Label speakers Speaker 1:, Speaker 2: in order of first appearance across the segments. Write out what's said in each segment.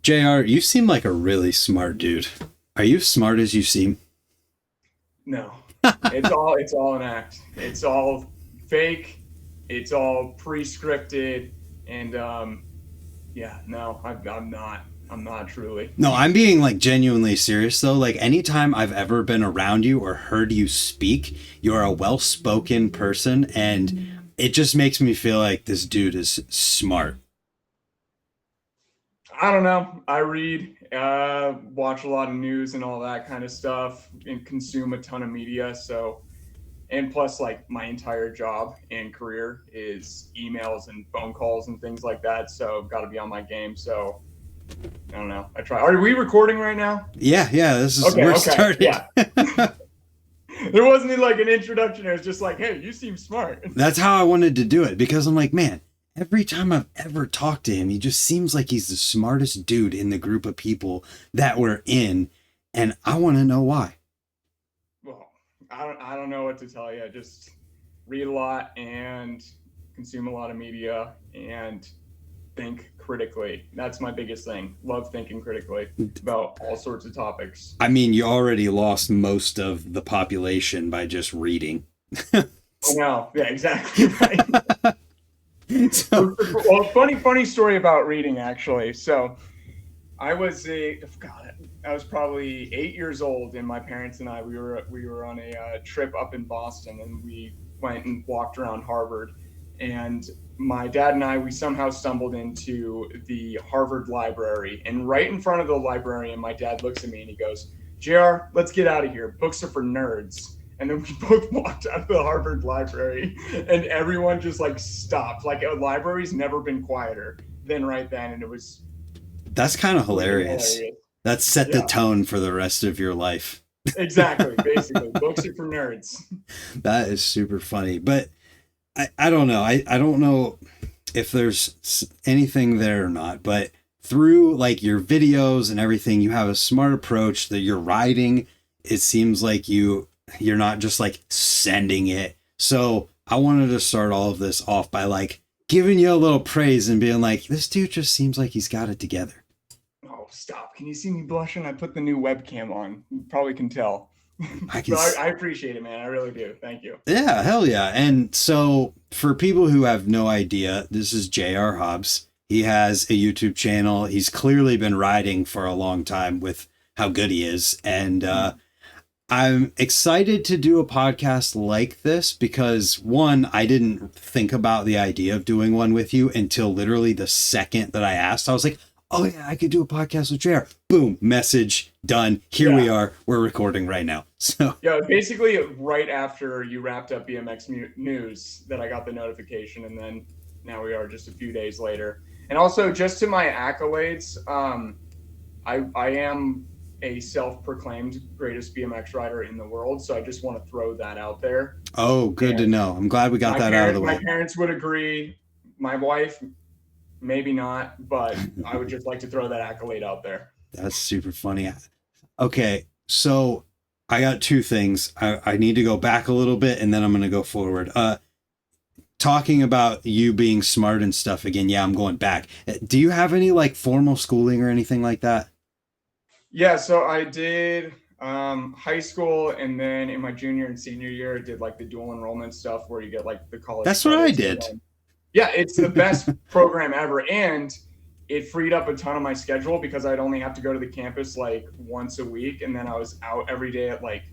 Speaker 1: JR, you seem like a really smart dude. Are you as smart as you seem?
Speaker 2: No, it's all an act. It's all fake. It's all pre-scripted, and yeah, no, I'm not. I'm not truly.
Speaker 1: No, I'm being like genuinely serious though. Like anytime I've ever been around you or heard you speak, you're a well-spoken person and it just makes me feel like this dude is smart.
Speaker 2: I don't know. I read, watch a lot of news and all that kind of stuff, and consume a ton of media. So, and plus, like my entire job and career is emails and phone calls and things like that. So, I've got to be on my game. So, I don't know. I try. Are we recording right now?
Speaker 1: Yeah, this is
Speaker 2: Okay.
Speaker 1: we're
Speaker 2: Okay.
Speaker 1: started.
Speaker 2: Yeah. There wasn't like an introduction. It was just like, hey, you seem smart.
Speaker 1: That's how I wanted to do it because I'm like, man, every time I've ever talked to him, he just seems like he's the smartest dude in the group of people that we're in, and I want to know why.
Speaker 2: Well, I don't know what to tell you. Just read a lot and consume a lot of media and think critically. That's my biggest thing. Love thinking critically about all sorts of topics.
Speaker 1: I mean, you already lost most of the population by just reading.
Speaker 2: I know. Yeah, exactly right.
Speaker 1: So,
Speaker 2: Well, funny story about reading actually. So I was a God, I was probably 8 years old, and my parents and I we were on a trip up in Boston, and we went and walked around Harvard, and my dad and I we somehow stumbled into the Harvard library, and right in front of the librarian, my dad looks at me and he goes, "Jr., let's get out of here. Books are for nerds." And then we both walked out of the Harvard library, and everyone just like stopped. Like a library's never been quieter than right then, and it was
Speaker 1: that's kind of
Speaker 2: freaking
Speaker 1: hilarious.
Speaker 2: hilarious.
Speaker 1: That set the
Speaker 2: Yeah,
Speaker 1: tone for the rest of your life.
Speaker 2: exactly. Basically, books are for nerds.
Speaker 1: That is super funny. But I don't know. I don't know if there's anything there or not. But through like your videos and everything, you have a smart approach that you're writing. It seems like you're not just like sending it. So I wanted to start all of this off by like giving you a little praise and being like, this dude just seems like he's got it together.
Speaker 2: Oh, stop! Can you see me blushing? I put the new webcam on. You probably can tell.
Speaker 1: I can
Speaker 2: But I appreciate it, man. I really do. Thank you.
Speaker 1: Yeah, hell yeah. And so for people who have no idea, this is JR Hobbs. He has a YouTube channel. He's clearly been riding for a long time with how good he is. And I'm excited to do a podcast like this because one, I didn't think about the idea of doing one with you until literally the second that I asked. I was like, oh yeah, I could do a podcast with JR. Boom, message done. Here we
Speaker 2: Yeah.
Speaker 1: are. We're recording right now. So
Speaker 2: Yeah, basically right after you wrapped up BMX news that I got the notification, and then now we are just a few days later. And also, just to my accolades, I am a self-proclaimed greatest BMX rider in the world, so I just want to throw that out there.
Speaker 1: oh, good to
Speaker 2: And
Speaker 1: know. I'm glad we got that out of the
Speaker 2: my
Speaker 1: way.
Speaker 2: parents would agree. My wife, maybe not, but I would just like to throw that accolade out there.
Speaker 1: That's super funny. Okay, so I got two things. I need to go back a little bit and then I'm going to go forward. Talking about you being smart and stuff again. Yeah, I'm going back. Do you have any like formal schooling or anything like that?
Speaker 2: Yeah, so I did high school, and then in my junior and senior year, I did like the dual enrollment stuff where you get like the college
Speaker 1: That's what I
Speaker 2: credits. And
Speaker 1: did.
Speaker 2: then, yeah, it's the best program ever, and it freed up a ton of my schedule because I'd only have to go to the campus like once a week, and then I was out every day at like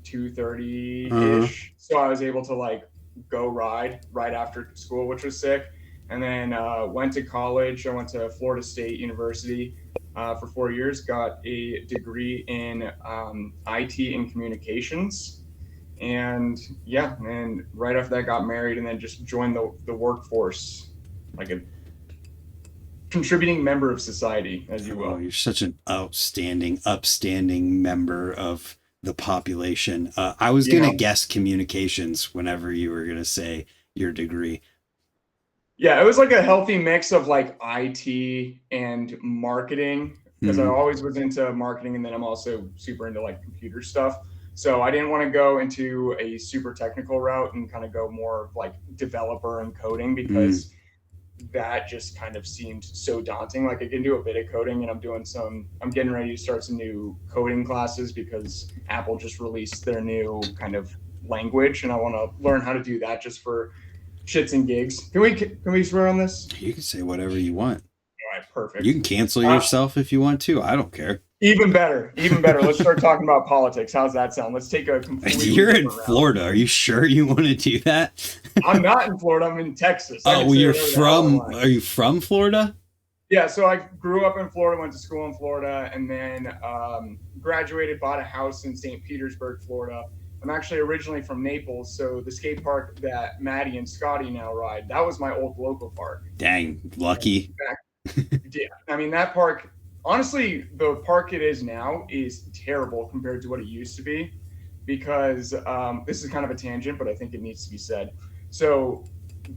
Speaker 2: 2:30
Speaker 1: Uh,
Speaker 2: ish. So I was able to like go ride right after school, which was sick. And then went to college. I went to Florida State University for 4 years. Got a degree in IT and communications. And yeah, and right after that, got married, and then just joined the workforce, like a contributing member of society, as you
Speaker 1: oh,
Speaker 2: will.
Speaker 1: you're such an outstanding, upstanding member of the population. I was
Speaker 2: You
Speaker 1: going to
Speaker 2: know,
Speaker 1: guess communications whenever you were going to say your degree.
Speaker 2: yeah, it was like a healthy mix of like IT and marketing because I
Speaker 1: Mm,
Speaker 2: always was into marketing, and then I'm also super into like computer stuff. So I didn't want to go into a super technical route and kind of go more of like developer and coding
Speaker 1: mm.
Speaker 2: because that just kind of seemed so daunting. Like I can do a bit of coding, and I'm getting ready to start some new coding classes because Apple just released their new kind of language, and I want to learn how to do that just for shits and gigs. Can we swear on this?
Speaker 1: You can say whatever you want.
Speaker 2: All right, perfect.
Speaker 1: You can cancel yourself if you want to. I don't care.
Speaker 2: Even better. Let's start talking about politics. How's that sound? Let's take a completely
Speaker 1: You're in Florida. Are you sure you want to do that?
Speaker 2: I'm not in Florida. I'm in Texas.
Speaker 1: Oh, well, are you from Florida?
Speaker 2: Yeah, so I grew up in Florida, went to school in Florida, and then graduated, bought a house in St. Petersburg, Florida. I'm actually originally from Naples, so the skate park that Maddie and Scotty now ride, that was my old local park.
Speaker 1: Dang, lucky.
Speaker 2: Yeah, I mean, that park, honestly, the park it is now is terrible compared to what it used to be, because this is kind of a tangent, but I think it needs to be said. So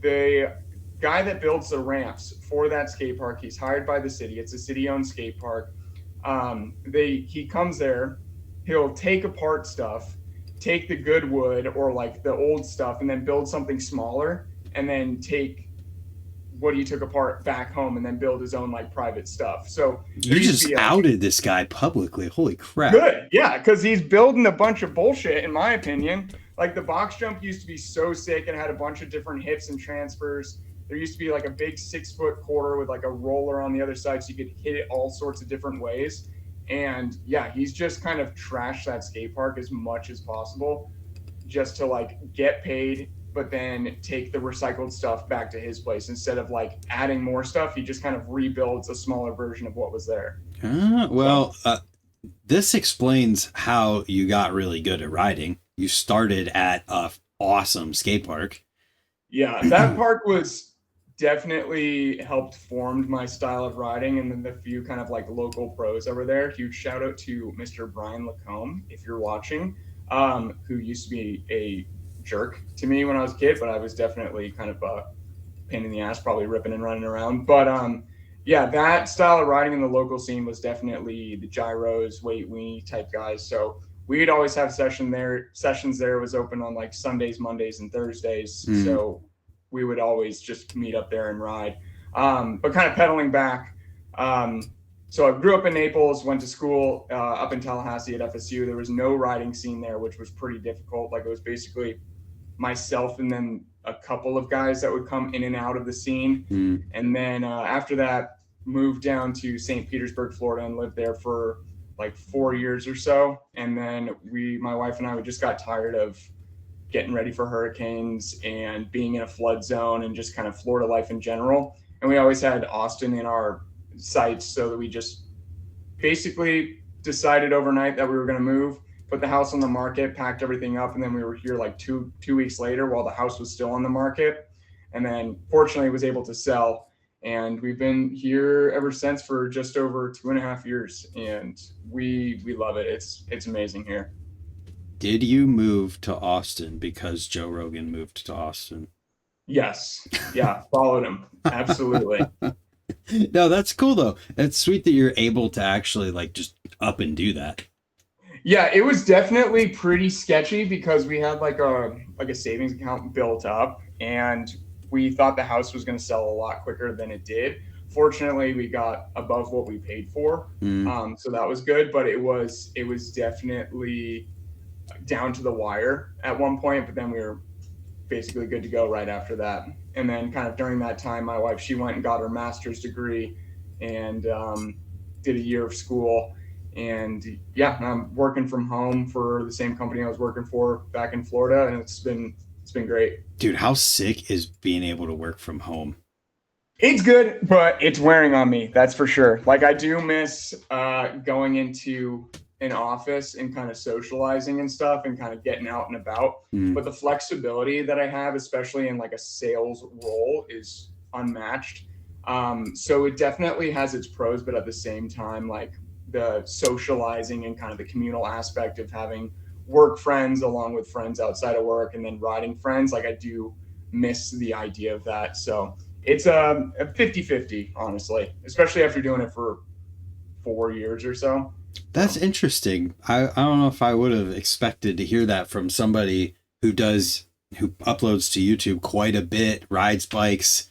Speaker 2: the guy that builds the ramps for that skate park, he's hired by the city. It's a city-owned skate park. He comes there, he'll take apart stuff, take the good wood or like the old stuff, and then build something smaller, and then take what he took apart back home and then build his own like private stuff. So
Speaker 1: you just outed this guy publicly. Holy crap.
Speaker 2: Good. Yeah, because he's building a bunch of bullshit, in my opinion. Like the box jump used to be so sick. It had a bunch of different hips and transfers. There used to be like a big 6-foot quarter with like a roller on the other side so you could hit it all sorts of different ways. And yeah, he's just kind of trashed that skate park as much as possible just to like get paid, but then take the recycled stuff back to his place. Instead of like adding more stuff, he just kind of rebuilds a smaller version of what was there.
Speaker 1: This explains how you got really good at riding. You started at a awesome skate park.
Speaker 2: Yeah, that park was definitely helped formed my style of riding, and then the few kind of like local pros over there. Huge shout out to Mr. Brian Lacombe, if you're watching, who used to be a jerk to me when I was a kid, but I was definitely kind of a pain in the ass, probably ripping and running around. But yeah, that style of riding in the local scene was definitely the gyros, weight weenie type guys. So we'd always have sessions there. It was open on like Sundays, Mondays, and Thursdays. So we would always just meet up there and ride. But kind of pedaling back. So I grew up in Naples, went to school up in Tallahassee at FSU. There was no riding scene there, which was pretty difficult. Like it was basically myself and then a couple of guys that would come in and out of the scene. And then after that, moved down to St. Petersburg, Florida, and lived there for like 4 years or so. And then my wife and I, we just got tired of getting ready for hurricanes and being in a flood zone and just kind of Florida life in general. And we always had Austin in our sights, so that we just basically decided overnight that we were going to move, put the house on the market, packed everything up, and then we were here like two weeks later while the house was still on the market. And then fortunately was able to sell. And we've been here ever since for just over 2.5 years. And we love it. It's amazing here.
Speaker 1: Did you move to Austin because Joe Rogan moved to Austin?
Speaker 2: Yes. Yeah. Followed him. Absolutely.
Speaker 1: No, that's cool though. It's sweet that you're able to actually like just up and do that.
Speaker 2: Yeah, it was definitely pretty sketchy because we had like a savings account built up, and we thought the house was going to sell a lot quicker than it did. Fortunately, we got above what we paid for, so that was good. But it was definitely down to the wire at one point. But then we were basically good to go right after that. And then kind of during that time, my wife, she went and got her master's degree and did a year of school. And yeah, I'm working from home for the same company I was working for back in Florida, and it's been great.
Speaker 1: Dude, how sick is being able to work from home?
Speaker 2: It's good, but it's wearing on me, that's for sure. Like I do miss going into an office and kind of socializing and stuff and kind of getting out and about. But the flexibility that I have, especially in like a sales role, is unmatched. So it definitely has its pros, but at the same time, like the socializing and kind of the communal aspect of having work friends along with friends outside of work and then riding friends, like I do miss the idea of that. So it's a 50-50, honestly, especially after doing it for 4 years or so.
Speaker 1: That's interesting. I don't know if I would have expected to hear that from somebody who uploads to YouTube quite a bit, rides bikes.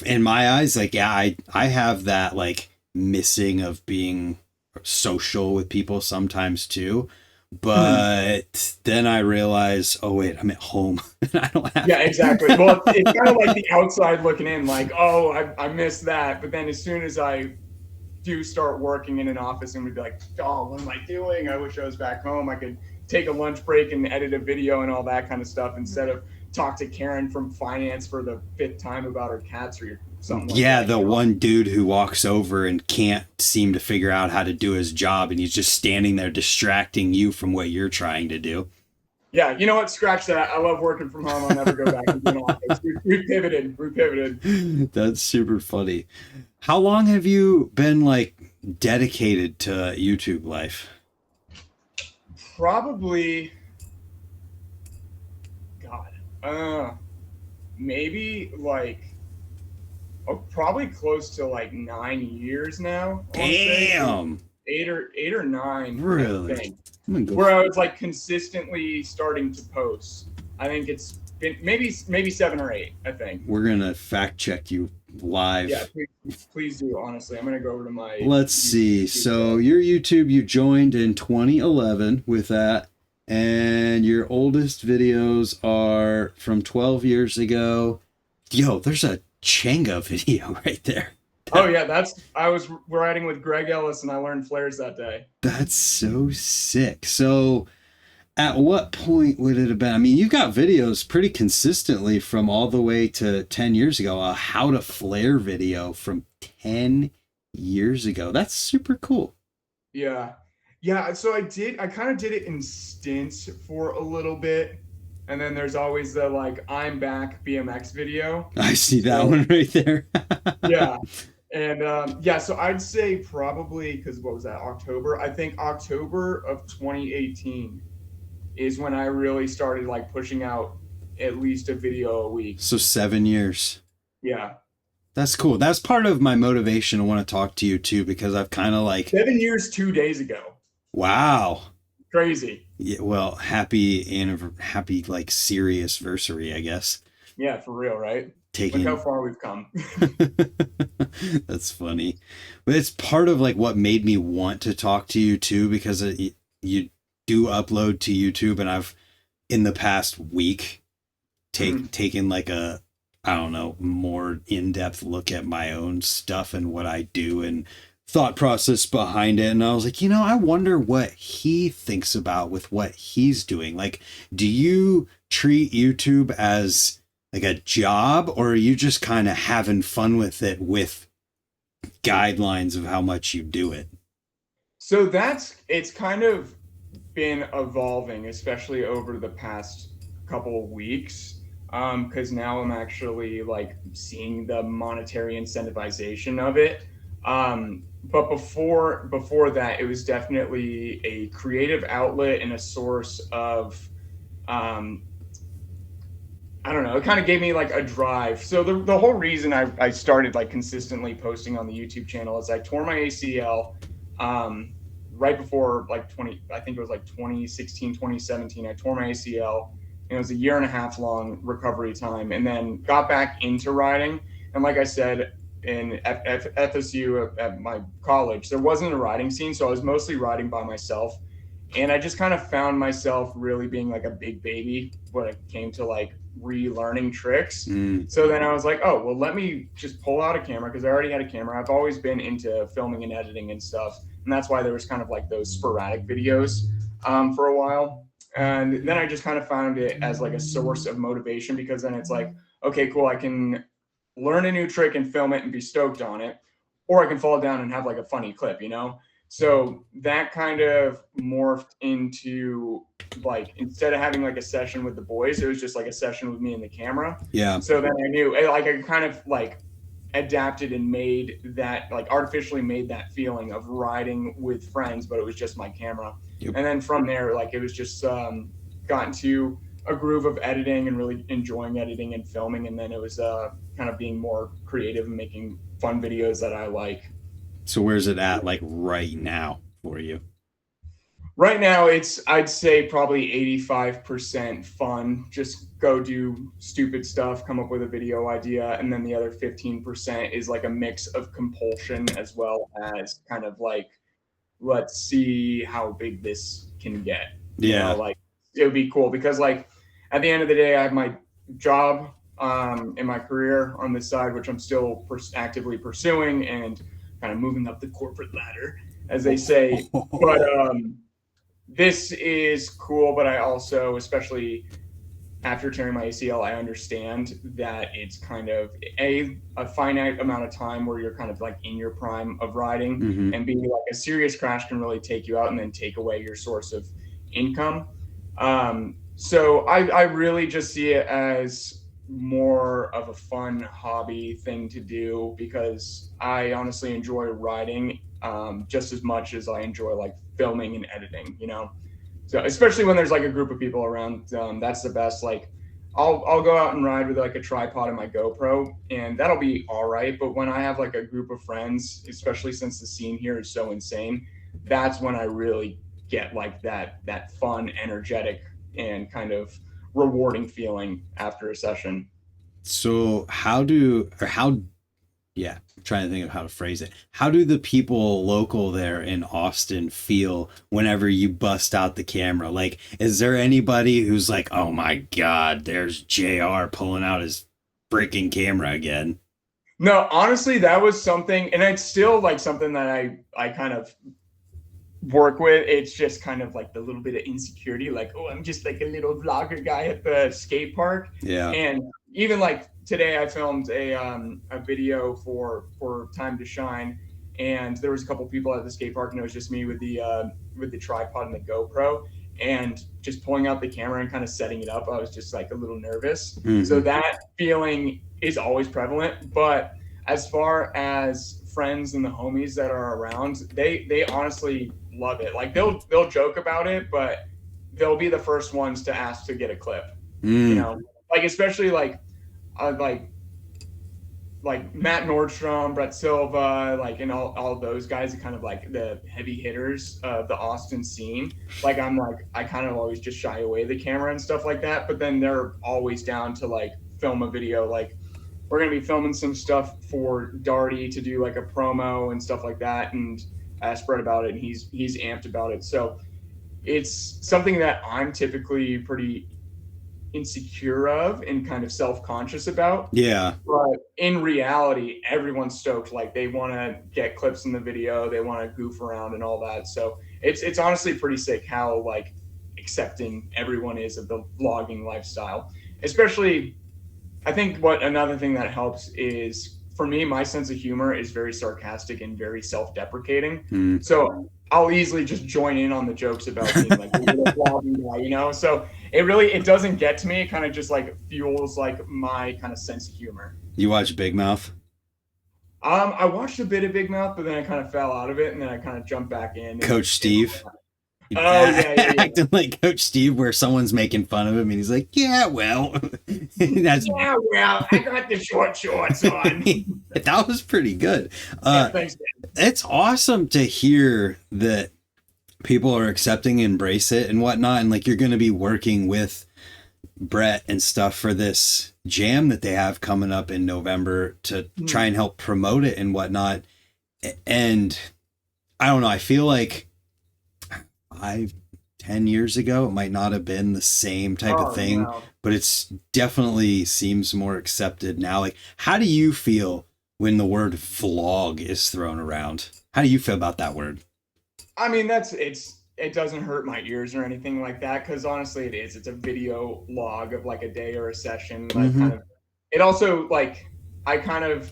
Speaker 1: in my eyes, like, yeah, I have that like missing of being social with people sometimes too.
Speaker 2: Mhm.
Speaker 1: But then I realize, oh wait, I'm at home. I don't have
Speaker 2: Yeah, exactly. Well, it's kind of like the outside looking in, like, oh, I missed that. But then as soon as I do start working in an office and would be like, oh, what am I doing? I wish I was back home. I could take a lunch break and edit a video and all that kind of stuff instead of talk to Karen from finance for the fifth time about her cats or something like
Speaker 1: Yeah,
Speaker 2: that,
Speaker 1: the one dude who walks over and can't seem to figure out how to do his job, and he's just standing there distracting you from what you're trying to do.
Speaker 2: Yeah, you know what? Scratch that. I love working from home. I'll never go back into an office. We pivoted. We pivoted.
Speaker 1: That's super funny. How long have you been like dedicated to YouTube life?
Speaker 2: Probably, God, maybe like probably close to like 9 years now. I want to say
Speaker 1: Damn.
Speaker 2: eight or nine, I
Speaker 1: Really?
Speaker 2: think.
Speaker 1: I'm gonna
Speaker 2: Where I was like consistently starting to post. I think it's been maybe 7 or 8. I think.
Speaker 1: We're gonna fact check you live.
Speaker 2: Yeah, please do. Honestly, I'm gonna go over to my.
Speaker 1: Let's see. So your YouTube, you joined in 2011 with that, and your oldest videos are from 12 years ago. Yo, there's a Changa video right there.
Speaker 2: Oh yeah, I was riding with Greg Ellis and I learned flares that day.
Speaker 1: That's so sick. So at what point would it have been? I mean, you've got videos pretty consistently from all the way to 10 years ago. A how to flare video from 10 years ago. That's super cool.
Speaker 2: Yeah. Yeah, so I kind of did it in stints for a little bit. And then there's always the like I'm back BMX video.
Speaker 1: I see that
Speaker 2: So,
Speaker 1: one right there.
Speaker 2: yeah. And yeah, so I'd say probably because what was that, October? I think October of 2018 is when I really started like pushing out at least a video a week.
Speaker 1: So 7 years.
Speaker 2: Yeah.
Speaker 1: That's cool. That's part of my motivation to want to talk to you too, because I've kind of like,
Speaker 2: 7 years, 2 days ago.
Speaker 1: wow.
Speaker 2: Crazy.
Speaker 1: Yeah, well, happy like serious versary, I guess.
Speaker 2: Yeah, for real, right?
Speaker 1: Taking
Speaker 2: Look how far we've come.
Speaker 1: That's funny. But it's part of like what made me want to talk to you too, because you do upload to YouTube, and I've in the past week taken like a, I don't know, more in-depth look at my own stuff and what I do and thought process behind it. And I was like, I wonder what he thinks about with what he's doing. Like, do you treat YouTube as like a job, or are you just kind of having fun with it with guidelines of how much you do it?
Speaker 2: So it's kind of been evolving, especially over the past couple of weeks. Because now I'm actually like seeing the monetary incentivization of it. But before that, it was definitely a creative outlet and a source of, I don't know, it kind of gave me like a drive. So the whole reason I started like consistently posting on the YouTube channel is I tore my ACL right before like I think it was like 2016, 2017. I tore my ACL. And it was a 1.5 year long recovery time, and then got back into riding. And like I said, at FSU at my college, there wasn't a riding scene, so I was mostly riding by myself. And I just kind of found myself really being like a big baby when it came to like relearning tricks. So then I was like, oh, well, let me just pull out a camera, because I already had a camera. I've always been into filming and editing and stuff. And that's why there was kind of like those sporadic videos for a while. And then I just kind of found it as like a source of motivation, because then it's like, okay, cool, I can learn a new trick and film it and be stoked on it, or I can fall down and have like a funny clip, So that kind of morphed into like, instead of having like a session with the boys, it was just like a session with me and the camera.
Speaker 1: Yeah.
Speaker 2: So then I knew, like, I kind of like adapted and made that, like artificially made that feeling of riding with friends, but it was just my camera. Yep. And then from there, like it was just gotten to a groove of editing and really enjoying editing and filming. And then it was kind of being more creative and making fun videos that I like.
Speaker 1: So where's it at like right now for you?
Speaker 2: Right now, I'd say probably 85% fun. Just go do stupid stuff, come up with a video idea, and then the other 15% is like a mix of compulsion as well as kind of like, let's see how big this can get.
Speaker 1: Yeah.
Speaker 2: Like it would be cool because like at the end of the day, I have my job in my career on this side, which I'm still actively pursuing and kind of moving up the corporate ladder, as they say. But this is cool, but I also, especially after tearing my ACL, I understand that it's kind of a finite amount of time where you're kind of like in your prime of riding,
Speaker 1: Mm-hmm.
Speaker 2: and being like a serious crash can really take you out and then take away your source of income. So I really just see it as more of a fun hobby thing to do because I honestly enjoy riding just as much as I enjoy like filming and editing, So especially when there's like a group of people around, that's the best. Like I'll go out and ride with like a tripod and my GoPro, and that'll be all right. But when I have like a group of friends, especially since the scene here is so insane, that's when I really get like that fun, energetic, and kind of rewarding feeling after a session.
Speaker 1: So yeah, I'm trying to think of how to phrase it. How do the people local there in Austin feel whenever you bust out the camera? Like, is there anybody who's like, oh my God, there's JR pulling out his freaking camera again?
Speaker 2: No, honestly, that was something, and it's still like something that I kind of work with. It's just kind of like the little bit of insecurity, like, oh, I'm just like a little vlogger guy at the skate park.
Speaker 1: Yeah.
Speaker 2: And even like today I filmed a video for Time to Shine, and there was a couple people at the skate park, and it was just me with the tripod and the GoPro, and just pulling out the camera and kind of setting it up. I was just like a little nervous.
Speaker 1: Mm-hmm.
Speaker 2: So that feeling is always prevalent. But as far as friends and the homies that are around, they honestly love it. Like they'll joke about it, but they'll be the first ones to ask to get a clip. Like especially like Matt Nordstrom, Brett Silva, like, and all those guys are kind of like the heavy hitters of the Austin scene. Like I kind of always just shy away the camera and stuff like that, but then they're always down to like film a video. Like we're going to be filming some stuff for Darty to do like a promo and stuff like that. And I asked Brett about it, and he's amped about it. So it's something that I'm typically pretty insecure of and kind of self-conscious about.
Speaker 1: Yeah.
Speaker 2: But in reality, everyone's stoked. Like they want to get clips in the video, they want to goof around and all that. So it's honestly pretty sick how like accepting everyone is of the vlogging lifestyle. Especially, I think what another thing that helps is, for me, my sense of humor is very sarcastic and very self-deprecating. So I'll easily just join in on the jokes about being like a vlogging guy, So it doesn't get to me. It kind of just like fuels like my kind of sense of humor.
Speaker 1: You watch Big Mouth?
Speaker 2: I watched a bit of Big Mouth, but then I kind of fell out of it, and then I kind of jumped back in.
Speaker 1: Coach Steve?
Speaker 2: Oh, yeah.
Speaker 1: Acting like Coach Steve, where someone's making fun of him, and he's like, yeah, well.
Speaker 2: I got the short shorts on.
Speaker 1: That was pretty good.
Speaker 2: Thanks, man.
Speaker 1: It's awesome to hear that people are accepting and embrace it and whatnot, and like you're going to be working with Brett and stuff for this jam that they have coming up in November to try and help promote it and whatnot. And I don't know, I feel like 10 years ago it might not have been the same type of thing,
Speaker 2: no.
Speaker 1: But it's definitely seems more accepted now. Like, how do you feel when the word vlog is thrown around? How do you feel about that word?
Speaker 2: I mean, it doesn't hurt my ears or anything like that, because honestly it's a video log of like a day or a session. Like it also, like, I kind of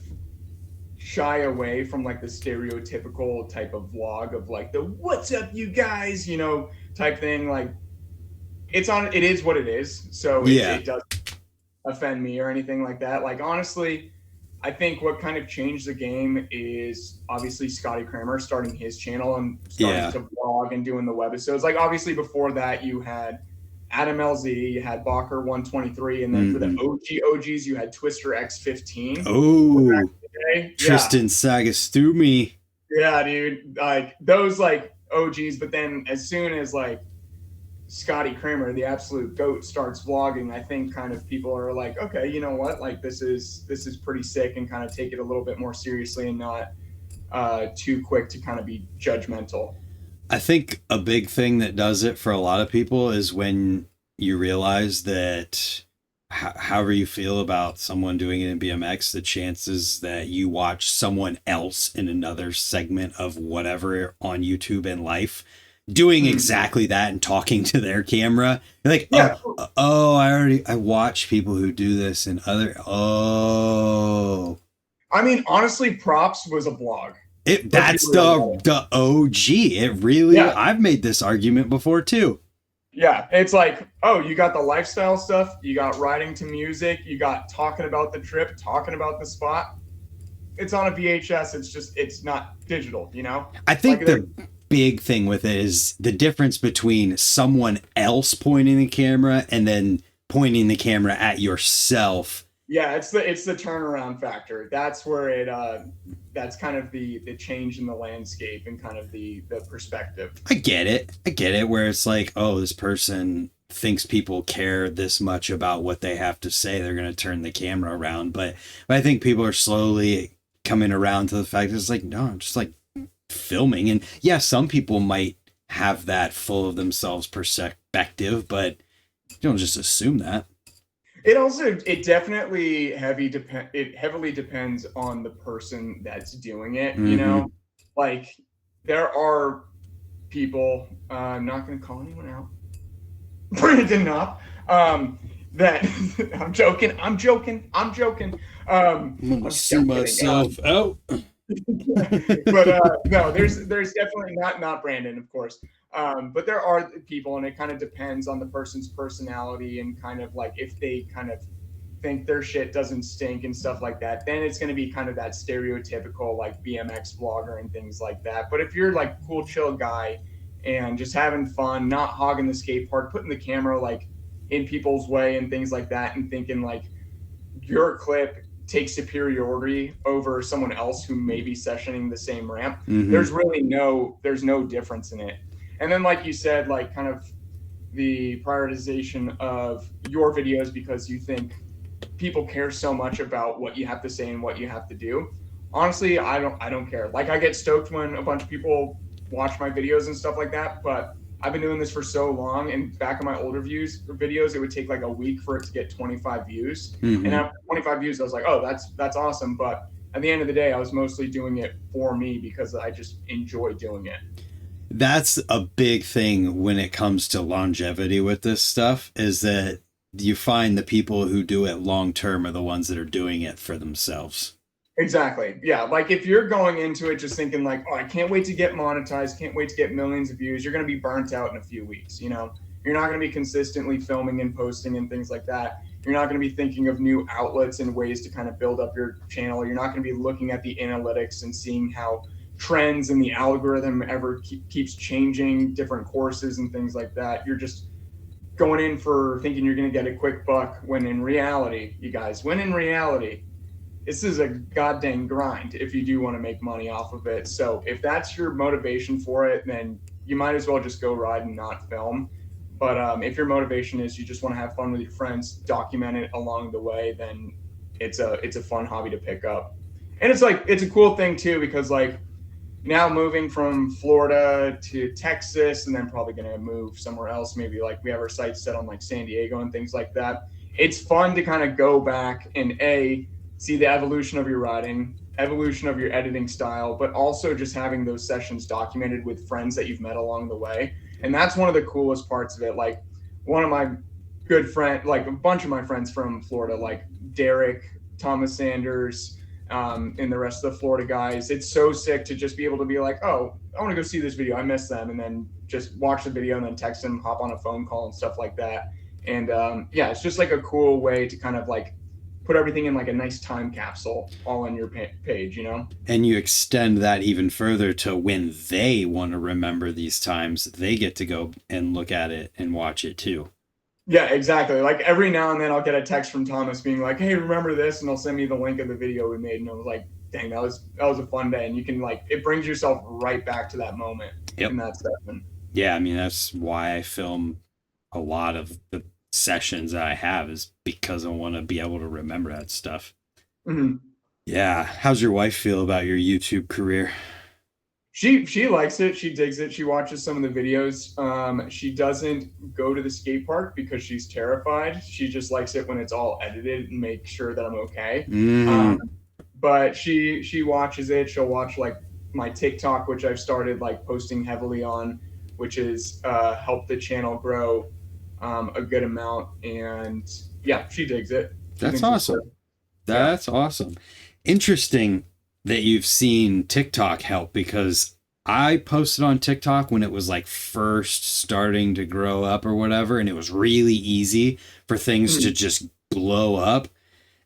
Speaker 2: shy away from like the stereotypical type of vlog of like the "what's up you guys" type thing. Like it is what it is, so it doesn't offend me or anything like that. Like honestly, I think what kind of changed the game is obviously Scotty Kramer starting his channel and starting to vlog and doing the webisodes. Like obviously before that you had Adam LZ, you had Balker 123, and then for the OGs you had Twister X15.
Speaker 1: Oh, Tristan Sagastumi.
Speaker 2: Yeah, dude. Like those like OGs, but then as soon as like Scotty Kramer, the absolute GOAT, starts vlogging, I think kind of people are like, okay, you know what, like this is pretty sick, and kind of take it a little bit more seriously and not too quick to kind of be judgmental.
Speaker 1: I think a big thing that does it for a lot of people is when you realize that however you feel about someone doing it in BMX, the chances that you watch someone else in another segment of whatever on YouTube in life doing exactly that and talking to their camera, you're like,
Speaker 2: Yeah.
Speaker 1: I watch people who do this in other.
Speaker 2: I mean, honestly, Props was a vlog.
Speaker 1: That's the OG. It really,
Speaker 2: Yeah.
Speaker 1: I've made this argument before too.
Speaker 2: Yeah, it's like, oh, you got the lifestyle stuff, you got riding to music, you got talking about the trip, talking about the spot. It's on a VHS. It's not digital, you know?
Speaker 1: I think
Speaker 2: like
Speaker 1: the big thing with it is the difference between someone else pointing the camera and then pointing the camera at yourself.
Speaker 2: Yeah, it's the turnaround factor. That's where that's kind of the change in the landscape and kind of the perspective.
Speaker 1: I get it where it's like, oh, this person thinks people care this much about what they have to say, they're going to turn the camera around. But I think people are slowly coming around to the fact that it's like, no, I'm just like filming. And yeah, some people might have that full of themselves perspective, but you don't just assume that.
Speaker 2: It definitely heavily depends on the person that's doing it, you know? Like, there are people, I'm not going to call anyone out, Brandon Knopf, that I'm joking. I'm
Speaker 1: gonna see myself out.
Speaker 2: But no, there's definitely not Brandon, of course. But there are people, and it kind of depends on the person's personality and kind of like if they kind of think their shit doesn't stink and stuff like that, then it's going to be kind of that stereotypical like BMX vlogger and things like that. But if you're like cool, chill guy and just having fun, not hogging the skate park, putting the camera like in people's way and things like that, and thinking like your clip takes superiority over someone else who may be sessioning the same ramp, there's no difference in it. And then, like you said, like kind of the prioritization of your videos because you think people care so much about what you have to say and what you have to do. Honestly, I don't care. Like, I get stoked when a bunch of people watch my videos and stuff like that, but I've been doing this for so long, and back in my older videos, it would take like a week for it to get 25 views. And after 25 views, I was like, oh, that's awesome. But at the end of the day, I was mostly doing it for me because I just enjoy doing it.
Speaker 1: That's a big thing when it comes to longevity with this stuff, is that you find the people who do it long term are the ones that are doing it for themselves.
Speaker 2: Exactly. Yeah. Like, if you're going into it just thinking like, oh, I can't wait to get monetized, can't wait to get millions of views, you're going to be burnt out in a few weeks. You know, you're not going to be consistently filming and posting and things like that. You're not going to be thinking of new outlets and ways to kind of build up your channel. You're not going to be looking at the analytics and seeing how trends and the algorithm ever keeps changing different courses and things like that. You're just going in for thinking you're going to get a quick buck, when in reality, this is a goddamn grind if you do want to make money off of it. So if that's your motivation for it, then you might as well just go ride and not film. But if your motivation is you just want to have fun with your friends, document it along the way, then it's a fun hobby to pick up. And it's a cool thing too, because like now moving from Florida to Texas, and then probably going to move somewhere else, maybe like we have our sights set on like San Diego and things like that. It's fun to kind of go back and see the evolution of your riding, evolution of your editing style, but also just having those sessions documented with friends that you've met along the way. And that's one of the coolest parts of it. Like, one of my good friends, like a bunch of my friends from Florida, like Derek, Thomas Sanders, and the rest of the Florida guys, it's so sick to just be able to be like, oh, I want to go see this video, I missed them, and then just watch the video and then text them, hop on a phone call and stuff like that. And yeah, it's just like a cool way to kind of like put everything in like a nice time capsule all on your page, you know? And
Speaker 1: you extend that even further to when they want to remember these times, they get to go and look at it and watch it too.
Speaker 2: Yeah, exactly. Like, every now and then I'll get a text from Thomas being like, hey, remember this? And he'll send me the link of the video we made. And I was like, dang, that was a fun day. And you can like, it brings yourself right back to that moment.
Speaker 1: Yep.
Speaker 2: in that session.
Speaker 1: Yeah, I mean that's why I film a lot of the sessions that I have is because I want to be able to remember that stuff.
Speaker 2: Mhm.
Speaker 1: Yeah. How's your wife feel about your YouTube career?
Speaker 2: She likes it. She digs it. She watches some of the videos. She doesn't go to the skate park because she's terrified. She just likes it when it's all edited and make sure that I'm okay. Um,
Speaker 1: Mm,
Speaker 2: but she watches it. She'll watch like my TikTok, which I've started like posting heavily on, which is helped the channel grow a good amount. And yeah, she digs it. She
Speaker 1: that's
Speaker 2: thinks it's
Speaker 1: awesome.
Speaker 2: cool. Yeah.
Speaker 1: That's awesome. Interesting that you've seen TikTok help because I posted on TikTok when it was like first starting to grow up or whatever, and it was really easy for things to
Speaker 2: Mhm.
Speaker 1: just blow up.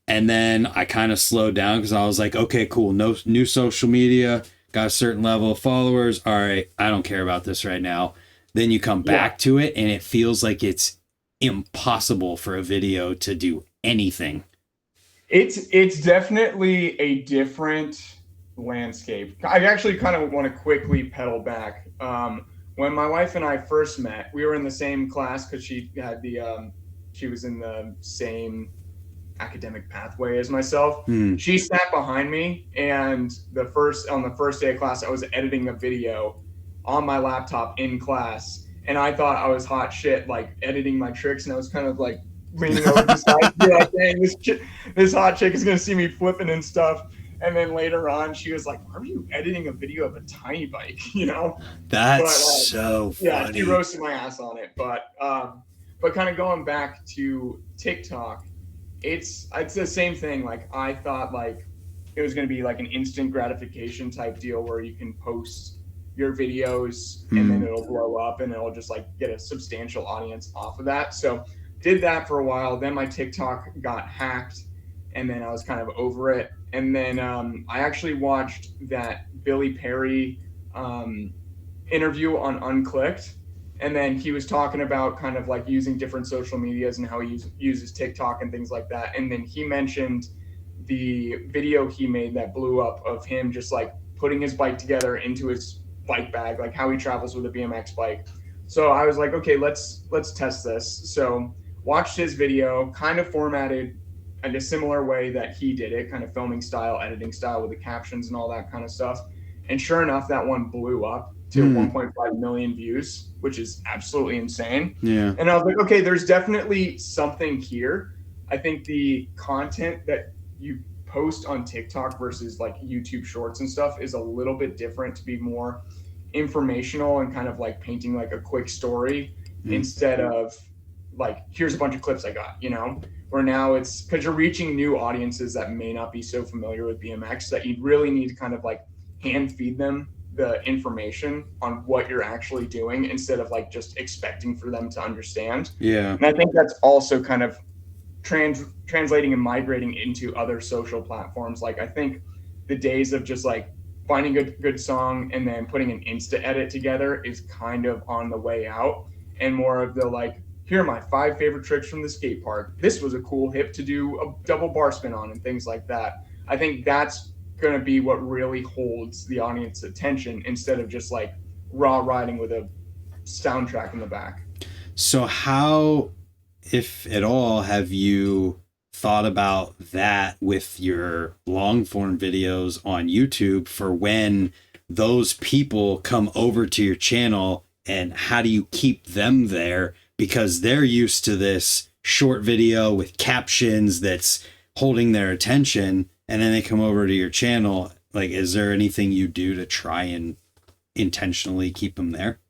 Speaker 1: And then I kind of slowed down because I was like, okay, cool, no new social media, got a certain level of followers. All right, I don't care about this right now. Then you come
Speaker 2: Yeah.
Speaker 1: back to it, and it feels like it's impossible for a video to do anything.
Speaker 2: It's definitely a different landscape. I actually kind of want to quickly pedal back. When my wife and I first met, we were in the same class because she was in the same academic pathway as myself.
Speaker 1: Hmm.
Speaker 2: She sat behind me, and on the first day of class, I was editing a video on my laptop in class, and I thought I was hot shit, like editing my tricks, and I was kind of like leaning over the side to be like, dang, this hot chick is gonna see me flipping and stuff. And then later on, she was like, "Why are you editing a video of a tiny bike?" You know.
Speaker 1: That's
Speaker 2: But
Speaker 1: so
Speaker 2: yeah, she
Speaker 1: funny.
Speaker 2: roasted my ass on it. But kind of going back to TikTok, it's the same thing. Like I thought like it was going to be like an instant gratification type deal where you can post your videos and then it'll blow up and it'll just like get a substantial audience off of that. So did that for a while. Then my TikTok got hacked and then I was kind of over it. And then I actually watched that Billy Perry interview on Unclicked. And then he was talking about kind of like using different social medias and how he uses TikTok and things like that. And then he mentioned the video he made that blew up of him just like putting his bike together into his bike bag, like how he travels with a BMX bike. So I was like, okay, let's test this. So watched his video, kind of formatted in a similar way that he did it, kind of filming style, editing style with the captions and all that kind of stuff. And sure enough, that one blew up to 1.5 million views, which is absolutely insane.
Speaker 1: Yeah.
Speaker 2: And I was like, okay, there's definitely something here. I think the content that you post on TikTok versus like YouTube shorts and stuff is a little bit different to be more informational and kind of like painting like a quick story instead of like, here's a bunch of clips I got, you know, where now it's because you're reaching new audiences that may not be so familiar with BMX that you really need to kind of like hand feed them the information on what you're actually doing instead of like just expecting for them to understand.
Speaker 1: Yeah.
Speaker 2: And I think that's also kind of translating and migrating into other social platforms. Like I think the days of just like finding a good song and then putting an Insta edit together is kind of on the way out, and more of the like, here are my 5 favorite tricks from the skate park. This was a cool hip to do a double bar spin on and things like that. I think that's going to be what really holds the audience's attention instead of just like raw riding with a soundtrack in the back.
Speaker 1: So how, if at all, have you thought about that with your long form videos on YouTube for when those people come over to your channel, and how do you keep them there because they're used to this short video with captions that's holding their attention, and then they come over to your channel? Like, is there anything you do to try and intentionally keep them there?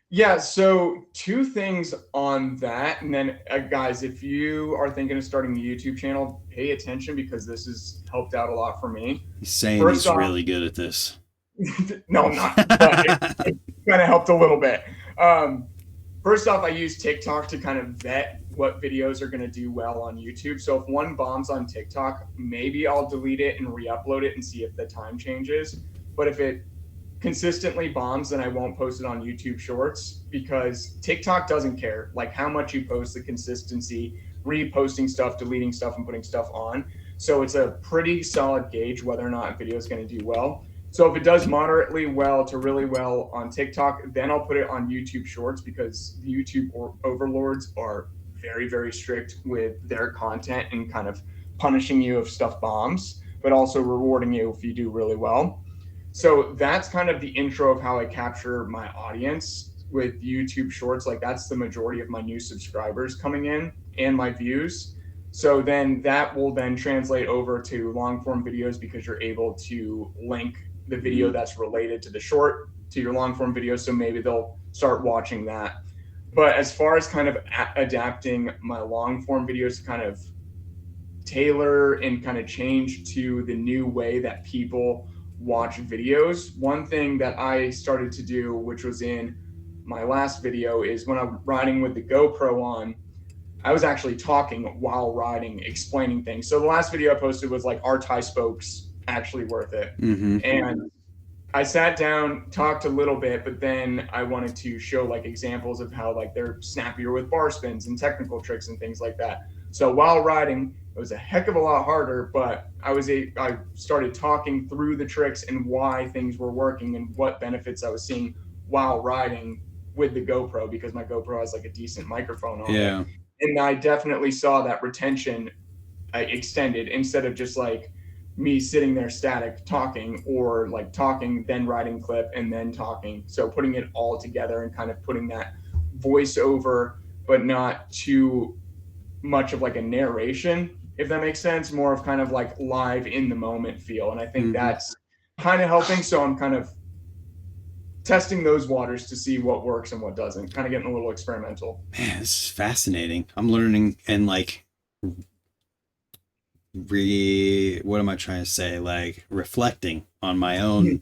Speaker 2: Yeah, so 2 things on that. And then, guys, if you are thinking of starting a YouTube channel, pay attention because this has helped out a lot for me.
Speaker 1: He's saying
Speaker 2: First
Speaker 1: he's
Speaker 2: off,
Speaker 1: really good at this.
Speaker 2: no, I'm not, but it kind of helped a little bit. First off, I use TikTok to kind of vet what videos are going to do well on YouTube. So if one bombs on TikTok, maybe I'll delete it and re-upload it and see if the time changes. But if it consistently bombs, then I won't post it on YouTube Shorts because TikTok doesn't care like how much you post, the consistency, reposting stuff, deleting stuff, and putting stuff on. So it's a pretty solid gauge whether or not a video is going to do well. So if it does moderately well to really well on TikTok, then I'll put it on YouTube Shorts, because the YouTube overlords are very, very strict with their content and kind of punishing you if stuff bombs, but also rewarding you if you do really well. So that's kind of the intro of how I capture my audience with YouTube Shorts. Like, that's the majority of my new subscribers coming in and my views. So then that will then translate over to long form videos, because you're able to link the video that's related to the short to your long form video. So maybe they'll start watching that. But as far as kind of adapting my long form videos to kind of tailor and kind of change to the new way that people watch videos, one thing that I started to do, which was in my last video, is when I'm riding with the GoPro on, I was actually talking while riding, explaining things. So the last video I posted was like, are tie spokes actually worth it?
Speaker 1: Mm-hmm.
Speaker 2: And I sat down, talked a little bit, but then I wanted to show like examples of how like they're snappier with bar spins and technical tricks and things like that. So while riding, it was a heck of a lot harder, but I started talking through the tricks and why things were working and what benefits I was seeing while riding with the GoPro, because my GoPro has like a decent microphone on it. And I definitely saw that retention extended, instead of just like me sitting there static talking, or like talking, then writing clip, and then talking. So putting it all together and kind of putting that voiceover, but not too much of like a narration, if that makes sense, more of kind of like live in the moment feel. And I think that's kind of helping. So I'm kind of testing those waters to see what works and what doesn't, kind of getting a little experimental.
Speaker 1: Man, this is fascinating. I'm learning and like what am I trying to say? Like reflecting on my own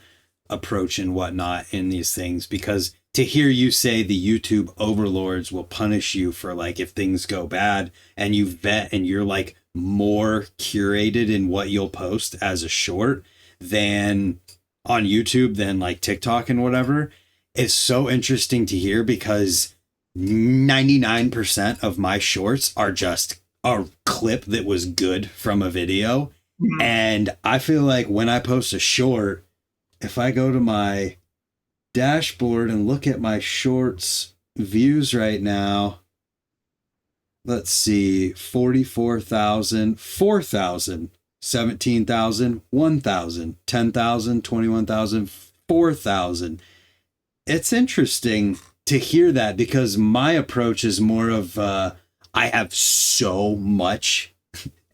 Speaker 1: approach and whatnot in these things, because to hear you say the YouTube overlords will punish you for like if things go bad, and you vet and you're like more curated in what you'll post as a short than on YouTube than like TikTok and whatever, is so interesting to hear, because 99% of my shorts are just a clip that was good from a video. And I feel like when I post a short, if I go to my dashboard and look at my shorts views right now, let's see, 44,000, 4,000, 17,000, 1,000, 10,000, 21,000, 4,000. It's interesting to hear that, because my approach is more of I have so much,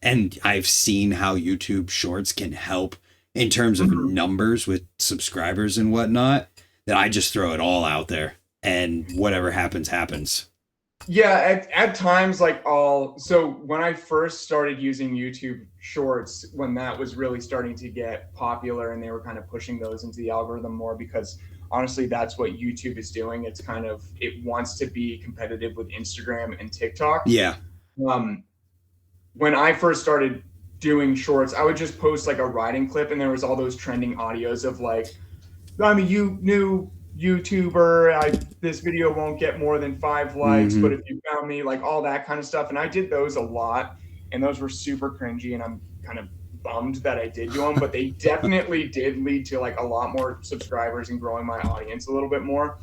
Speaker 1: and I've seen how YouTube Shorts can help in terms of numbers with subscribers and whatnot, that I just throw it all out there, and whatever happens, happens.
Speaker 2: Yeah, at times, like so when I first started using YouTube Shorts, when that was really starting to get popular and they were kind of pushing those into the algorithm more, because honestly, that's what YouTube is doing. It's kind of, it wants to be competitive with Instagram and TikTok.
Speaker 1: Yeah.
Speaker 2: When I first started doing shorts, I would just post like a riding clip, and there was all those trending audios of like, I'm a new YouTuber, this video won't get more than 5 likes, but if you found me, like all that kind of stuff. And I did those a lot, and those were super cringy, and I'm kind of bummed that I did do them, but they definitely did lead to like a lot more subscribers and growing my audience a little bit more.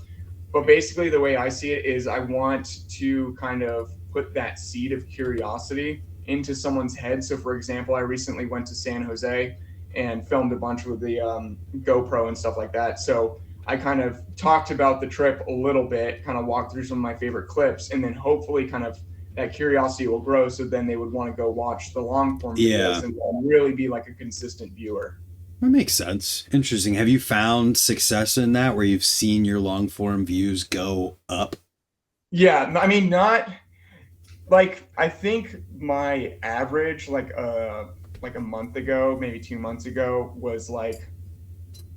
Speaker 2: But basically the way I see it is I want to kind of put that seed of curiosity into someone's head. So for example, I recently went to San Jose and filmed a bunch with the GoPro and stuff like that. So I kind of talked about the trip a little bit, kind of walked through some of my favorite clips, and then hopefully kind of that curiosity will grow. So then they would want to go watch the long form videos and really be like a consistent viewer.
Speaker 1: That makes sense. Interesting. Have you found success in that, where you've seen your long form views go up?
Speaker 2: Yeah. I mean, not like, I think my average, like a month ago, maybe 2 months ago, was like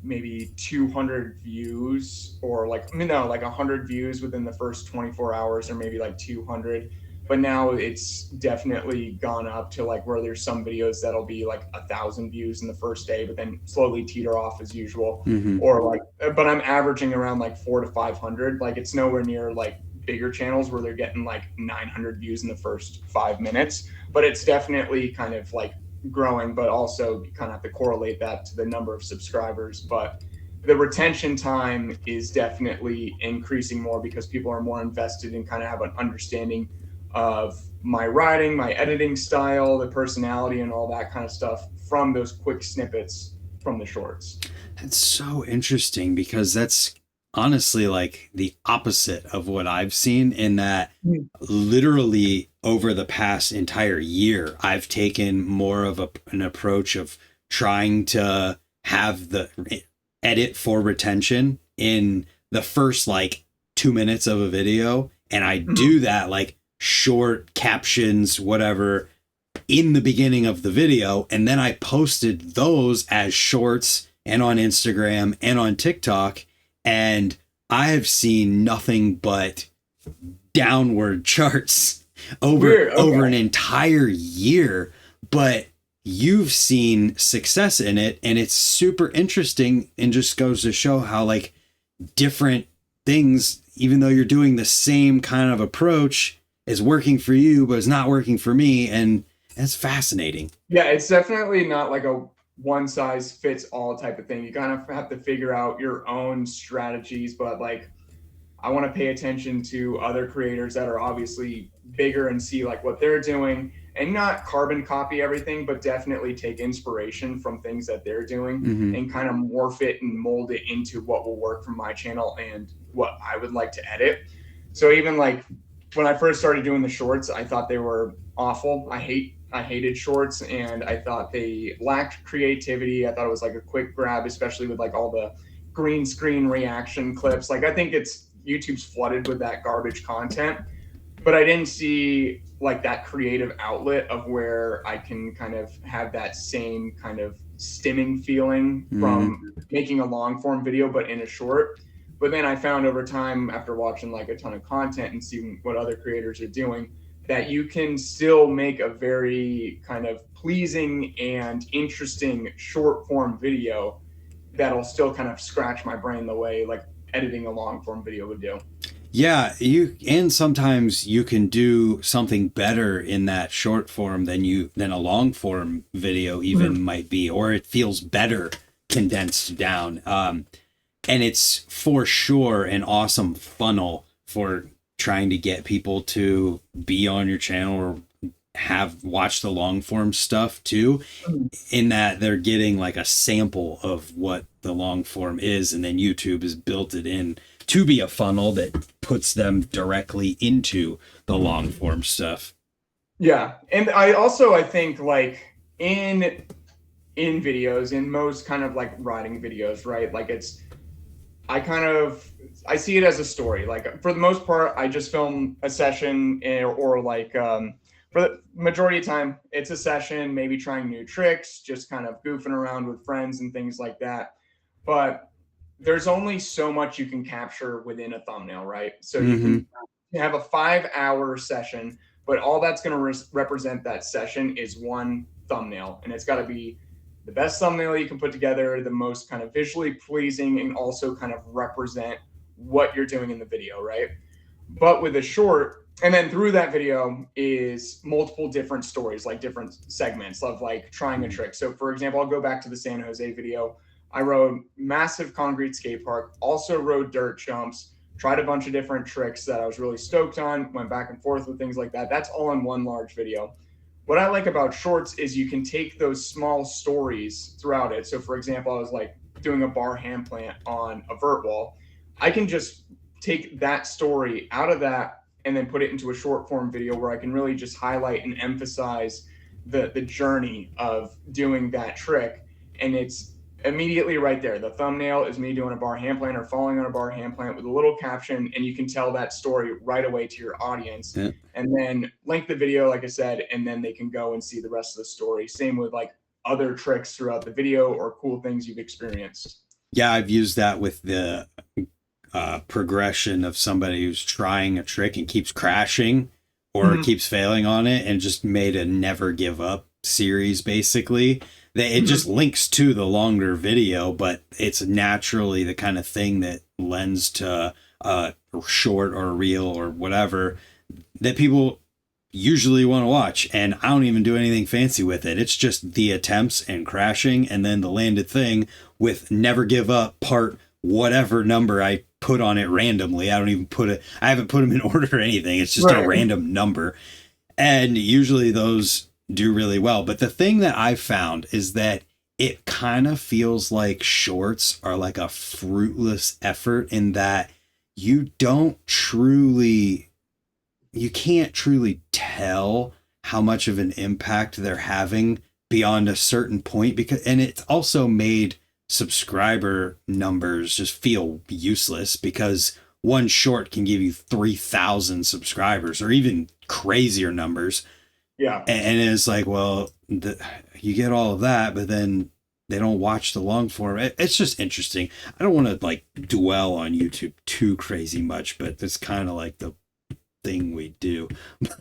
Speaker 2: maybe 200 views, or like 100 views within the first 24 hours, or maybe like 200. But now it's definitely gone up to like where there's some videos that'll be like 1,000 views in the first day, but then slowly teeter off as usual. Or like, but I'm averaging around like 400 to 500. Like, it's nowhere near like bigger channels where they're getting like 900 views in the first 5 minutes, but it's definitely kind of like growing, but also you kind of have to correlate that to the number of subscribers. But the retention time is definitely increasing more because people are more invested and kind of have an understanding of my writing, my editing style, the personality, and all that kind of stuff from those quick snippets from the shorts.
Speaker 1: That's so interesting because that's honestly like the opposite of what I've seen, in that literally over the past entire year, I've taken more of an approach of trying to have the edit for retention in the first like 2 minutes of a video. And I do that like short captions, whatever, in the beginning of the video. And then I posted those as shorts and on Instagram and on TikTok. And I have seen nothing but downward charts over an entire year. But you've seen success in it, and it's super interesting, and just goes to show how like different things, even though you're doing the same kind of approach, is working for you, but it's not working for me. And it's fascinating.
Speaker 2: Yeah, it's definitely not like a one size fits all type of thing. You kind of have to figure out your own strategies, but like I want to pay attention to other creators that are obviously bigger and see like what they're doing, and not carbon copy everything, but definitely take inspiration from things that they're doing and kind of morph it and mold it into what will work for my channel and what I would like to edit. So even like when I first started doing the shorts, I thought they were awful. I hated shorts, and I thought they lacked creativity. I thought it was like a quick grab, especially with like all the green screen reaction clips. Like I think YouTube's flooded with that garbage content, but I didn't see like that creative outlet of where I can kind of have that same kind of stimming feeling from making a long form video, but in a short. But then I found over time, after watching like a ton of content and seeing what other creators are doing, that you can still make a very kind of pleasing and interesting short form video that'll still kind of scratch my brain the way like editing a long form video would do.
Speaker 1: Yeah, and sometimes you can do something better in that short form than a long form video even might be, or it feels better condensed down. And it's for sure an awesome funnel for trying to get people to be on your channel or have watched the long form stuff too, in that they're getting like a sample of what the long form is, and then YouTube has built it in to be a funnel that puts them directly into the long form stuff.
Speaker 2: Yeah. And I think like in videos, in most kind of like writing videos, right? Like I see it as a story. Like for the most part, I just film a session or like, for the majority of time, it's a session, maybe trying new tricks, just kind of goofing around with friends and things like that. But there's only so much you can capture within a thumbnail, right? So you can have a 5-hour session, but all that's going to represent that session is one thumbnail. And it's got to be the best thumbnail you can put together, the most kind of visually pleasing, and also kind of represent what you're doing in the video, right? But with a short, and then through that video is multiple different stories, like different segments of like trying a trick. So for example, I'll go back to the San Jose video. I rode massive concrete skate park, also rode dirt jumps, tried a bunch of different tricks that I was really stoked on, went back and forth with things like that. That's all in one large video. What I like about shorts is you can take those small stories throughout it. So for example, I was like doing a bar hand plant on a vert wall. I can just take that story out of that and then put it into a short form video where I can really just highlight and emphasize the journey of doing that trick. And it's immediately right there. The thumbnail is me doing a bar hand plant or falling on a bar hand plant with a little caption, and you can tell that story right away to your audience. Yeah. And then link the video, like I said, and then they can go and see the rest of the story. Same with like other tricks throughout the video or cool things you've experienced.
Speaker 1: Yeah, I've used that with the progression of somebody who's trying a trick and keeps crashing or keeps failing on it, and just made a never give up series basically. It just links to the longer video, but it's naturally the kind of thing that lends to a short or a reel or whatever that people usually want to watch, and I don't even do anything fancy with it. It's just the attempts and crashing and then the landed thing with never give up part whatever number I put on it randomly. I haven't put them in order or anything. It's just a random number. And usually those do really well. But the thing that I've found is that it kind of feels like shorts are like a fruitless effort, in that you can't truly tell how much of an impact they're having beyond a certain point, and it's also made subscriber numbers just feel useless, because one short can give you 3,000 subscribers or even crazier numbers.
Speaker 2: Yeah.
Speaker 1: And it's like, well, you get all of that, but then they don't watch the long form. It's just interesting. I don't want to like dwell on YouTube too crazy much, but it's kind of like the thing we do.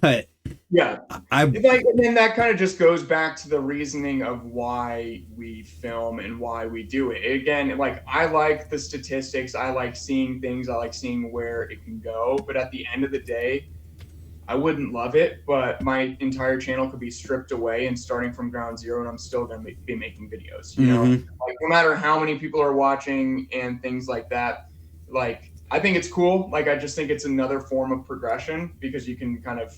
Speaker 1: But
Speaker 2: yeah, and then that kind of just goes back to the reasoning of why we film and why we do it. Again, like, I like the statistics, I like seeing things, I like seeing where it can go, but at the end of the day, I wouldn't love it, but my entire channel could be stripped away and starting from ground zero, and I'm still going to be making videos, you know, like, no matter how many people are watching and things like that. Like, I think it's cool. Like, I just think it's another form of progression, because you can kind of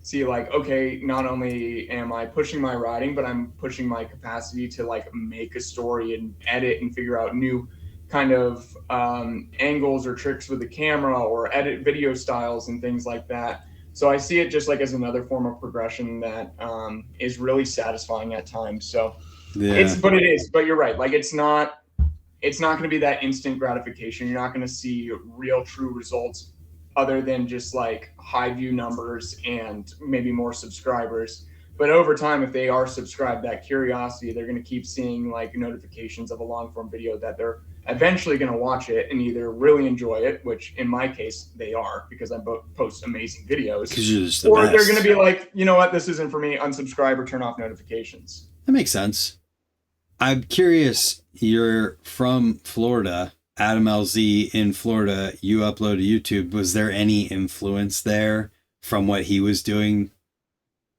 Speaker 2: see, like, okay, not only am I pushing my riding, but I'm pushing my capacity to like make a story and edit and figure out new kind of angles or tricks with the camera, or edit video styles and things like that. So I see it just like as another form of progression that is really satisfying at times. So but you're right. Like, it's not going to be that instant gratification. You're not going to see real true results other than just like high view numbers and maybe more subscribers. But over time, if they are subscribed, that curiosity, they're going to keep seeing like notifications of a long form video, that they're eventually going to watch it and either really enjoy it, which in my case they are, because I post amazing videos, or they're going to be like, you know what, this isn't for me, unsubscribe or turn off notifications.
Speaker 1: That makes sense. I'm curious, you're from Florida, Adam LZ in Florida, you upload to YouTube. Was there any influence there from what he was doing?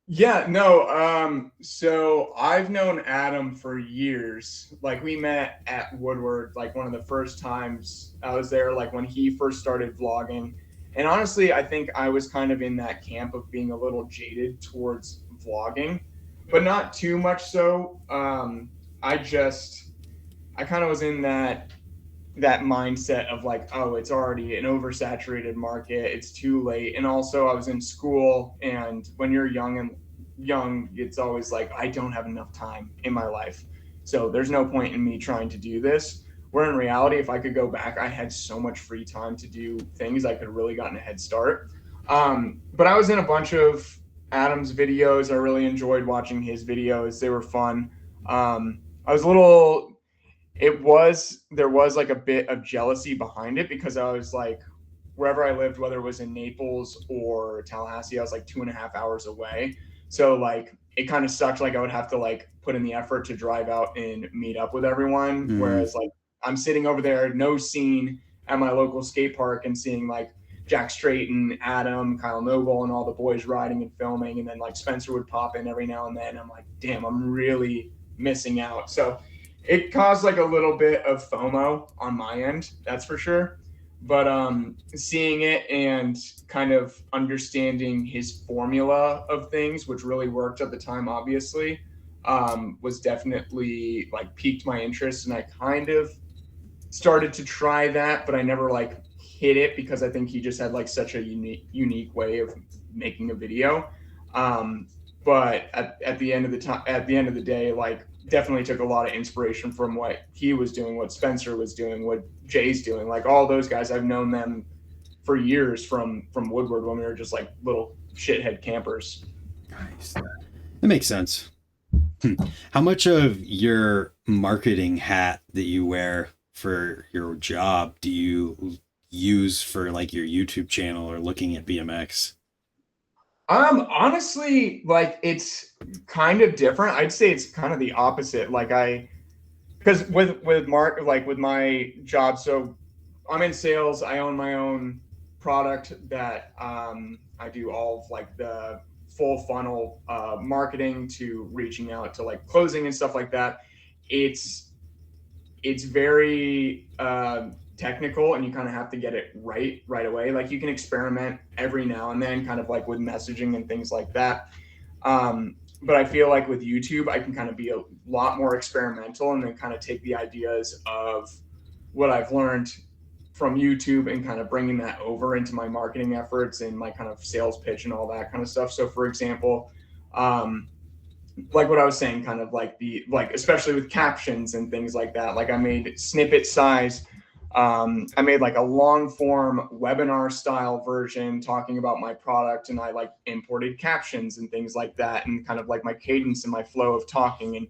Speaker 2: Yeah, no. So I've known Adam for years. Like, we met at Woodward, like one of the first times I was there, like when he first started vlogging. And honestly, I think I was kind of in that camp of being a little jaded towards vlogging, but not too much so. I kind of was in that mindset of like, oh, it's already an oversaturated market, it's too late. And also I was in school, and when you're young, it's always like, I don't have enough time in my life, so there's no point in me trying to do this. Where in reality, if I could go back, I had so much free time to do things. I could have really gotten a head start. But I was in a bunch of Adam's videos. I really enjoyed watching his videos. They were fun. There was like a bit of jealousy behind it, because I was like, wherever I lived, whether it was in Naples or Tallahassee, I was like 2.5 hours away. So like, it kind of sucked. Like, I would have to like put in the effort to drive out and meet up with everyone. Whereas like, I'm sitting over there, no scene, at my local skate park, and seeing like Jack Straighten, Adam, Kyle Noble, and all the boys riding and filming. And then like Spencer would pop in every now and then. I'm like, damn, I'm really missing out. So it caused like a little bit of FOMO on my end, that's for sure. But seeing it and kind of understanding his formula of things, which really worked at the time, obviously, was definitely like piqued my interest. And I kind of started to try that, but I never like hit it, because I think he just had like such a unique way of making a video. But at the end of the day, like, definitely took a lot of inspiration from what he was doing, what Spencer was doing, what Jay's doing. Like, all those guys, I've known them for years from Woodward, when we were just like little shithead campers.
Speaker 1: Nice. That makes sense. How much of your marketing hat that you wear for your job do you use for like your YouTube channel or looking at BMX?
Speaker 2: Honestly, like, it's kind of different. I'd say it's kind of the opposite. Like, because with my job, so I'm in sales. I own my own product that I do all of like the full funnel marketing to reaching out to like closing and stuff like that. It's very technical, and you kind of have to get it right away. Like you can experiment every now and then, kind of like with messaging and things like that. But I feel like with YouTube, I can kind of be a lot more experimental and then kind of take the ideas of what I've learned from YouTube and kind of bringing that over into my marketing efforts and my kind of sales pitch and all that kind of stuff. So for example, like what I was saying, kind of like especially with captions and things like that, like I made snippet size. I made like a long form webinar style version talking about my product, and I like imported captions and things like that, and kind of like my cadence and my flow of talking and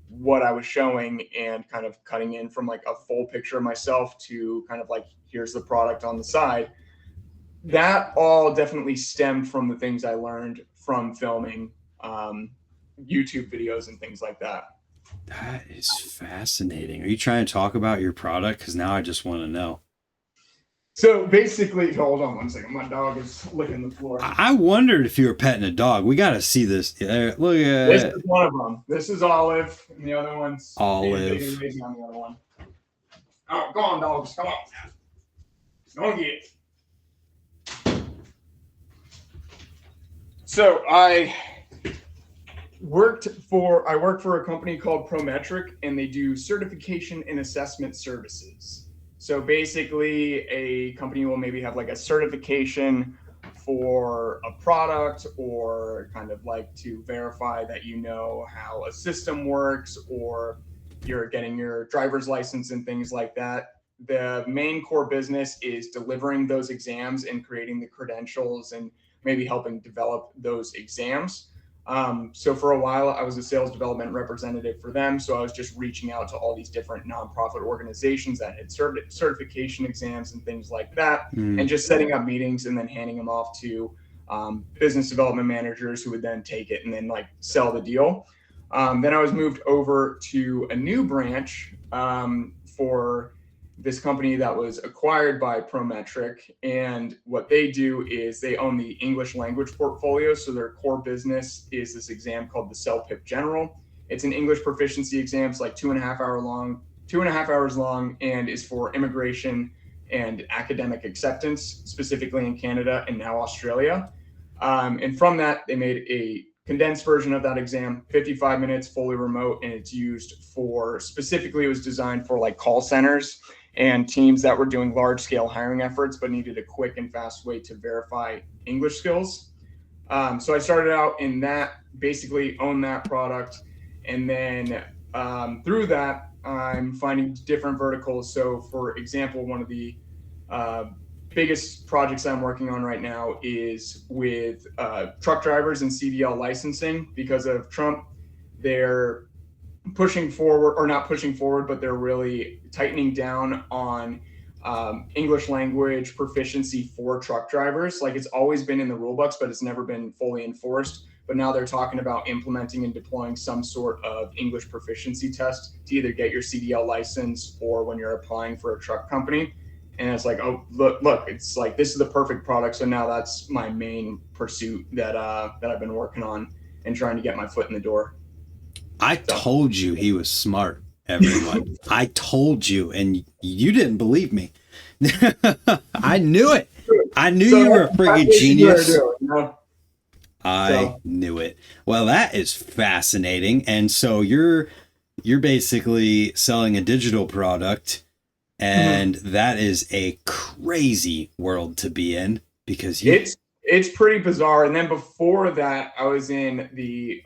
Speaker 2: what I was showing, and kind of cutting in from like a full picture of myself to kind of like, here's the product on the side. That all definitely stemmed from the things I learned from filming YouTube videos and things like that.
Speaker 1: That is fascinating. Are you trying to talk about your product? Because now I just want to know.
Speaker 2: So basically, hold on one second. My dog is licking the floor.
Speaker 1: I wondered if you were petting a dog. We got to see this. Look at
Speaker 2: this is one of them. This is Olive, and the other one's
Speaker 1: Olive.
Speaker 2: On the other one. Oh, go on, dogs. Come on. Don't get. So I worked for a company called Prometric, and they do certification and assessment services. So basically, a company will maybe have like a certification for a product, or kind of like to verify that you know how a system works, or you're getting your driver's license and things like that. The main core business is delivering those exams and creating the credentials and maybe helping develop those exams. So for a while, I was a sales development representative for them. So I was just reaching out to all these different nonprofit organizations that had certification exams and things like that, and just setting up meetings and then handing them off to business development managers who would then take it and then like sell the deal. Then I was moved over to a new branch for this company that was acquired by Prometric, and what they do is they own the English language portfolio. So their core business is this exam called the CELPIP General. It's an English proficiency exam. It's like 2.5 hours long, and is for immigration and academic acceptance, specifically in Canada and now Australia. And from that, they made a condensed version of that exam, 55 minutes, fully remote, and it's used for, specifically it was designed for like call centers and teams that were doing large scale hiring efforts but needed a quick and fast way to verify English skills. So I started out in that, basically own that product, and then through that I'm finding different verticals. So for example, one of the biggest projects I'm working on right now is with truck drivers and CDL licensing. Because of Trump, they're pushing forward, or not pushing forward, but they're really tightening down on English language proficiency for truck drivers. Like it's always been in the rule books, but it's never been fully enforced. But now they're talking about implementing and deploying some sort of English proficiency test to either get your CDL license or when you're applying for a truck company. And it's like, oh, look, it's like, this is the perfect product. So now that's my main pursuit that I've been working on and trying to get my foot in the door.
Speaker 1: I told you he was smart, everyone. I told you, and you didn't believe me. I knew it. I knew you were a freaking genius. I knew it. Well, that is fascinating. And so you're basically selling a digital product, and that is a crazy world to be in, because
Speaker 2: it's pretty bizarre. And then before that, I was in the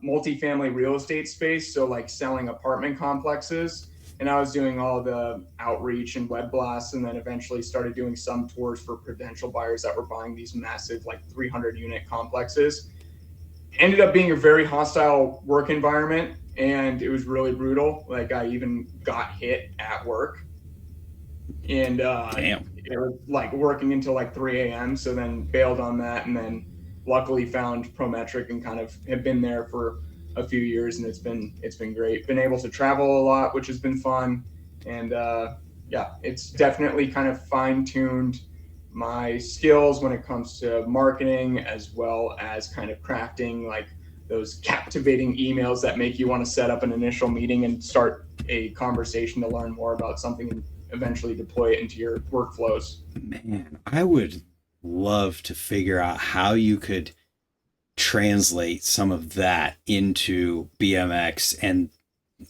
Speaker 2: multifamily real estate space, so like selling apartment complexes, and I was doing all the outreach and web blasts, and then eventually started doing some tours for potential buyers that were buying these massive like 300 unit complexes. Ended up being a very hostile work environment, and it was really brutal. Like I even got hit at work, and it was like working until like 3 a.m. So then bailed on that, and then luckily found Prometric and kind of have been there for a few years, and it's been great. Been able to travel a lot, which has been fun, and it's definitely kind of fine-tuned my skills when it comes to marketing, as well as kind of crafting like those captivating emails that make you want to set up an initial meeting and start a conversation to learn more about something and eventually deploy it into your workflows.
Speaker 1: Man, I would love to figure out how you could translate some of that into BMX and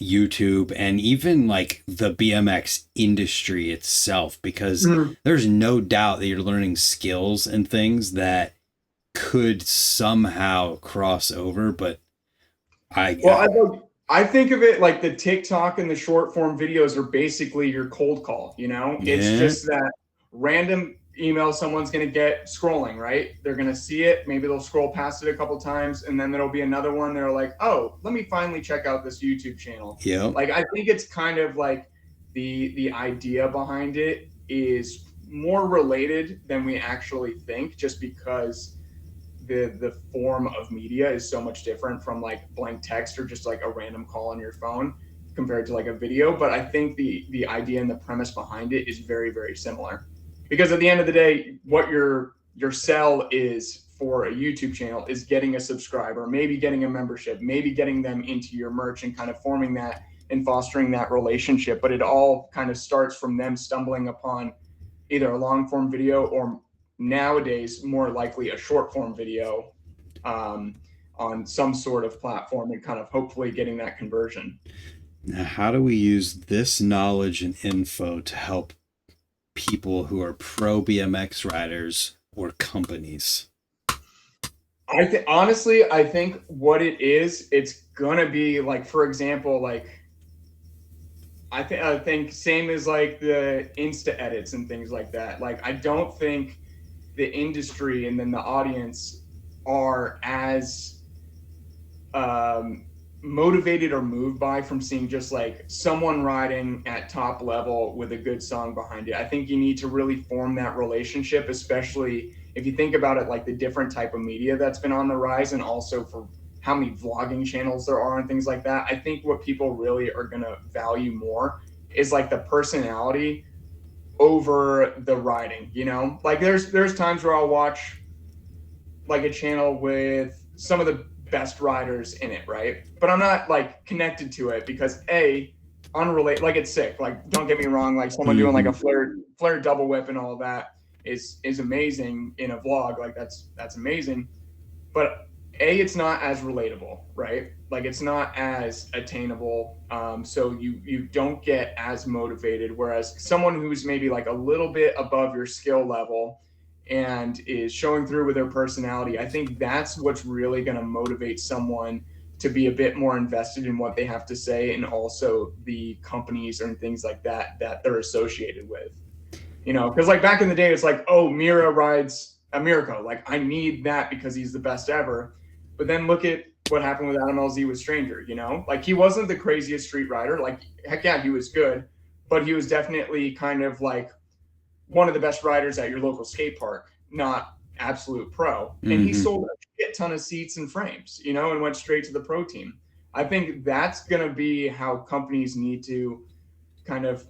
Speaker 1: YouTube and even like the BMX industry itself, because there's no doubt that you're learning skills and things that could somehow cross over. But I
Speaker 2: think of it like the TikTok and the short form videos are basically your cold call, you know?
Speaker 1: Yeah.
Speaker 2: It's just that random email someone's going to get scrolling, right? They're going to see it. Maybe they'll scroll past it a couple times, and then there'll be another one. They're like, oh, let me finally check out this YouTube channel.
Speaker 1: Yeah.
Speaker 2: Like, I think it's kind of like the idea behind it is more related than we actually think, just because the form of media is so much different from like blank text or just like a random call on your phone compared to like a video. But I think the idea and the premise behind it is very, very similar. Because at the end of the day, what your sell is for a YouTube channel is getting a subscriber, maybe getting a membership, maybe getting them into your merch and kind of forming that and fostering that relationship. But it all kind of starts from them stumbling upon either a long form video or nowadays more likely a short form video on some sort of platform and kind of hopefully getting that conversion.
Speaker 1: Now, how do we use this knowledge and info to help people who are pro BMX riders or companies?
Speaker 2: Honestly, I think what it is, it's gonna be like, for example, like I think same as like the Insta edits and things like that. Like, I don't think the industry and then the audience are as motivated or moved by from seeing just like someone riding at top level with a good song behind it. I think you need to really form that relationship, especially if you think about it, like the different type of media that's been on the rise, and also for how many vlogging channels there are and things like that. I think what people really are going to value more is like the personality over the riding, you know? Like there's times where I'll watch like a channel with some of the best riders in it, right? But I'm not like connected to it because unrelated, like it's sick. Like, don't get me wrong, like someone doing like a flare double whip and all of that is amazing in a vlog. Like that's amazing. But it's not as relatable, right? Like it's not as attainable. So you don't get as motivated. Whereas someone who's maybe like a little bit above your skill level and is showing through with their personality, I think that's what's really going to motivate someone to be a bit more invested in what they have to say, and also the companies and things like that they're associated with. You know, because like back in the day, it's like, oh, Mira rides a Miracle. Like, I need that because he's the best ever. But then look at what happened with Adam LZ with Stranger, you know? Like, he wasn't the craziest street rider. Like, heck yeah, he was good. But he was definitely kind of like one of the best riders at your local skate park, not absolute pro. And he sold a shit ton of seats and frames, you know, and went straight to the pro team. I think that's going to be how companies need to kind of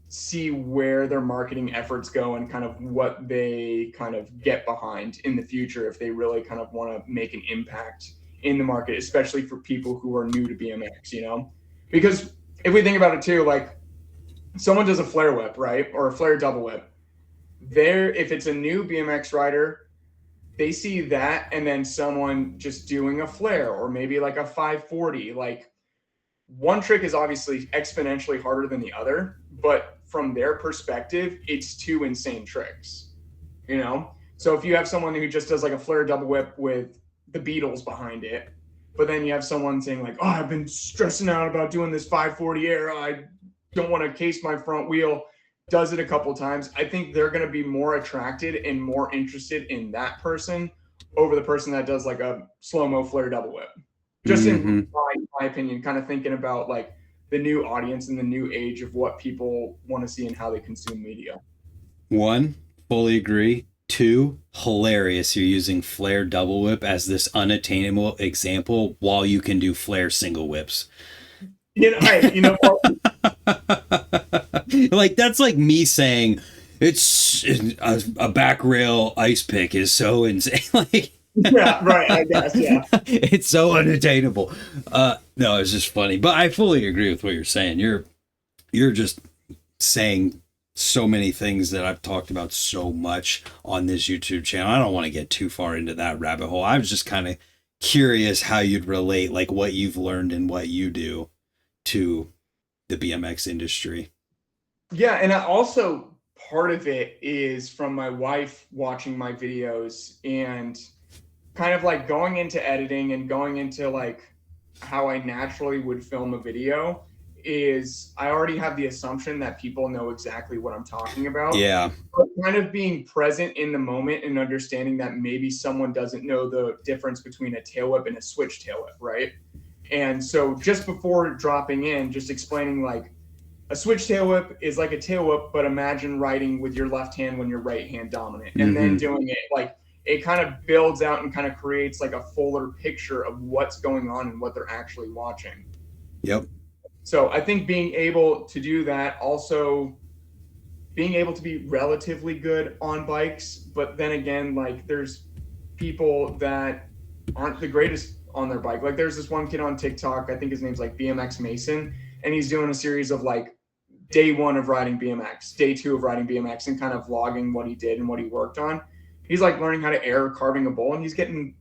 Speaker 2: see where their marketing efforts go and kind of what they kind of get behind in the future if they really kind of want to make an impact in the market, especially for people who are new to BMX, you know? Because if we think about it too, like someone does a flare whip, right? Or a flare double whip. If it's a new BMX rider, they see that and then someone just doing a flare or maybe like a 540, like one trick is obviously exponentially harder than the other, but from their perspective, it's two insane tricks, you know? So if you have someone who just does like a flare double whip with the Beatles behind it, but then you have someone saying like, oh, I've been stressing out about doing this 540 air, I don't want to case my front wheel, does it a couple times, I think they're going to be more attracted and more interested in that person over the person that does like a slow-mo flare double whip. Just in my opinion, kind of thinking about like the new audience and the new age of what people want to see and how they consume media.
Speaker 1: 1, fully agree. 2, hilarious. You're using flare double whip as this unattainable example while you can do flare single whips.
Speaker 2: You know, hey, you know what?
Speaker 1: Like, that's like me saying It's a back rail ice pick is so insane. Like,
Speaker 2: Yeah, right. I guess. Yeah.
Speaker 1: it's so unattainable. No, it's just funny, but I fully agree with what you're saying. You're just saying so many things that I've talked about so much on this YouTube channel. I don't want to get too far into that rabbit hole. I was just kind of curious how you'd relate, like what you've learned and what you do to the BMX industry.
Speaker 2: Yeah, and I also part of it is from my wife watching my videos and kind of like going into editing and going into like how I naturally would film a video is I already have the assumption that people know exactly what I'm talking about.
Speaker 1: Yeah.
Speaker 2: But kind of being present in the moment and understanding that maybe someone doesn't know the difference between a tail whip and a switch tail whip, right? And so just before dropping in, just explaining like a switch tail whip is like a tail whip, but imagine riding with your left hand when you're right hand dominant, and then doing it like it kind of builds out and kind of creates like a fuller picture of what's going on and what they're actually watching.
Speaker 1: Yep.
Speaker 2: So I think being able to do that, also being able to be relatively good on bikes, but then again, like there's people that aren't the greatest on their bike. Like there's this one kid on TikTok, I think his name's like BMX Mason, and he's doing a series of like day 1 of riding BMX, day 2 of riding BMX, and kind of vlogging what he did and what he worked on. He's like learning how to air carving a bowl, and he's getting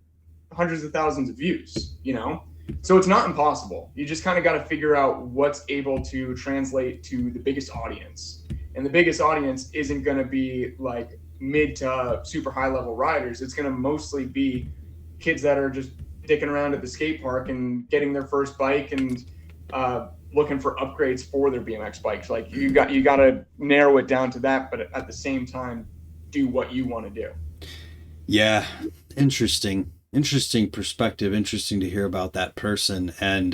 Speaker 2: hundreds of thousands of views, you know? So it's not impossible. You just kind of got to figure out what's able to translate to the biggest audience. And the biggest audience isn't going to be like mid to super high level riders. It's going to mostly be kids that are just dicking around at the skate park and getting their first bike and looking for upgrades for their BMX bikes. Like you got to narrow it down to that, but at the same time, do what you want to do.
Speaker 1: Yeah. Interesting perspective. Interesting to hear about that person. And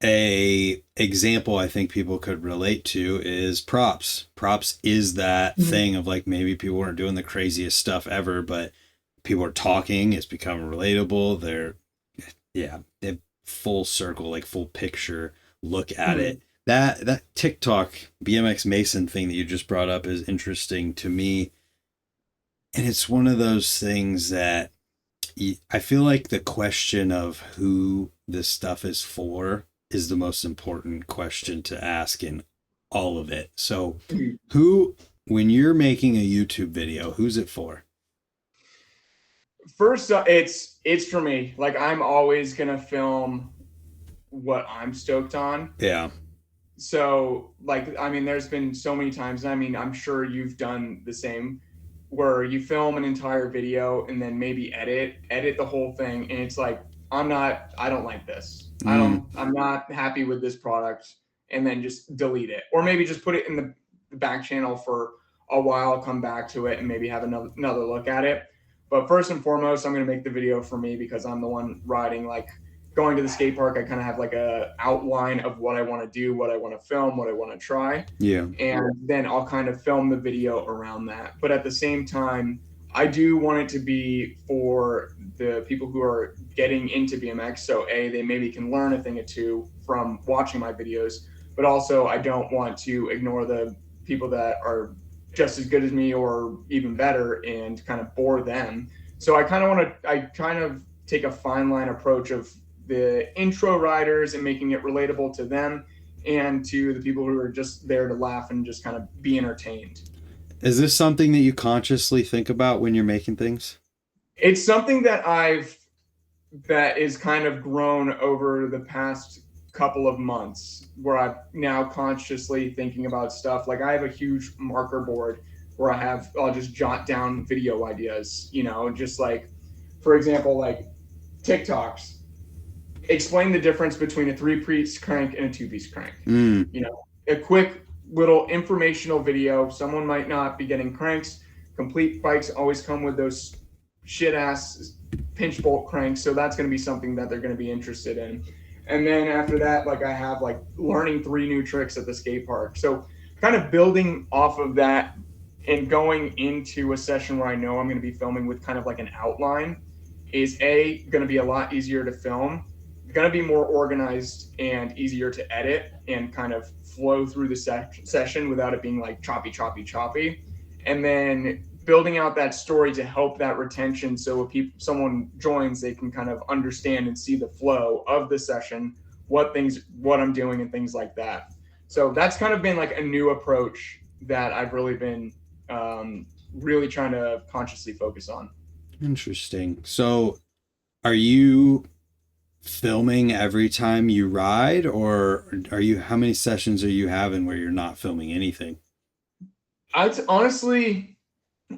Speaker 1: a example I think people could relate to is props. Props is that thing of like maybe people weren't doing the craziest stuff ever, but people are talking. It's become relatable. They're full circle, like full picture look at it. That TikTok BMX Mason thing that you just brought up is interesting to me. And it's one of those things that I feel like the question of who this stuff is for is the most important question to ask in all of it. So when you're making a YouTube video, who's it for?
Speaker 2: First, it's for me. Like I'm always going to film what I'm stoked on.
Speaker 1: Yeah.
Speaker 2: So like, I mean, there's been so many times, I mean, I'm sure you've done the same, where you film an entire video and then maybe edit the whole thing. And it's like, I don't like this. I'm not happy with this product, and then just delete it, or maybe just put it in the back channel for a while, come back to it and maybe have another look at it. But first and foremost, I'm going to make the video for me because I'm the one riding. Like going to the skate park, I kind of have like a outline of what I want to do, what I want to film, what I want to try.
Speaker 1: Yeah.
Speaker 2: And then I'll kind of film the video around that. But at the same time, I do want it to be for the people who are getting into BMX. So they maybe can learn a thing or two from watching my videos, but also I don't want to ignore the people that are just as good as me or even better and kind of bore them. So I kind of take a fine line approach of the intro riders and making it relatable to them and to the people who are just there to laugh and just kind of be entertained.
Speaker 1: Is this something that you consciously think about when you're making things?
Speaker 2: It's something that is kind of grown over the past couple of months, where I'm now consciously thinking about stuff. Like I have a huge marker board where I'll just jot down video ideas, you know, just like, for example, like TikToks. Explain the difference between a 3-piece crank and a 2-piece crank. You know, a quick little informational video. Someone might not be getting cranks. Complete bikes always come with those shit ass pinch bolt cranks. So that's going to be something that they're going to be interested in. And then after that, like I have like learning 3 new tricks at the skate park. So kind of building off of that and going into a session where I know I'm going to be filming with kind of like an outline is going to be a lot easier to film going to be more organized and easier to edit and kind of flow through the session without it being like choppy. And then building out that story to help that retention. So if someone joins, they can kind of understand and see the flow of the session, what I'm doing and things like that. So that's kind of been like a new approach that I've really been really trying to consciously focus on.
Speaker 1: Interesting. So are you filming every time you ride, or how many sessions are you having where you're not filming anything?
Speaker 2: I'd honestly,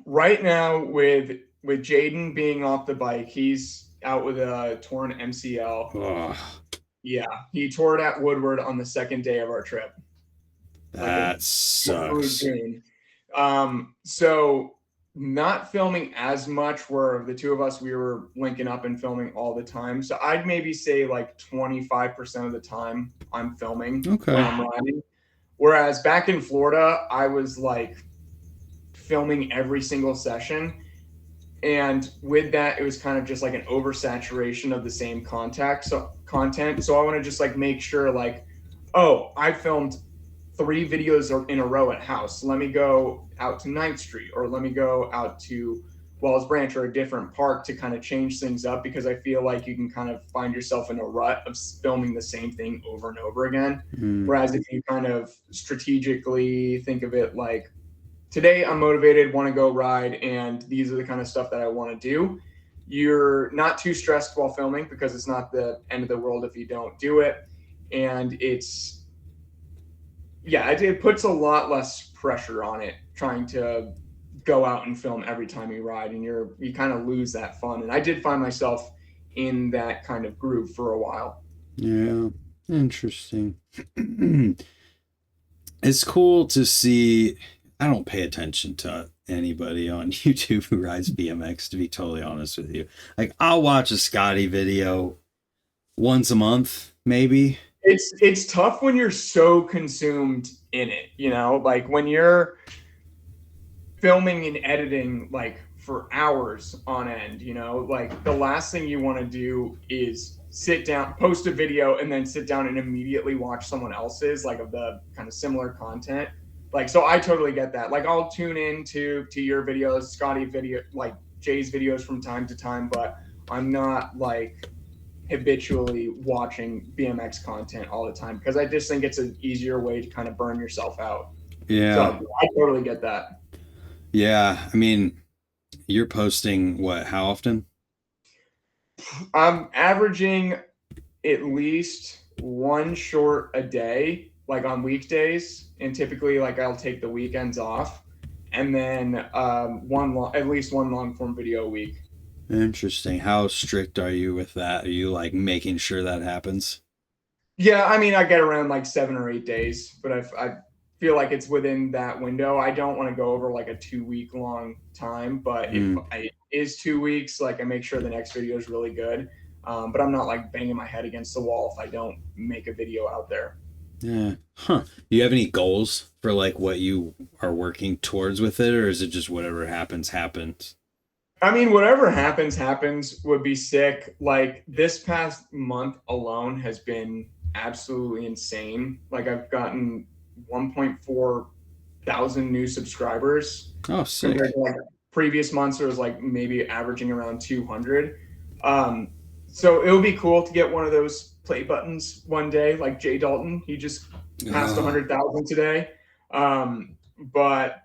Speaker 2: right now with Jaden being off the bike, he's out with a torn MCL.
Speaker 1: Oh,
Speaker 2: yeah, he tore it at Woodward on the second day of our trip.
Speaker 1: That sucks.
Speaker 2: So not filming as much, where the two of us, we were linking up and filming all the time. So I'd maybe say like 25% of the time I'm filming when I'm riding. Whereas back in Florida, I was like filming every single session. And with that, it was kind of just like an oversaturation of the same content. So I want to just like make sure like, oh, I filmed 3 videos in a row at house. Let me go out to 9th Street, or let me go out to Wells Branch or a different park to kind of change things up, because I feel like you can kind of find yourself in a rut of filming the same thing over and over again. Whereas if you kind of strategically think of it like, today I'm motivated, want to go ride, and these are the kind of stuff that I want to do, you're not too stressed while filming, because it's not the end of the world if you don't do it. And it puts a lot less pressure on it trying to go out and film every time you ride, and you kind of lose that fun. And I did find myself in that kind of groove for a while.
Speaker 1: Yeah, interesting. It's cool to see. I don't pay attention to anybody on YouTube who rides BMX, to be totally honest with you. Like, I'll watch a Scotty video once a month, maybe.
Speaker 2: It's tough when you're so consumed in it, like when you're filming and editing like for hours on end, like the last thing you want to do is sit down, post a video, and then sit down and immediately watch someone else's, like of the kind of similar content. Like, so I totally get that. Like, I'll tune in to your videos, Scotty video, like Jay's videos from time to time, but I'm not like habitually watching BMX content all the time, because I just think it's an easier way to kind of burn yourself out.
Speaker 1: Yeah.
Speaker 2: So I totally get that.
Speaker 1: Yeah. I mean, you're posting how often?
Speaker 2: I'm averaging at least one short a day, like on weekdays, and typically like I'll take the weekends off, and then at least one long form video a week.
Speaker 1: Interesting. How strict are you with that? Are you like making sure that happens?
Speaker 2: Yeah, I mean, I get around like 7 or 8 days, but I feel like it's within that window. I don't want to go over like a 2-week long time, but if it is 2 weeks, like I make sure the next video is really good. But I'm not like banging my head against the wall if I don't make a video out there.
Speaker 1: Yeah. Huh. Do you have any goals for like what you are working towards with it, or is it just whatever happens?
Speaker 2: I mean, whatever happens would be sick. Like this past month alone has been absolutely insane. Like I've gotten 1.4 thousand new subscribers.
Speaker 1: Oh, sick.
Speaker 2: Compared to like previous months, it was like maybe averaging around 200. So it would be cool to get one of those play buttons one day, like Jay Dalton. He just passed 100,000 today. But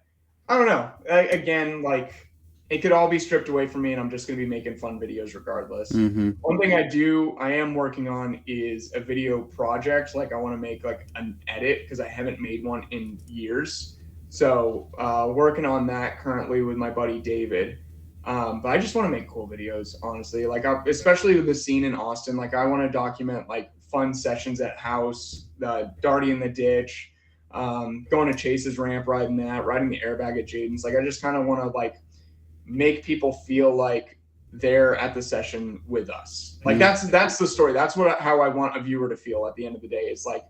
Speaker 2: I don't know. Again, like it could all be stripped away from me, and I'm just going to be making fun videos regardless. One thing I am working on is a video project. Like I want to make like an edit, because I haven't made one in years. So working on that currently with my buddy David. But I just want to make cool videos, honestly. Like especially with the scene in Austin, like I want to document like fun sessions at house, the darty in the ditch, going to Chase's ramp, riding the airbag at Jaden's. Like I just kind of want to like make people feel like they're at the session with us. Like that's the story. That's how I want a viewer to feel at the end of the day. It's like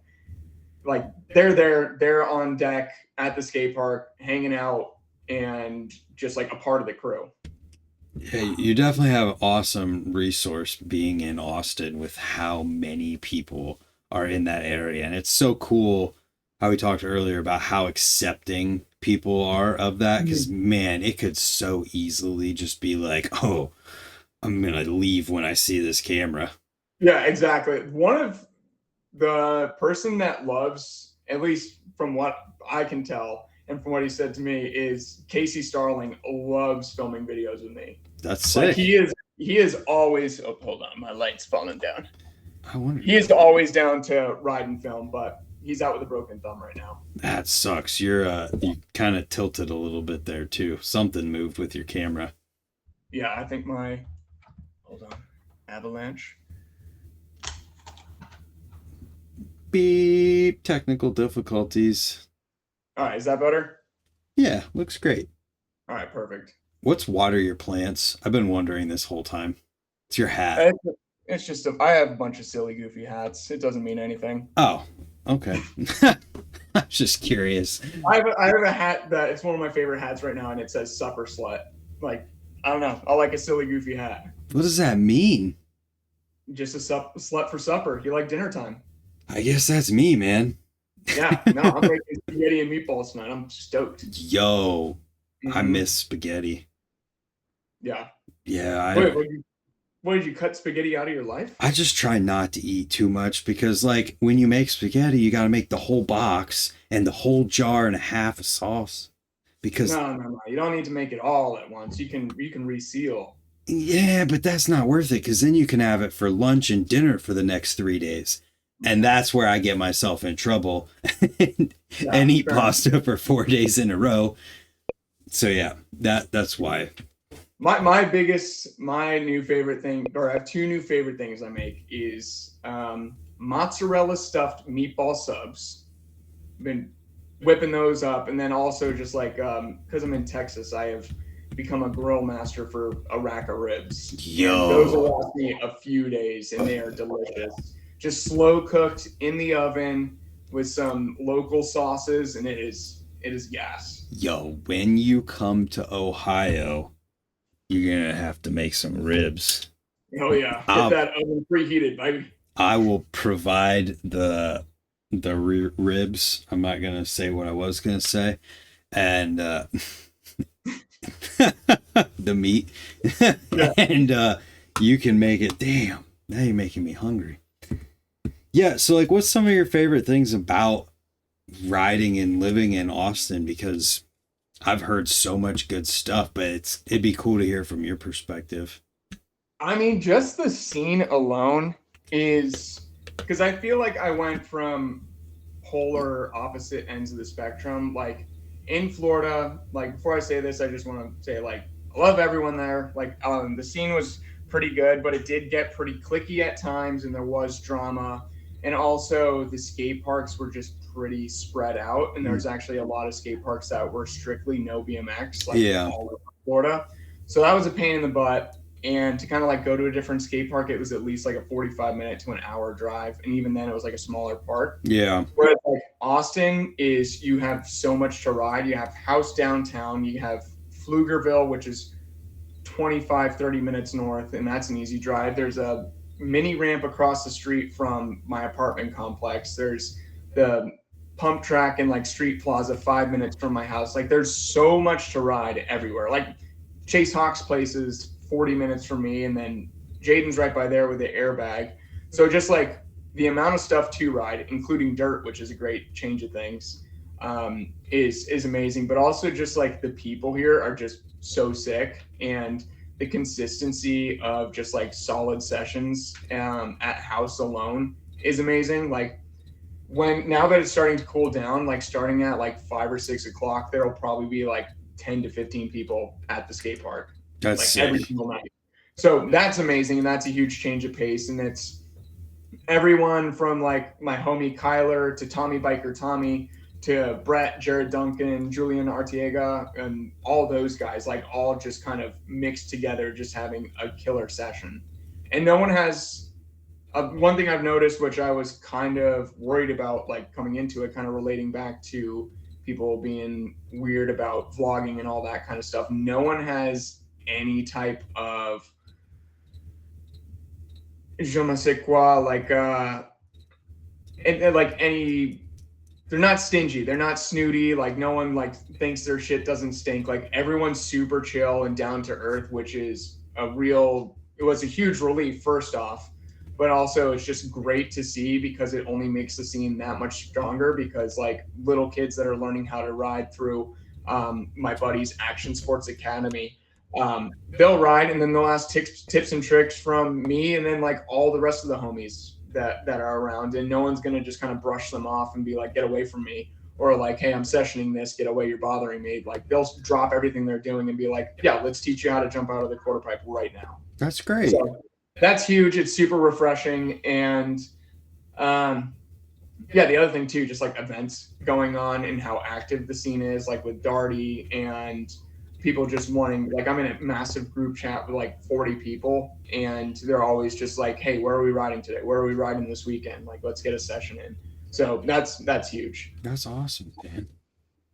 Speaker 2: they're on deck at the skate park, hanging out, and just like a part of the crew.
Speaker 1: Hey, you definitely have an awesome resource being in Austin with how many people are in that area. And it's so cool how we talked earlier about how accepting people are of that. Because,
Speaker 2: Mhm.
Speaker 1: man, it could so easily just be like, oh, I'm going to leave when I see this camera.
Speaker 2: Yeah, exactly. One of the person that loves, at least from what I can tell and from what he said to me, is Casey Starling loves filming videos with me.
Speaker 1: That's
Speaker 2: Like
Speaker 1: sick.
Speaker 2: he is always, oh, hold on, my light's falling down.
Speaker 1: I wonder.
Speaker 2: He is always down to ride and film, but he's out with a broken thumb right now.
Speaker 1: That sucks. You kind of tilted a little bit there too. Something moved with your camera.
Speaker 2: Yeah, I think my, hold on, avalanche.
Speaker 1: Beep. Technical difficulties.
Speaker 2: All right, is that better?
Speaker 1: Yeah, looks great.
Speaker 2: All right, perfect.
Speaker 1: What's water your plants? I've been wondering this whole time. It's your hat.
Speaker 2: It's, it's just, I have a bunch of silly, goofy hats. It doesn't mean anything.
Speaker 1: Oh, okay. I'm just curious.
Speaker 2: I have a hat that it's one of my favorite hats right now, and it says "supper slut." Like, I don't know. I like a silly, goofy hat.
Speaker 1: What does that mean?
Speaker 2: Just a slut for supper. You like dinner time?
Speaker 1: I guess that's me, man.
Speaker 2: Yeah. No, I'm making spaghetti and meatballs tonight. I'm stoked.
Speaker 1: Yo, I
Speaker 2: Hmm.
Speaker 1: miss spaghetti.
Speaker 2: Yeah.
Speaker 1: Yeah,
Speaker 2: Wait, what did you cut spaghetti out of your life?
Speaker 1: I just try not to eat too much because like when you make spaghetti, you got to make the whole box and the whole jar and a half of sauce because
Speaker 2: No, no, no. You don't need to make it all at once. You can reseal.
Speaker 1: yeah, but that's not worth it because then you can have it for lunch and dinner for the next 3 days. And that's where I get myself in trouble
Speaker 2: Yeah,
Speaker 1: and eat
Speaker 2: fair enough.
Speaker 1: pasta for 4 days in a row. So yeah, that's why.
Speaker 2: My new favorite thing, or I have two new favorite things I make is mozzarella stuffed meatball subs. Been whipping those up, and then also just like because I'm in Texas, I have become a grill master for a rack of ribs, and those
Speaker 1: Yo,
Speaker 2: will last me a few days, and they are delicious. Just slow cooked in the oven with some local sauces, and it is gas.
Speaker 1: yo, when you come to Ohio, you're gonna have to make some ribs.
Speaker 2: Oh yeah, get
Speaker 1: I'll
Speaker 2: that oven preheated, baby.
Speaker 1: I will provide the ribs. I'm not gonna say what I was gonna say, and the meat,
Speaker 2: Yeah.
Speaker 1: and you can make it. Damn, now you're making me hungry. Yeah. So, like, what's some of your favorite things about riding and living in Austin? Because I've heard so much good stuff, but it'd be cool to hear from your perspective.
Speaker 2: I mean, just the scene alone is because I feel like I went from polar opposite ends of the spectrum. Like in Florida, like before I say this, I just want to say like I love everyone there. Like the scene was pretty good, but it did get pretty clicky at times, and there was drama. And also, the skate parks were just pretty spread out, and there's actually a lot of skate parks that were strictly no BMX, like
Speaker 1: Yeah.
Speaker 2: all over Florida. So that was a pain in the butt. And to kind of like go to a different skate park, it was at least like a 45-minute to an hour drive. And even then, it was like a smaller park.
Speaker 1: Yeah.
Speaker 2: Whereas like Austin is you have so much to ride. You have House downtown, you have Pflugerville, which is 25, 30 minutes north, and that's an easy drive. There's a mini ramp across the street from my apartment complex. There's the pump track and like Street Plaza 5 minutes from my house. Like there's so much to ride everywhere. Like Chase Hawk's place is 40 minutes from me, and then Jaden's right by there with the airbag. So just like the amount of stuff to ride, including dirt, which is a great change of things, is amazing. But also just like the people here are just so sick, and the consistency of just like solid sessions at house alone is amazing. Like when now that it's starting to cool down, like starting at like 5 or 6 o'clock, there will probably be like 10 to 15 people at the skate park,
Speaker 1: That's
Speaker 2: like every
Speaker 1: sick.
Speaker 2: single night. So that's amazing, and that's a huge change of pace. And it's everyone from like my homie Kyler to Tommy Biker Tommy to Brett, Jared Duncan, Julian Artiega, and all those guys, like all just kind of mixed together, just having a killer session. And no one has one thing I've noticed, which I was kind of worried about, like coming into it, kind of relating back to people being weird about vlogging and all that kind of stuff. No one has any type of je ne sais quoi, like like any, they're not stingy, they're not snooty, like no one like thinks their shit doesn't stink. Like everyone's super chill and down to earth, which is it was a huge relief first off, but also it's just great to see because it only makes the scene that much stronger, because like little kids that are learning how to ride through my buddy's Action Sports Academy, they'll ride and then they'll ask tips and tricks from me and then like all the rest of the homies that are around, and no one's going to just kind of brush them off and be like, get away from me, or like, hey, I'm sessioning this, get away, you're bothering me. Like they'll drop everything they're doing and be like, yeah, let's teach you how to jump out of the quarter pipe right now.
Speaker 1: That's great.
Speaker 2: So that's huge. It's super refreshing. And yeah, the other thing too, just like events going on and how active the scene is, like with Darty and people just wanting, like I'm in a massive group chat with like 40 people and they're always just like, hey, where are we riding today? Where are we riding this weekend? Like, let's get a session in. So that's huge.
Speaker 1: That's awesome, man.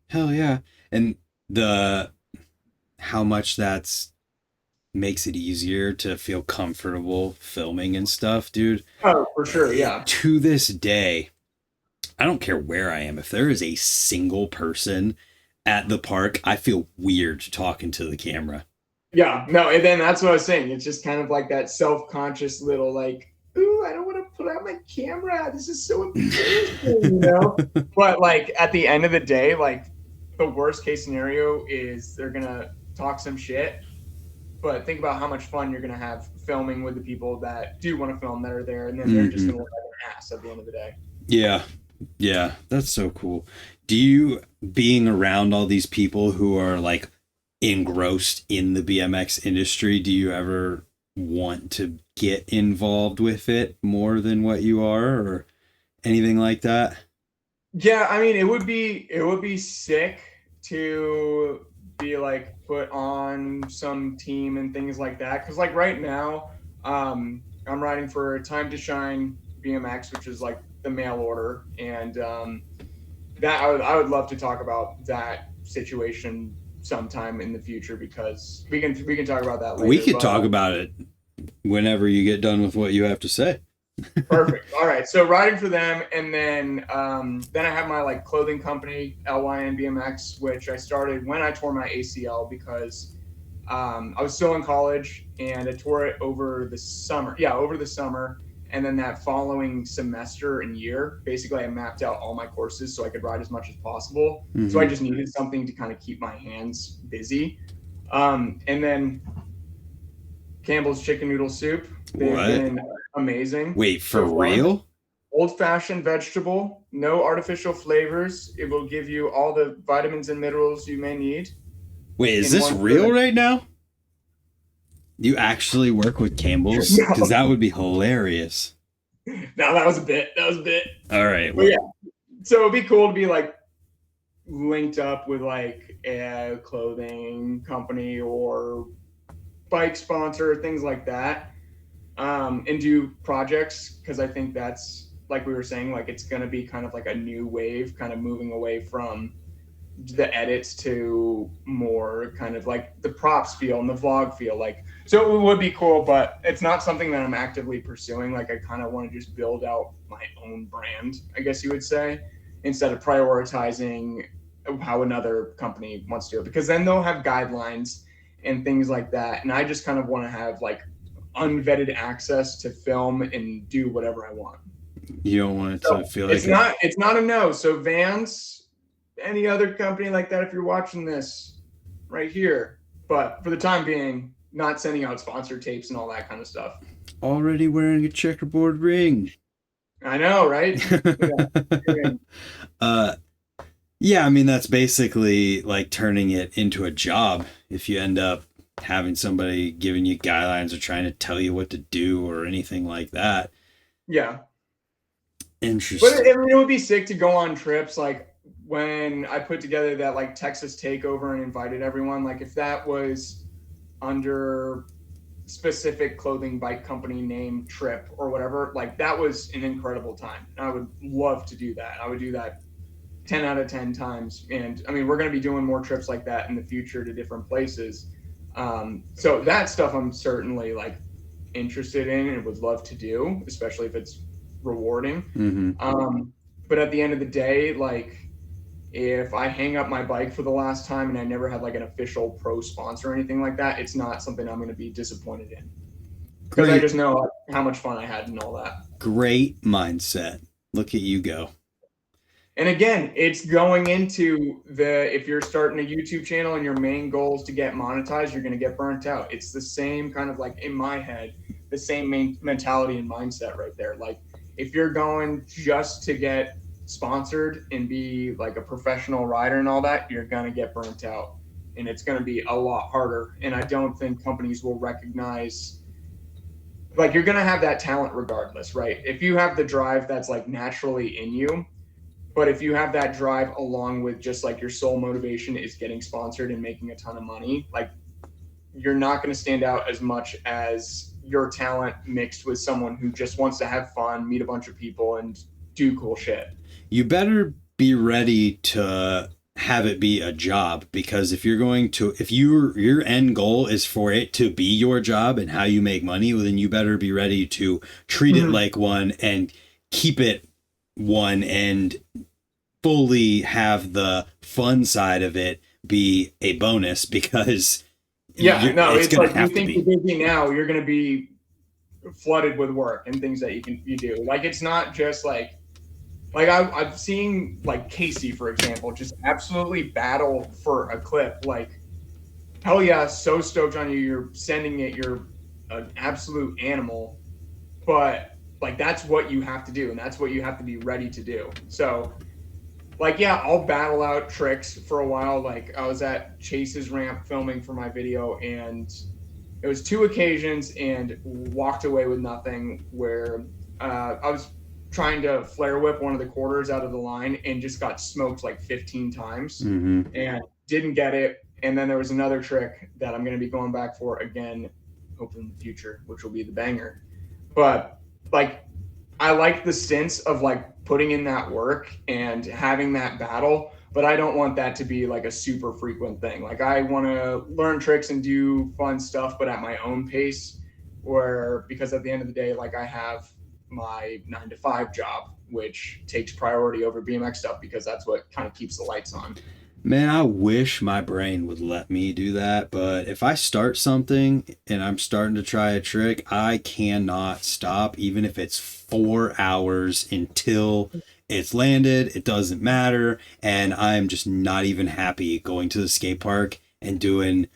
Speaker 1: Hell yeah. And how much that's makes it easier to feel comfortable filming and stuff, dude.
Speaker 2: Oh, for sure. Yeah.
Speaker 1: To this day, I don't care where I am. If there is a single person at the park, I feel weird talking to the camera.
Speaker 2: Yeah, no, and then that's what I was saying. It's just kind of like that self-conscious little like, ooh, I don't want to put out my camera. This is so embarrassing, you know? But like at the end of the day, like the worst case scenario is they're gonna talk some shit. But think about how much fun you're gonna have filming with the people that do want to film that are there, and then they're just gonna look like an ass at the end of the day.
Speaker 1: Yeah. Yeah, that's so cool. Do you, being around all these people who are like engrossed in the BMX industry, do you ever want to get involved with it more than what you are or anything like that?
Speaker 2: Yeah, I mean, it would be sick to be like put on some team and things like that. Cause like right now, I'm riding for Time to Shine BMX, which is like the mail order, and that I would love to talk about that situation sometime in the future, because we can talk about that later.
Speaker 1: We could talk about it whenever you get done with what you have to say.
Speaker 2: Perfect. All right. So riding for them, and then I have my like clothing company, LYN BMX, which I started when I tore my ACL, because I was still in college and I tore it over the summer. Yeah, over the summer. And then that following semester and year, basically I mapped out all my courses so I could ride as much as possible. Mm-hmm. So I just needed something to kind of keep my hands busy. And then Campbell's Chicken Noodle Soup. They've been amazing.
Speaker 1: Wait, for real?
Speaker 2: Old-fashioned vegetable, no artificial flavors. It will give you all the vitamins and minerals you may need.
Speaker 1: Wait, is this real right now? You actually work with Campbell's? Because that would be hilarious.
Speaker 2: No, that was a bit.
Speaker 1: All right.
Speaker 2: Well, yeah. So it'd be cool to be like linked up with like a clothing company or bike sponsor, things like that, and do projects, because I think that's, like we were saying, like it's going to be kind of like a new wave, kind of moving away from the edits to more kind of like the props feel and the vlog feel. Like, so it would be cool, but it's not something that I'm actively pursuing. Like I kind of want to just build out my own brand, I guess you would say, instead of prioritizing how another company wants to do it, because then they'll have guidelines and things like that. And I just kind of want to have like unvetted access to film and do whatever I want.
Speaker 1: You don't want it to feel like
Speaker 2: it's not a no. So Vans, any other company like that, if you're watching this right here, but for the time being, not sending out sponsor tapes and all that kind of stuff.
Speaker 1: Already wearing a checkerboard ring.
Speaker 2: I know, right?
Speaker 1: Yeah, I mean, that's basically like turning it into a job. If you end up having somebody giving you guidelines or trying to tell you what to do or anything like that.
Speaker 2: Yeah.
Speaker 1: Interesting.
Speaker 2: But I mean, it would be sick to go on trips. Like when I put together that like Texas takeover and invited everyone, like if that was under specific clothing bike company name trip or whatever, like that was an incredible time. And I would love to do that. I would do that 10 out of 10 times. And I mean, we're going to be doing more trips like that in the future to different places. So that stuff I'm certainly like interested in and would love to do, especially if it's rewarding. But at the end of the day, like if I hang up my bike for the last time and I never had like an official pro sponsor or anything like that, it's not something I'm going to be disappointed in, because I just know how much fun I had and all that.
Speaker 1: Great mindset. Look at you go.
Speaker 2: And again, it's going into if you're starting a YouTube channel and your main goal is to get monetized, you're going to get burnt out. It's the same kind of like, in my head, the same mentality and mindset right there. Like if you're going just to get sponsored and be like a professional rider and all that, you're going to get burnt out, and it's going to be a lot harder. And I don't think companies will recognize, like, you're going to have that talent regardless, right? If you have the drive that's like naturally in you, but if you have that drive along with just like your sole motivation is getting sponsored and making a ton of money, like you're not going to stand out as much as your talent mixed with someone who just wants to have fun, meet a bunch of people, and do cool shit.
Speaker 1: You better be ready to have it be a job, because if your end goal is for it to be your job and how you make money, well, then you better be ready to treat it like one and keep it one and fully have the fun side of it be a bonus, because
Speaker 2: it's like you think you're busy now, you're going to be flooded with work and things that you do. Like it's not just like I've seen like Casey, for example, just absolutely battle for a clip. Like, hell yeah, so stoked on you. You're sending it. You're an absolute animal. But like, that's what you have to do. And that's what you have to be ready to do. So like, yeah, I'll battle out tricks for a while. Like I was at Chase's ramp filming for my video, and it was 2 occasions and walked away with nothing, where I was trying to flare whip one of the quarters out of the line and just got smoked like 15 times and didn't get it. And then there was another trick that I'm going to be going back for again, hopefully in the future, which will be the banger. But like, I like the sense of like putting in that work and having that battle, but I don't want that to be like a super frequent thing. Like I want to learn tricks and do fun stuff, but at my own pace, because at the end of the day, like I have my 9-to-5 job, which takes priority over BMX stuff, because that's what kind of keeps the lights on.
Speaker 1: Man, I wish my brain would let me do that, but if I start something and I'm starting to try a trick, I cannot stop, even if it's 4 hours until it's landed. It doesn't matter, and I'm just not even happy going to the skate park and doing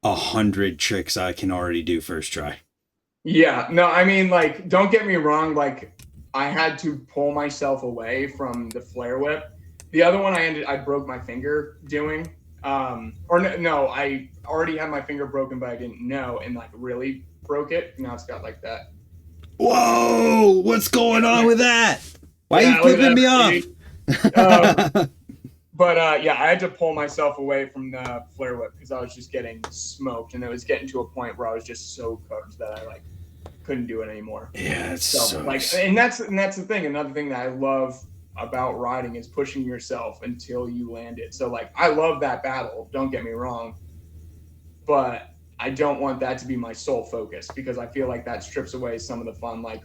Speaker 1: 100 tricks I can already do first try.
Speaker 2: Yeah, no, I mean, like, don't get me wrong. Like, I had to pull myself away from the flare whip. The other one I broke my finger doing. I already had my finger broken, but I didn't know, and like really broke it. Now it's got like that.
Speaker 1: Whoa, what's going on with that? Why are you flipping me off?
Speaker 2: But I had to pull myself away from the flare whip because I was just getting smoked, and it was getting to a point where I was just so cooked that I like couldn't do it anymore.
Speaker 1: Yeah,
Speaker 2: and that's the thing. Another thing that I love about riding is pushing yourself until you land it. So like, I love that battle, don't get me wrong, but I don't want that to be my sole focus, because I feel like that strips away some of the fun. Like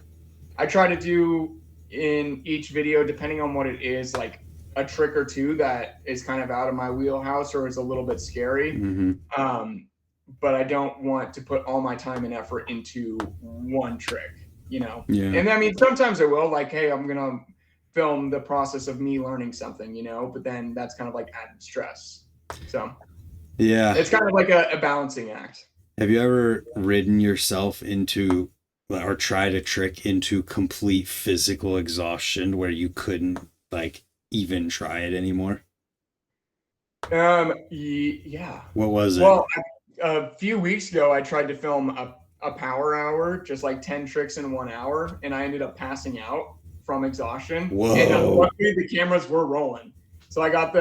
Speaker 2: I try to do in each video, depending on what it is, like a trick or two that is kind of out of my wheelhouse or is a little bit scary. But I don't want to put all my time and effort into one trick, you know?
Speaker 1: Yeah.
Speaker 2: And I mean, sometimes I will, like, hey, I'm going to film the process of me learning something, you know, but then that's kind of like added stress. So
Speaker 1: yeah,
Speaker 2: it's kind of like a balancing act.
Speaker 1: Have you ever ridden yourself into, or tried a trick into complete physical exhaustion where you couldn't like even try it anymore?
Speaker 2: Yeah.
Speaker 1: What was it?
Speaker 2: Well, a few weeks ago, I tried to film a power hour, just like 10 tricks in 1 hour, and I ended up passing out from exhaustion.
Speaker 1: Whoa.
Speaker 2: And luckily the cameras were rolling. So I got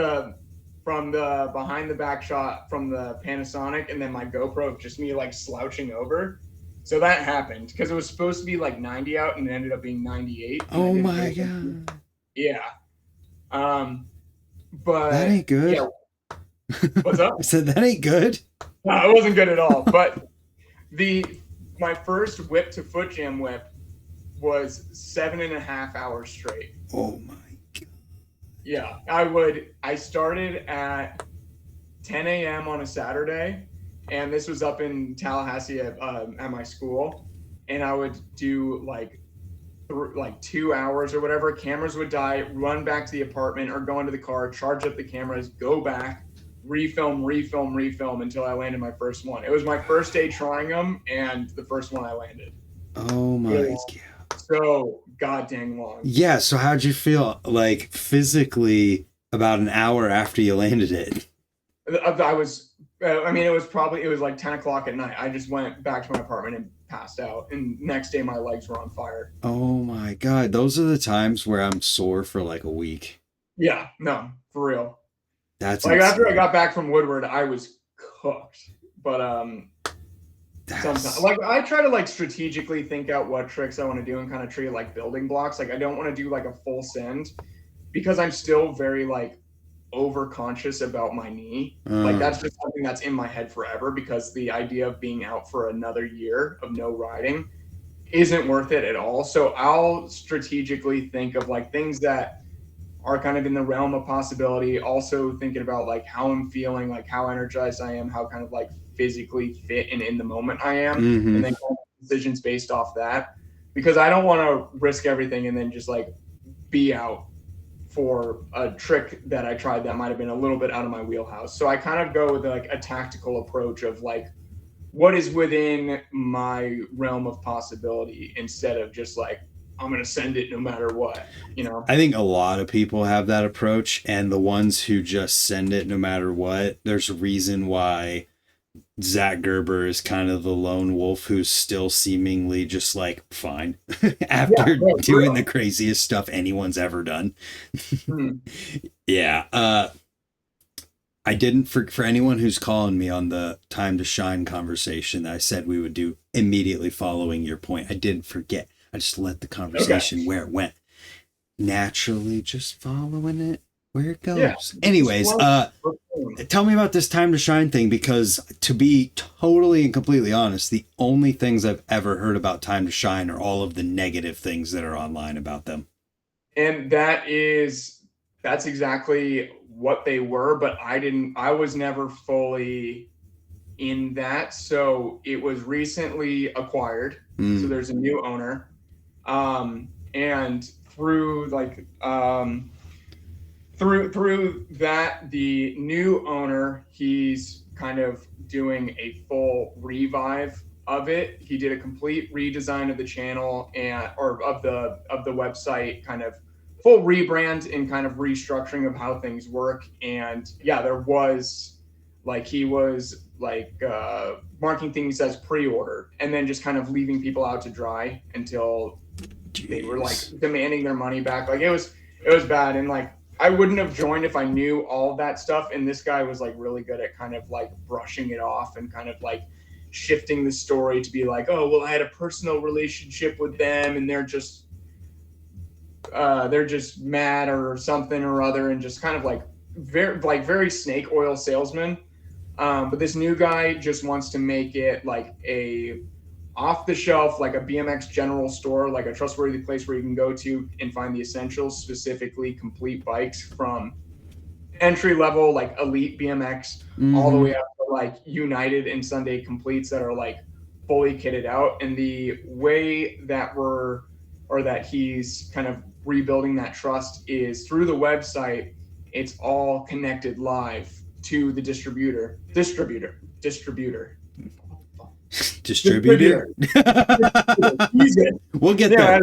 Speaker 2: from the behind the back shot from the Panasonic, and then my GoPro, just me like slouching over. So that happened because it was supposed to be like 90 out and it ended up being 98.
Speaker 1: Oh my God.
Speaker 2: Yeah. But
Speaker 1: that ain't good.
Speaker 2: Yeah. What's up?
Speaker 1: I said that ain't good.
Speaker 2: No, it wasn't good at all. But my first whip to foot jam whip was 7.5 hours straight.
Speaker 1: Oh my God.
Speaker 2: Yeah, I started at 10 a.m. on a Saturday, and this was up in Tallahassee at my school, and I would do like 2 hours or whatever. Cameras would die, run back to the apartment or go into the car, charge up the cameras, go back, refilm until I landed my first one. It was my first day trying them, and the first one I landed.
Speaker 1: Oh my God.
Speaker 2: So god dang long.
Speaker 1: Yeah, so how'd you feel like physically about an hour after you landed it?
Speaker 2: I was it was like 10 o'clock at night. I just went back to my apartment and passed out, and next day my legs were on fire.
Speaker 1: Oh my God. Those are the times where I'm sore for like a week.
Speaker 2: Yeah, no, for real.
Speaker 1: That's
Speaker 2: like
Speaker 1: insane.
Speaker 2: After I got back from Woodward, I was cooked. But sometimes, like, I try to like strategically think out what tricks I want to do and kind of treat it like building blocks. Like, I don't want to do like a full send because I'm still very like over conscious about my knee. Like, that's just something that's in my head forever, because the idea of being out for another year of no riding isn't worth it at all. So I'll strategically think of like things that are kind of in the realm of possibility, also thinking about like how I'm feeling, like how energized I am, how kind of like physically fit and in the moment I am, and then kind of decisions based off that, because I don't want to risk everything and then just like be out for a trick that I tried that might have been a little bit out of my wheelhouse. So I kind of go with like a tactical approach of like what is within my realm of possibility, instead of just like I'm going to send it no matter what, you know?
Speaker 1: I think a lot of people have that approach, and the ones who just send it no matter what, there's a reason why Zach Gerber is kind of the lone wolf who's still seemingly just like fine after doing the craziest stuff anyone's ever done. Yeah. I didn't, for anyone who's calling me on the time to shine conversation that I said we would do immediately following your point, I didn't forget. I just let the conversation where it went. Naturally, just following it where it goes. Yeah. Anyways, tell me about this time to shine thing, because to be totally and completely honest, the only things I've ever heard about time to shine are all of the negative things that are online about them.
Speaker 2: And that's exactly what they were, but I was never fully in that. So it was recently acquired. So there's a new owner. And through like through that, the new owner, he's kind of doing a full revive of it. He did a complete redesign of the channel or of the website, kind of full rebrand and kind of restructuring of how things work. And yeah, there was like, he was like marking things as pre-order and then just kind of leaving people out to dry until they were like demanding their money back. Like, it was bad. And like, I wouldn't have joined if I knew all of that stuff. And this guy was like really good at kind of like brushing it off and kind of like shifting the story to be like, oh, well, I had a personal relationship with them and they're just mad or something or other, and just kind of like very snake oil salesman. But this new guy just wants to make it like a off the shelf, like a BMX general store, like a trustworthy place where you can go to and find the essentials, specifically complete bikes from entry level, like elite BMX, all the way up to like United and Sunday completes that are like fully kitted out. And the way that he's kind of rebuilding that trust is through the website. It's all connected live to the distributor.
Speaker 1: We'll get there.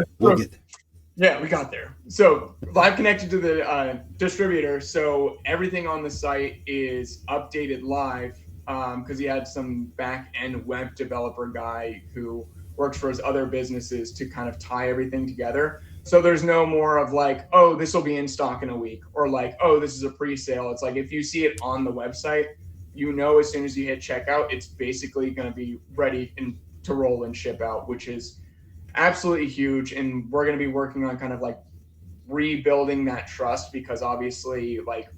Speaker 2: Yeah, we got there. So live connected to the distributor. So everything on the site is updated live, because he had some back end web developer guy who works for his other businesses to kind of tie everything together. So there's no more of like, oh, this will be in stock in a week, or like, oh, this is a pre-sale. It's like, if you see it on the website, you know, as soon as you hit checkout, it's basically going to be ready to roll and ship out, which is absolutely huge. And we're going to be working on kind of like rebuilding that trust, because obviously like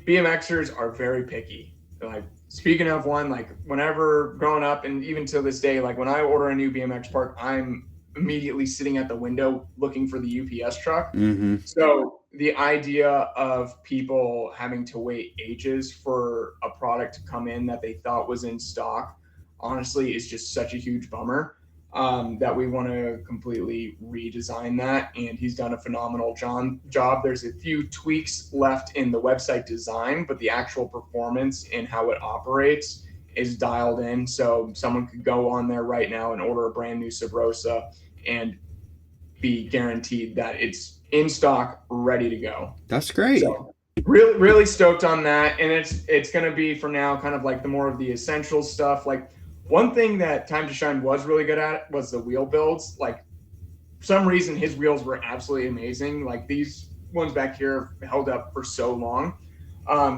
Speaker 2: BMXers are very picky. Like speaking of one, like whenever growing up and even to this day, like when I order a new BMX part, I'm immediately sitting at the window looking for the UPS truck.
Speaker 1: Mm-hmm.
Speaker 2: So the idea of people having to wait ages for a product to come in that they thought was in stock, honestly, is just such a huge bummer. That we want to completely redesign that, and he's done a phenomenal job. There's a few tweaks left in the website design, but the actual performance and how it operates is dialed in. So someone could go on there right now and order a brand new Subrosa and be guaranteed that it's in stock, ready to go.
Speaker 1: That's great.
Speaker 2: So really stoked on that, and it's going to be for now kind of like the more of the essential stuff. Like one thing that Time to Shine was really good at was the wheel builds. Like for some reason his wheels were absolutely amazing. Like these ones back here held up for so long.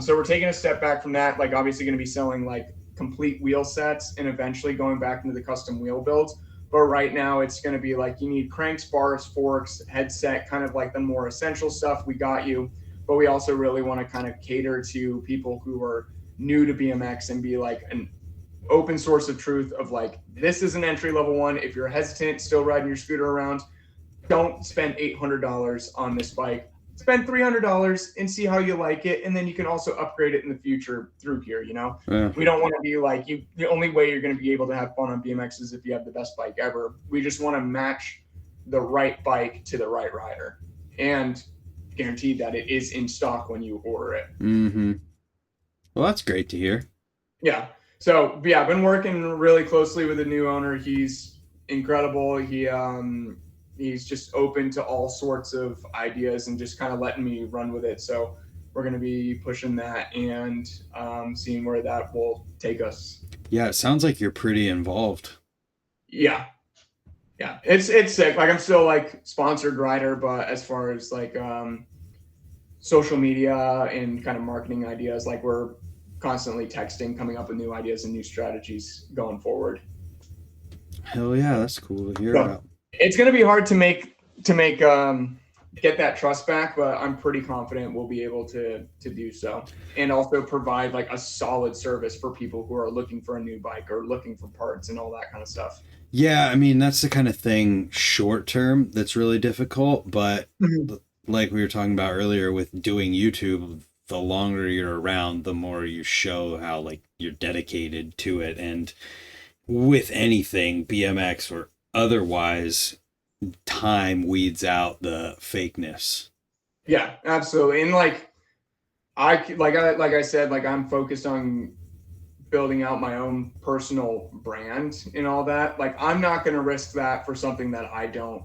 Speaker 2: So we're taking a step back from that. Like obviously going to be selling like complete wheel sets and eventually going back into the custom wheel builds. But right now it's going to be like you need cranks, bars, forks, headset, kind of like the more essential stuff. We got you. But we also really want to kind of cater to people who are new to BMX and be like an open source of truth of like, this is an entry level one. If you're hesitant, still riding your scooter around, don't spend $800 on this bike. Spend $300 and see how you like it, and then you can also upgrade it in the future through here. You know, we don't want to be like you. The only way you're going to be able to have fun on BMX is if you have the best bike ever. We just want to match the right bike to the right rider, and guaranteed that it is in stock when you order it.
Speaker 1: Mm-hmm. Well, that's great to hear.
Speaker 2: Yeah. So yeah, I've been working really closely with the new owner. He's incredible. He's just open to all sorts of ideas and just kind of letting me run with it. So we're going to be pushing that and seeing where that will take us.
Speaker 1: Yeah, it sounds like you're pretty involved.
Speaker 2: Yeah. It's sick. Like I'm still like sponsored rider, but as far as like social media and kind of marketing ideas, like we're constantly texting, coming up with new ideas and new strategies going forward.
Speaker 1: Hell yeah, that's cool to hear about.
Speaker 2: It's going to be hard to make get that trust back, but I'm pretty confident we'll be able to do so, and also provide like a solid service for people who are looking for a new bike or looking for parts and all that kind of stuff.
Speaker 1: Yeah, I mean, that's the kind of thing short term that's really difficult, but like we were talking about earlier with doing YouTube, the longer you're around, the more you show how like you're dedicated to it. And with anything, BMX or otherwise, time weeds out the fakeness.
Speaker 2: Yeah, absolutely. And like I said, like I'm focused on building out my own personal brand and all that. Like I'm not going to risk that for something that I don't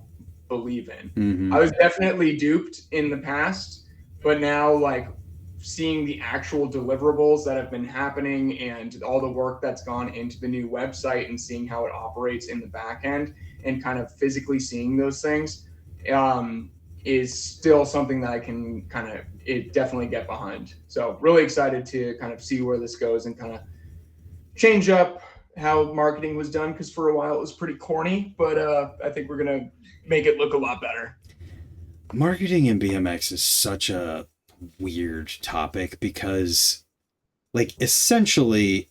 Speaker 2: believe in.
Speaker 1: Mm-hmm.
Speaker 2: I was definitely duped in the past, but now like seeing the actual deliverables that have been happening and all the work that's gone into the new website and seeing how it operates in the back end and kind of physically seeing those things is still something that I can definitely get behind. So really excited to kind of see where this goes and kind of change up how marketing was done, because for a while it was pretty corny, but I think we're going to make it look a lot better.
Speaker 1: Marketing in BMX is such a weird topic because like essentially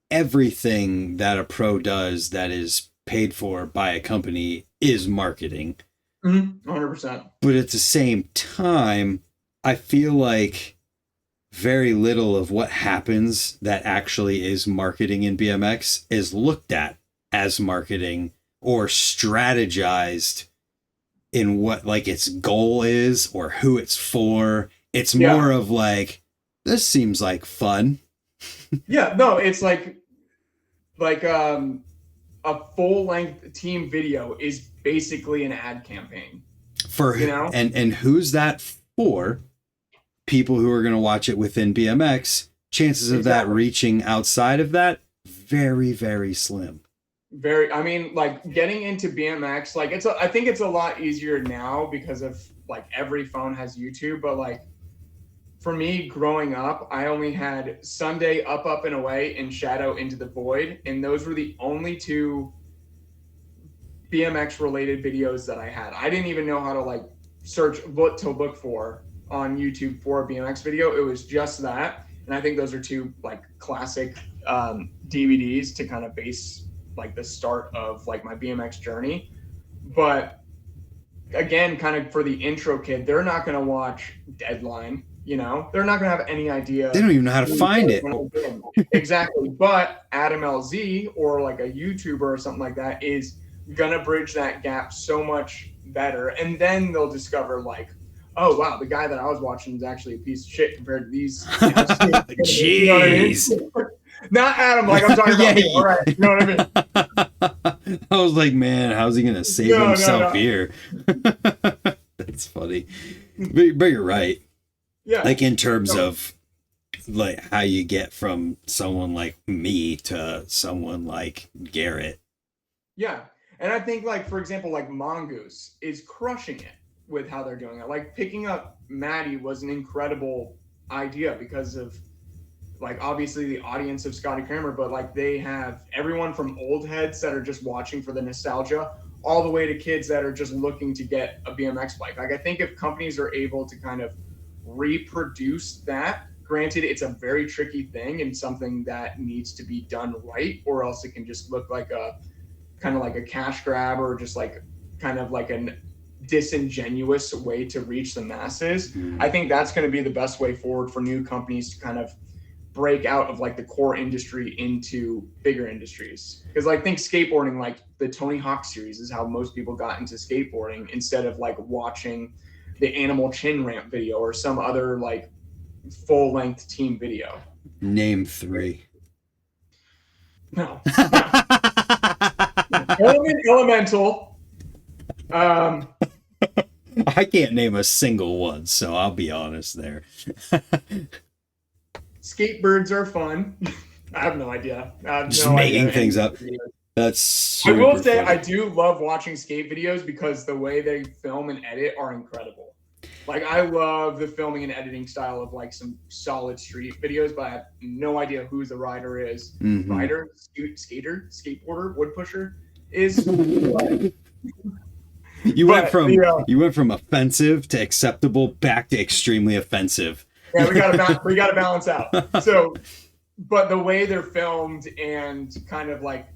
Speaker 1: everything that a pro does that is paid for by a company is marketing.
Speaker 2: 100%.
Speaker 1: But at the same time, I feel like very little of what happens that actually is marketing in BMX is looked at as marketing or strategized in what like its goal is or who it's for. It's more of like, this seems like fun.
Speaker 2: Yeah, no, it's like a full-length team video is basically an ad campaign.
Speaker 1: For, you know? And who's that for? People who are going to watch it within BMX. Chances of that reaching outside of that, very, very slim.
Speaker 2: I mean, like getting into BMX, like I think it's a lot easier now because of like every phone has YouTube, but like for me growing up, I only had Sunday Up and Away and Shadow Into the Void, and those were the only two BMX related videos that I had. I didn't even know how to like search what to look for on YouTube for a BMX video. It was just that, And I think those are two like classic DVDs to kind of base like the start of like my BMX journey. But again, kind of for the intro kid, they're not going to watch Deadline. They're not going to have any idea.
Speaker 1: They don't even know how to find it.
Speaker 2: Exactly. But Adam LZ or like a YouTuber or something like that is going to bridge that gap so much better. And then they'll discover like, oh, wow, the guy that I was watching is actually a piece of shit compared to these.
Speaker 1: Jeez.
Speaker 2: You know what I mean? Not Adam, like I'm talking about me. All right. You know what I mean?
Speaker 1: I was like, man, how's he going to save himself here? That's funny. But you're right.
Speaker 2: Yeah.
Speaker 1: Like in terms of like how you get from someone like me to someone like Garrett.
Speaker 2: Yeah. And I think like, for example, like Mongoose is crushing it with how they're doing it. Like picking up Meade was an incredible idea because of like obviously the audience of Scotty Kramer, but like they have everyone from old heads that are just watching for the nostalgia all the way to kids that are just looking to get a BMX bike. Like I think if companies are able to kind of reproduce that, granted it's a very tricky thing and something that needs to be done right, or else it can just look like a kind of like a cash grab or just like kind of like an disingenuous way to reach the masses. I think that's going to be the best way forward for new companies to kind of break out of like the core industry into bigger industries. Because like think skateboarding, like the Tony Hawk series is how most people got into skateboarding instead of like watching the Animal Chin Ramp video or some other like full length team video.
Speaker 1: Name 3.
Speaker 2: No. Elemental.
Speaker 1: I can't name a single one, so I'll be honest there.
Speaker 2: Skatebirds are fun. I have no idea.
Speaker 1: Just making things up. That's
Speaker 2: I will say
Speaker 1: funny.
Speaker 2: I do love watching skate videos because the way they film and edit are incredible. Like I love the filming and editing style of like some solid street videos, but I have no idea who the rider is.
Speaker 1: Mm-hmm.
Speaker 2: Rider, skater, skateboarder, wood pusher is.
Speaker 1: You went from offensive to acceptable back to extremely offensive.
Speaker 2: Yeah, we gotta balance out. So, but the way they're filmed and kind of like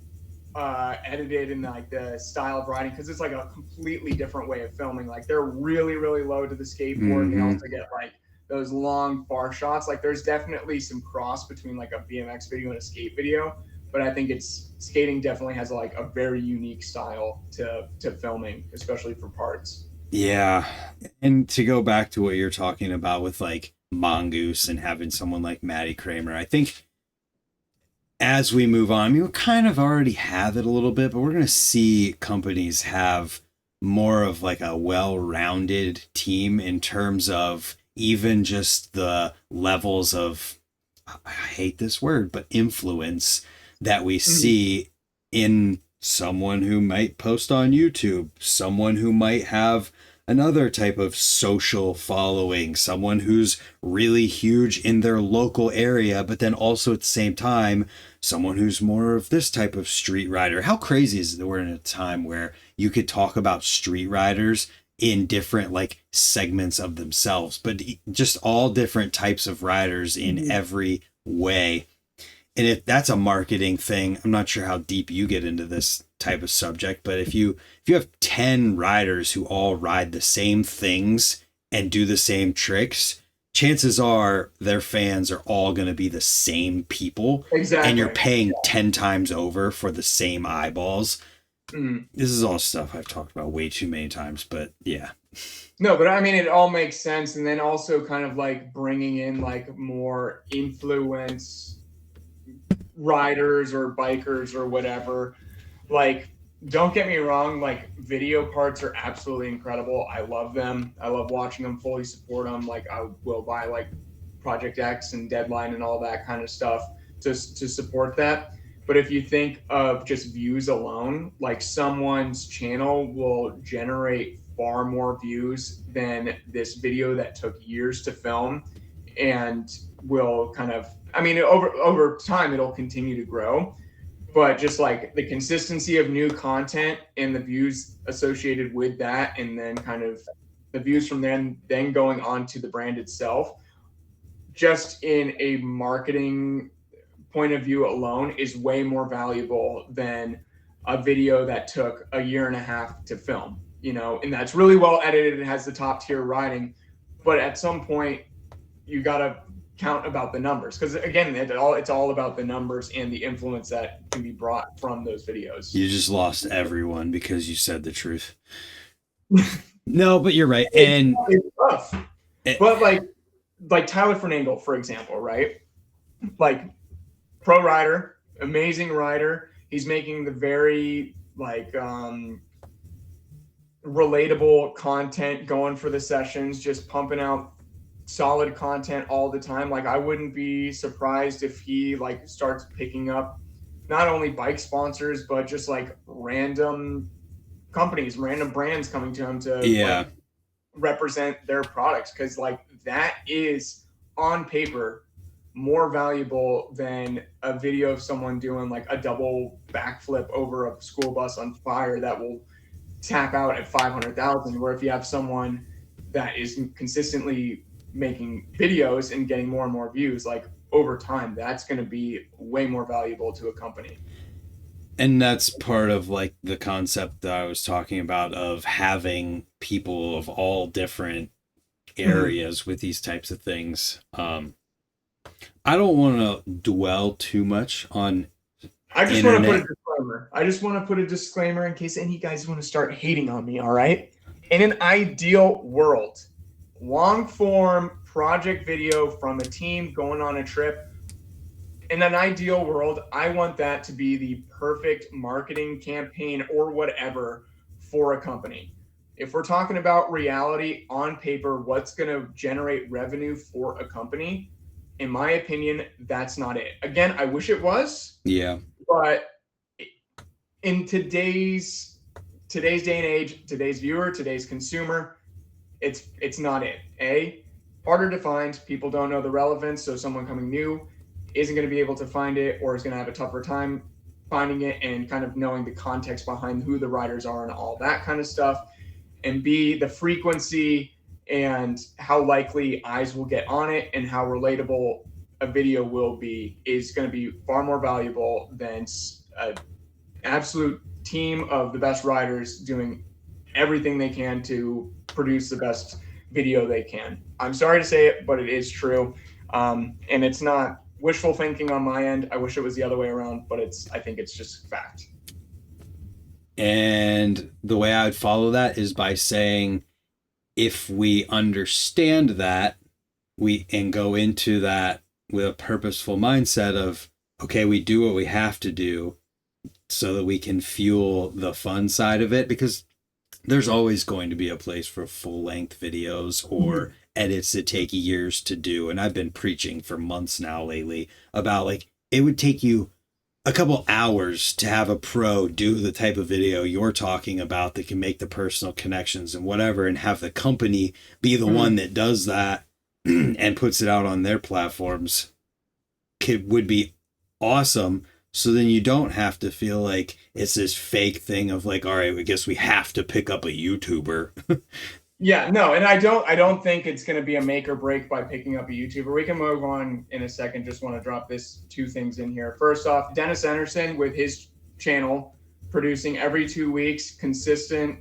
Speaker 2: edited in like the style of riding, because it's like a completely different way of filming. Like they're really, really low to the skateboard. They also get like those long far shots. Like there's definitely some cross between like a BMX video and a skate video, but I think skating definitely has like a very unique style to filming, especially for parts.
Speaker 1: Yeah. And to go back to what you're talking about with like Mongoose and having someone like Matty Kramer, I think as we move on, I mean, we kind of already have it a little bit, but we're going to see companies have more of like a well-rounded team in terms of even just the levels of, I hate this word, but influence that we see in someone who might post on YouTube, someone who might have another type of social following, someone who's really huge in their local area, but then also at the same time, someone who's more of this type of street rider. How crazy is it that we're in a time where you could talk about street riders in different like segments of themselves, but just all different types of riders in every way. And if that's a marketing thing, I'm not sure how deep you get into this type of subject, but if you have 10 riders who all ride the same things and do the same tricks, chances are their fans are all going to be the same people.
Speaker 2: Exactly.
Speaker 1: And you're paying 10 times over for the same eyeballs. This is all stuff I've talked about way too many times, but yeah.
Speaker 2: No, but I mean, it all makes sense. And then also kind of like bringing in like more influence riders or bikers or whatever. Like, don't get me wrong, like video parts are absolutely incredible. I love them. I love watching them, fully support them. Like I will buy like Project X and Deadline and all that kind of stuff to support that. But if you think of just views alone, like someone's channel will generate far more views than this video that took years to film, and will kind of, I mean, over time, it'll continue to grow, but just like the consistency of new content and the views associated with that, and then kind of the views from then going on to the brand itself, just in a marketing point of view alone is way more valuable than a video that took a year and a half to film, and that's really well edited and has the top tier writing. But at some point, you got to count about the numbers, because again, it's all about the numbers and the influence that can be brought from those videos.
Speaker 1: You just lost everyone because you said the truth. No, but you're right. And
Speaker 2: it's tough. But like Tyler Fernangle, for example, right? Like, pro rider, amazing rider. He's making the very relatable content, going for the sessions, just pumping out solid content all the time. Like, I wouldn't be surprised if he starts picking up not only bike sponsors, but just random companies, random brands coming to him to represent their products, because that is on paper more valuable than a video of someone doing a double backflip over a school bus on fire that will tap out at 500,000. Where if you have someone that is consistently making videos and getting more and more views, over time, that's going to be way more valuable to a company.
Speaker 1: And that's part of the concept that I was talking about, of having people of all different areas with these types of things. I don't want to dwell too much on
Speaker 2: I just want to put a disclaimer. I just want to put a disclaimer in case any guys want to start hating on me, all right? In an ideal world, long form project video from a team going on a trip, in an ideal world, I want that to be the perfect marketing campaign or whatever for a company. If we're talking about reality on paper, what's going to generate revenue for a company, in my opinion, that's not it. Again, I wish it was.
Speaker 1: Yeah.
Speaker 2: But in today's day and age, today's viewer, today's consumer, it's not it. Harder to find. People don't know the relevance, so someone coming new isn't going to be able to find it, or is going to have a tougher time finding it and kind of knowing the context behind who the riders are and all that kind of stuff. And B, the frequency and how likely eyes will get on it and how relatable a video will be is going to be far more valuable than an absolute team of the best riders doing everything they can to produce the best video they can. I'm sorry to say it, but it is true. And it's not wishful thinking on my end. I wish it was the other way around, but I think it's just fact.
Speaker 1: And the way I would follow that is by saying, if we understand that, and go into that with a purposeful mindset of, okay, we do what we have to do so that we can fuel the fun side of it, because there's always going to be a place for full length videos or edits that take years to do. And I've been preaching for months now lately about it would take you a couple hours to have a pro do the type of video you're talking about that can make the personal connections and whatever, and have the company be the one that does that and puts it out on their platforms. It would be awesome. So then you don't have to feel like it's this fake thing of all right, I guess we have to pick up a YouTuber.
Speaker 2: Yeah, no, and I don't think it's going to be a make or break by picking up a YouTuber. We can move on in a second. Just want to drop two things in here. First off, Dennis Anderson with his channel producing every 2 weeks, consistent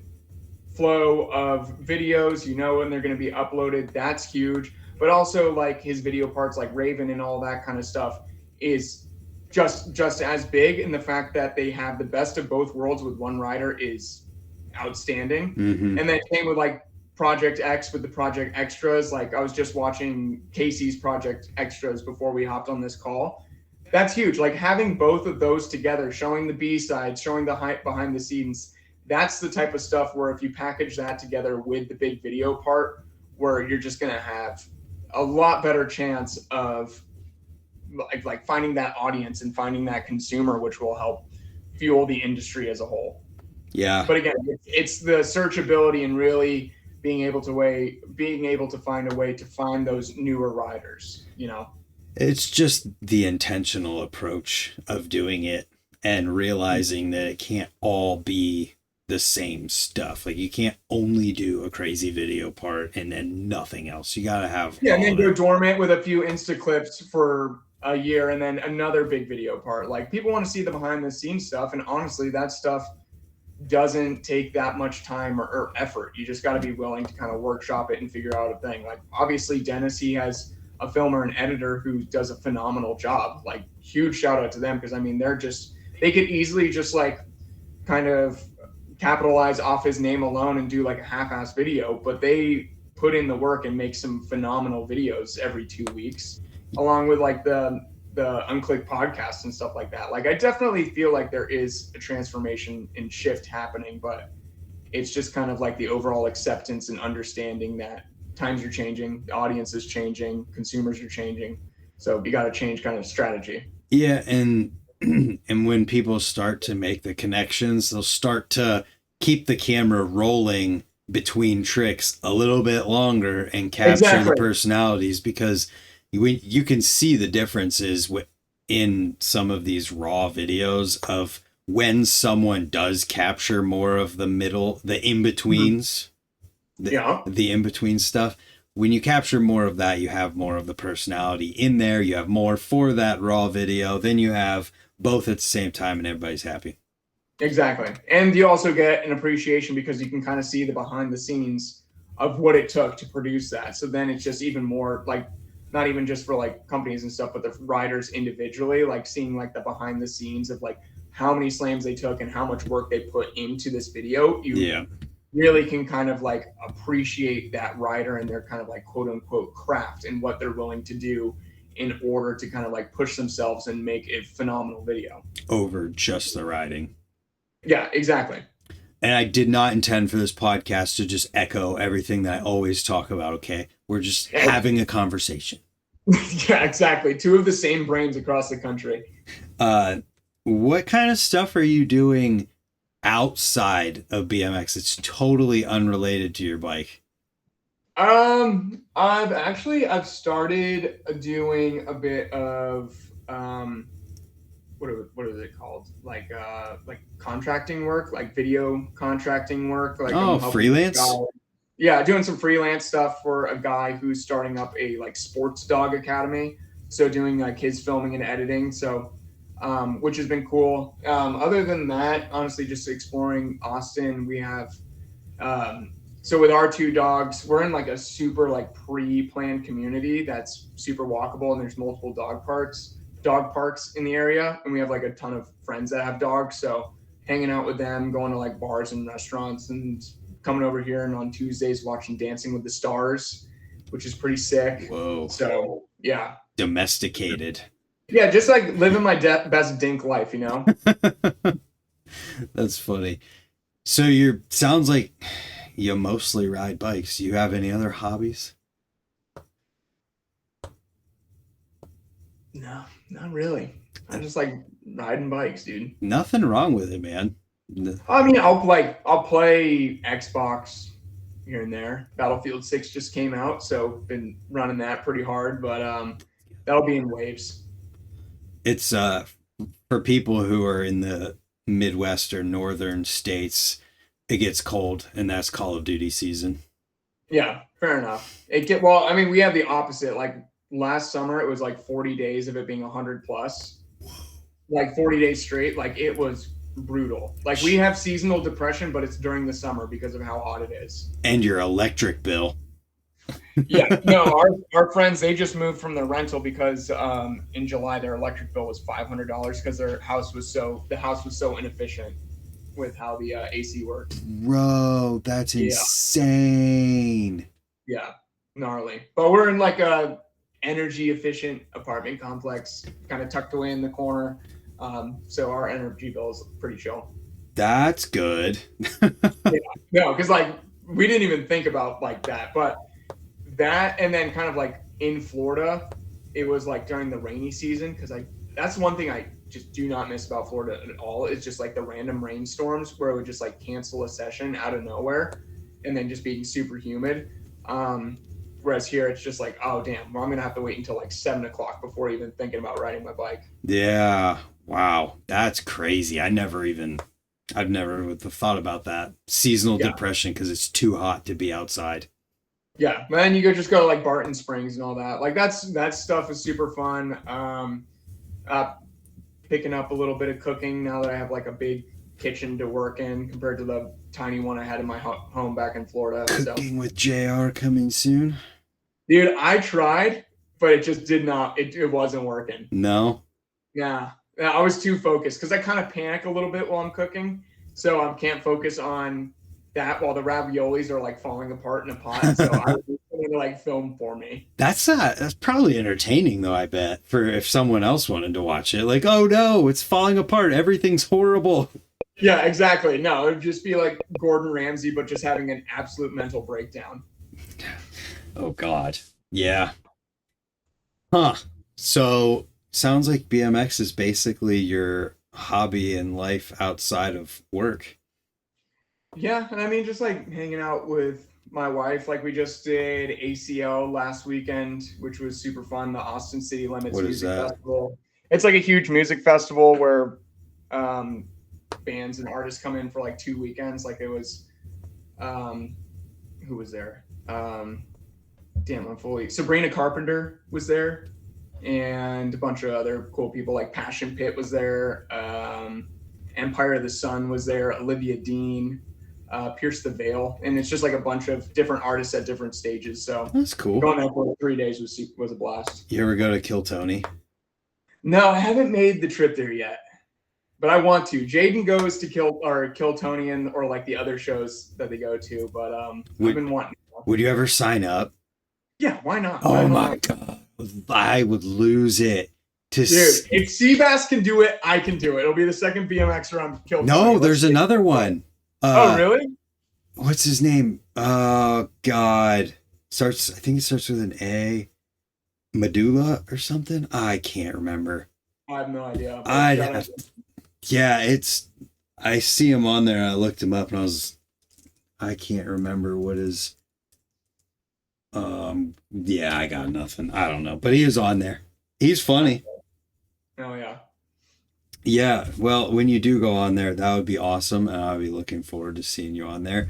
Speaker 2: flow of videos, when they're going to be uploaded. That's huge. But also his video parts like Raven and all that kind of stuff is just as big. And the fact that they have the best of both worlds with one rider is outstanding. Mm-hmm. And then came with Project X with the Project Extras. I was just watching Casey's Project Extras before we hopped on this call. That's huge. Having both of those together, showing the B-sides, showing the hype behind the scenes, that's the type of stuff where if you package that together with the big video part, where you're just going to have a lot better chance of finding that audience and finding that consumer, which will help fuel the industry as a whole.
Speaker 1: Yeah.
Speaker 2: But again, it's the searchability and really being able to find a way to find those newer riders,
Speaker 1: It's just the intentional approach of doing it and realizing that it can't all be the same stuff. Like, you can't only do a crazy video part and then nothing else. You got to have
Speaker 2: and then go dormant with a few Insta clips for a year and then another big video part. Like, people want to see the behind the scenes stuff, and honestly, that stuff doesn't take that much time or effort. You just got to be willing to kind of workshop it and figure out a thing. Like, obviously Dennis, he has a filmer and editor who does a phenomenal job. Like, huge shout out to them, because I mean, they could easily just like kind of capitalize off his name alone and do like a half-ass video, but they put in the work and make some phenomenal videos every 2 weeks, along with like the Unclick podcast and stuff like that. Like, I definitely feel like there is a transformation and shift happening, but it's just kind of like the overall acceptance and understanding that times are changing, the audience is changing, consumers are changing. So you got to change kind of strategy.
Speaker 1: Yeah. And when people start to make the connections, they'll start to keep the camera rolling between tricks a little bit longer and capture the personalities, because you can see the differences in some of these raw videos of when someone does capture more of the middle, the in-betweens, the in-between stuff. When you capture more of that, you have more of the personality in there. You have more for that raw video. Then you have both at the same time and everybody's happy.
Speaker 2: Exactly. And you also get an appreciation because you can kind of see the behind the scenes of what it took to produce that. So then it's just even more like, not even just for like companies and stuff, but the riders individually, like seeing like the behind the scenes of like how many slams they took and how much work they put into this video. You really can kind of like appreciate that rider and their kind of like quote unquote craft and what they're willing to do in order to kind of like push themselves and make a phenomenal video
Speaker 1: over just the riding.
Speaker 2: Yeah, exactly.
Speaker 1: And I did not intend for this podcast to just echo everything that I always talk about, okay? We're just having a conversation.
Speaker 2: Yeah, exactly. Two of the same brains across the country.
Speaker 1: What kind of stuff are you doing outside of BMX? It's totally unrelated to your bike.
Speaker 2: I've started doing a bit of what is it called? Like contracting work, like video contracting work. Like
Speaker 1: freelance?
Speaker 2: Yeah, doing some freelance stuff for a guy who's starting up a like sports dog academy. So doing like his filming and editing. So which has been cool. Other than that, honestly, just exploring Austin. We have so with our two dogs, we're in like a super like pre-planned community that's super walkable, and there's multiple dog parks in the area, and we have like a ton of friends that have dogs. So hanging out with them, going to like bars and restaurants, and coming over here and on Tuesdays watching Dancing with the Stars, which is pretty sick.
Speaker 1: Whoa.
Speaker 2: So yeah.
Speaker 1: Domesticated.
Speaker 2: Yeah, just like living my best dink life, you know?
Speaker 1: That's funny. So sounds like you mostly ride bikes. Do you have any other hobbies?
Speaker 2: No, not really. I just like riding bikes, dude.
Speaker 1: Nothing wrong with it, man.
Speaker 2: I mean, I'll play Xbox here and there. Battlefield 6 just came out, so been running that pretty hard, but that'll be in waves.
Speaker 1: It's for people who are in the Midwest or northern states, it gets cold, and that's Call of Duty season.
Speaker 2: Yeah, fair enough. I mean, we have the opposite. Like last summer, it was like 40 days of it being 100 plus. Like 40 days straight. Like it was brutal. Like we have seasonal depression, but it's during the summer because of how hot it is.
Speaker 1: And your electric bill.
Speaker 2: Yeah, no, our friends, they just moved from their rental because in July their electric bill was $500 because the house was so inefficient with how the AC works.
Speaker 1: Bro, that's insane.
Speaker 2: Yeah, gnarly. But we're in like a energy efficient apartment complex, kind of tucked away in the corner. So our energy bill is pretty chill.
Speaker 1: That's good.
Speaker 2: Yeah, no, because like we didn't even think about like that, but that, and then kind of like in Florida, it was like during the rainy season, because that's one thing I just do not miss about Florida at all. It's just like the random rainstorms where it would just like cancel a session out of nowhere and then just being super humid. Whereas here it's just like, oh damn, well, I'm gonna have to wait until like 7 o'clock before even thinking about riding my bike.
Speaker 1: Yeah. Wow. That's crazy. I never even I've never thought about that. Seasonal
Speaker 2: Yeah.
Speaker 1: depression because it's too hot to be outside.
Speaker 2: Yeah, man, you could just go to like Barton Springs and all that. Like that stuff is super fun. Uh, Picking up a little bit of cooking now that I have like a big kitchen to work in compared to the tiny one I had in my home back in Florida.
Speaker 1: Cooking with JR coming soon.
Speaker 2: Dude, I tried, but it just did not. It wasn't working.
Speaker 1: No.
Speaker 2: Yeah, I was too focused because I kind of panic a little bit while I'm cooking, so I can't focus on that while the raviolis are like falling apart in a pot. So I was just going to like film for me.
Speaker 1: That's probably entertaining though, I bet, for if someone else wanted to watch it. Like, oh no, it's falling apart. Everything's horrible.
Speaker 2: Yeah, exactly. No, it would just be like Gordon Ramsay, but just having an absolute mental breakdown.
Speaker 1: Oh God. Yeah. Huh. So sounds like BMX is basically your hobby in life outside of work.
Speaker 2: Yeah, and I mean, just like hanging out with my wife. Like we just did ACL last weekend, which was super fun. The Austin City Limits
Speaker 1: What is
Speaker 2: Music
Speaker 1: that?
Speaker 2: Festival. It's like a huge music festival where bands and artists come in for like 2 weekends. Like it was, who was there? Sabrina Carpenter was there, and a bunch of other cool people. Like Passion Pit was there. Empire of the Sun was there. Olivia Dean. Pierce the Veil, and it's just like a bunch of different artists at different stages. So
Speaker 1: That's cool.
Speaker 2: Going there for 3 days was a blast.
Speaker 1: You ever go to Kill Tony?
Speaker 2: No, I haven't made the trip there yet, but I want to. Jaden goes to Kill Tony or like the other shows that they go to, but I've been wanting to.
Speaker 1: Would you ever sign up?
Speaker 2: Yeah, why not?
Speaker 1: Oh my God, I would lose it.
Speaker 2: Dude, if Seabass can do it, I can do it. It'll be the second BMXer on Kill Tony.
Speaker 1: No, there's another one.
Speaker 2: Oh, really?
Speaker 1: What's his name? Oh, God. I think it starts with an A. Medulla or something? I can't remember.
Speaker 2: I have no idea.
Speaker 1: I see him on there. And I looked him up and I can't remember what his, I got nothing. I don't know, but he is on there. He's funny.
Speaker 2: Oh, yeah.
Speaker 1: Yeah, well, when you do go on there, that would be awesome, and I'll be looking forward to seeing you on there.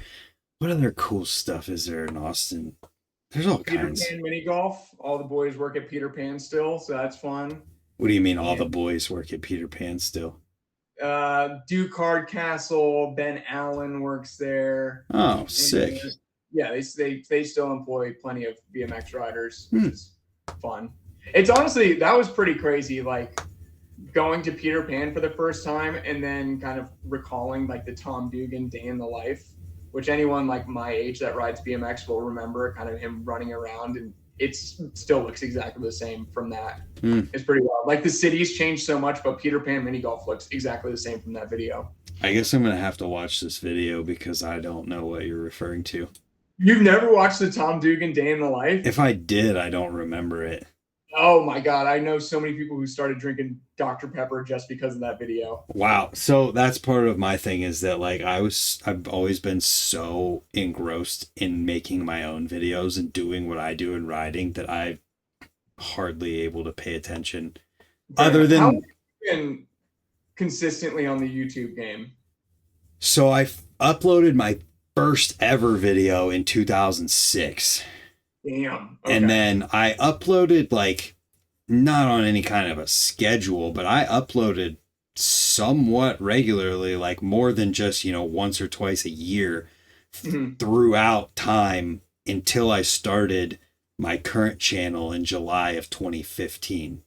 Speaker 1: What other cool stuff is there in Austin? There's all kinds.
Speaker 2: Peter Pan mini golf. All the boys work at Peter Pan still, so that's fun.
Speaker 1: What do you mean all the boys work at Peter Pan still?
Speaker 2: Duke Hardcastle, Ben Allen works there.
Speaker 1: Oh, sick.
Speaker 2: Yeah, they still employ plenty of BMX riders, which is fun. It's honestly, that was pretty crazy, like going to Peter Pan for the first time and then kind of recalling like the Tom Dugan day in the life, which anyone like my age that rides BMX will remember, kind of him running around, and it still looks exactly the same from that. It's pretty wild. Like the city's changed so much, but Peter Pan mini golf looks exactly the same from that video.
Speaker 1: I guess I'm going to have to watch this video because I don't know what you're referring to.
Speaker 2: You've never watched the Tom Dugan day in the life?
Speaker 1: If I did, I don't remember it.
Speaker 2: Oh my God. I know so many people who started drinking Dr. Pepper just because of that video.
Speaker 1: Wow. So that's part of my thing is that like I've always been so engrossed in making my own videos and doing what I do in riding that I'm hardly able to pay attention. Other than
Speaker 2: how have you been consistently on the YouTube game?
Speaker 1: So I uploaded my first ever video in 2006.
Speaker 2: Damn. Okay.
Speaker 1: And then I uploaded like not on any kind of a schedule, but I uploaded somewhat regularly, like more than just, once or twice a year throughout time until I started my current channel in July of 2015.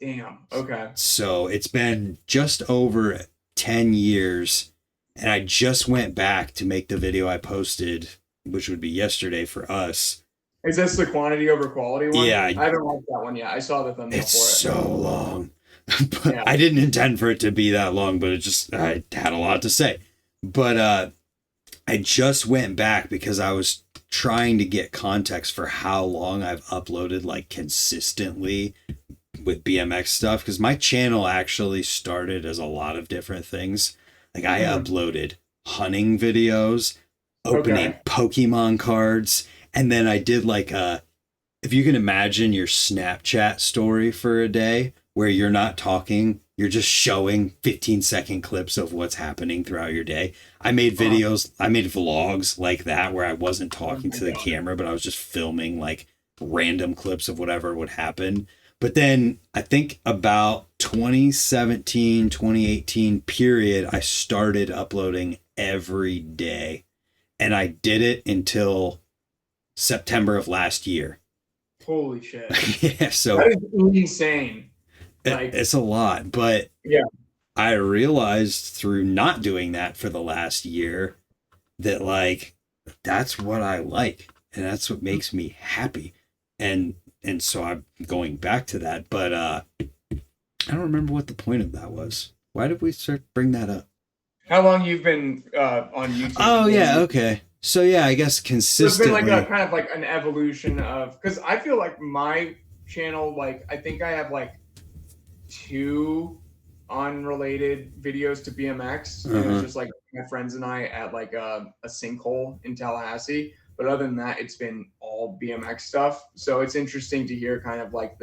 Speaker 2: Damn. Okay.
Speaker 1: So it's been just over 10 years, and I just went back to make the video I posted, which would be yesterday for us.
Speaker 2: Is this the quantity over quality one?
Speaker 1: Yeah.
Speaker 2: I haven't watched that one yet. I saw the thumbnail for it.
Speaker 1: It's so long. But yeah. I didn't intend for it to be that long, but I had a lot to say. But I just went back because I was trying to get context for how long I've uploaded like consistently with BMX stuff, because my channel actually started as a lot of different things. Like I uploaded hunting videos, opening Pokemon cards, and then I did like if you can imagine your Snapchat story for a day, where you're not talking, you're just showing 15-second clips of what's happening throughout your day. I made videos, I made vlogs like that where I wasn't talking to the camera, but I was just filming like random clips of whatever would happen. But then I think about 2017, 2018 period, I started uploading every day. And I did it until September of last year.
Speaker 2: Holy shit.
Speaker 1: Yeah, so
Speaker 2: that is insane.
Speaker 1: It's a lot, but
Speaker 2: yeah,
Speaker 1: I realized through not doing that for the last year that like that's what I like and that's what makes me happy. And so I'm going back to that, but I don't remember what the point of that was. Why did we bring that up?
Speaker 2: How long you've been on YouTube?
Speaker 1: Oh yeah, okay. So yeah, I guess consistently.
Speaker 2: It's been like a kind of like an evolution of, because I feel like my channel, like I think I have like 2 unrelated videos to BMX. And it's just like my friends and I at like a sinkhole in Tallahassee. But other than that, it's been all BMX stuff. So it's interesting to hear kind of like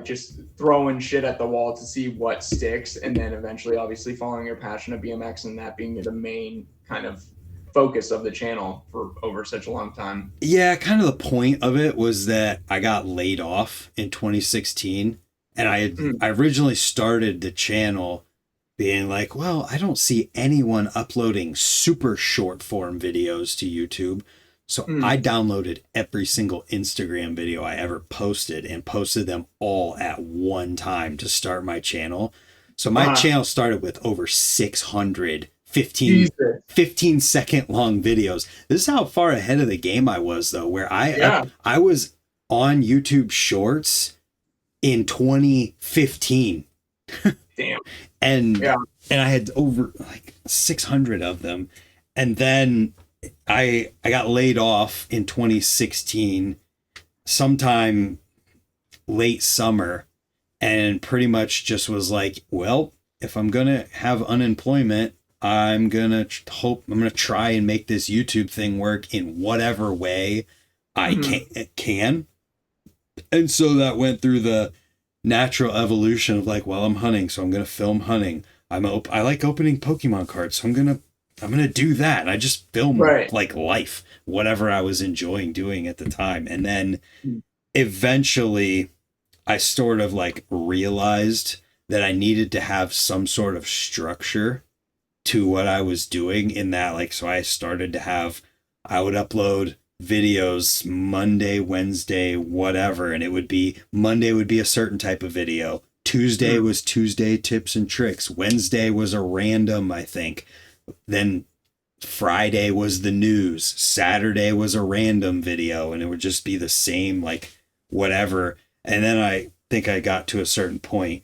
Speaker 2: just throwing shit at the wall to see what sticks. And then eventually, obviously, following your passion of BMX and that being the main kind of focus of the channel for over such a long time.
Speaker 1: Yeah, kind of the point of it was that I got laid off in 2016. And I originally started the channel being like, well, I don't see anyone uploading super short form videos to YouTube. So I downloaded every single Instagram video I ever posted and posted them all at one time to start my channel. So my channel started with over 600 15-second long videos. This is how far ahead of the game I was, though, where I was on YouTube Shorts in 2015.
Speaker 2: Damn.
Speaker 1: And I had over like 600 of them. And then I got laid off in 2016, sometime late summer, and pretty much just was like, well, if I'm going to have unemployment, I'm going to try and make this YouTube thing work in whatever way I can. And so that went through the natural evolution of like, well, I'm hunting, so I'm going to film hunting. I like opening Pokemon cards, so I'm going to do that. And I just film like life, whatever I was enjoying doing at the time. And then eventually I sort of like realized that I needed to have some sort of structure to what I was doing in that, like, so I started to I would upload videos Monday, Wednesday, whatever. And it would be Monday would be a certain type of video. Tuesday was Tuesday tips and tricks. Wednesday was a random, I think. Then Friday was the news. Saturday was a random video, and it would just be the same, like whatever. And then I think I got to a certain point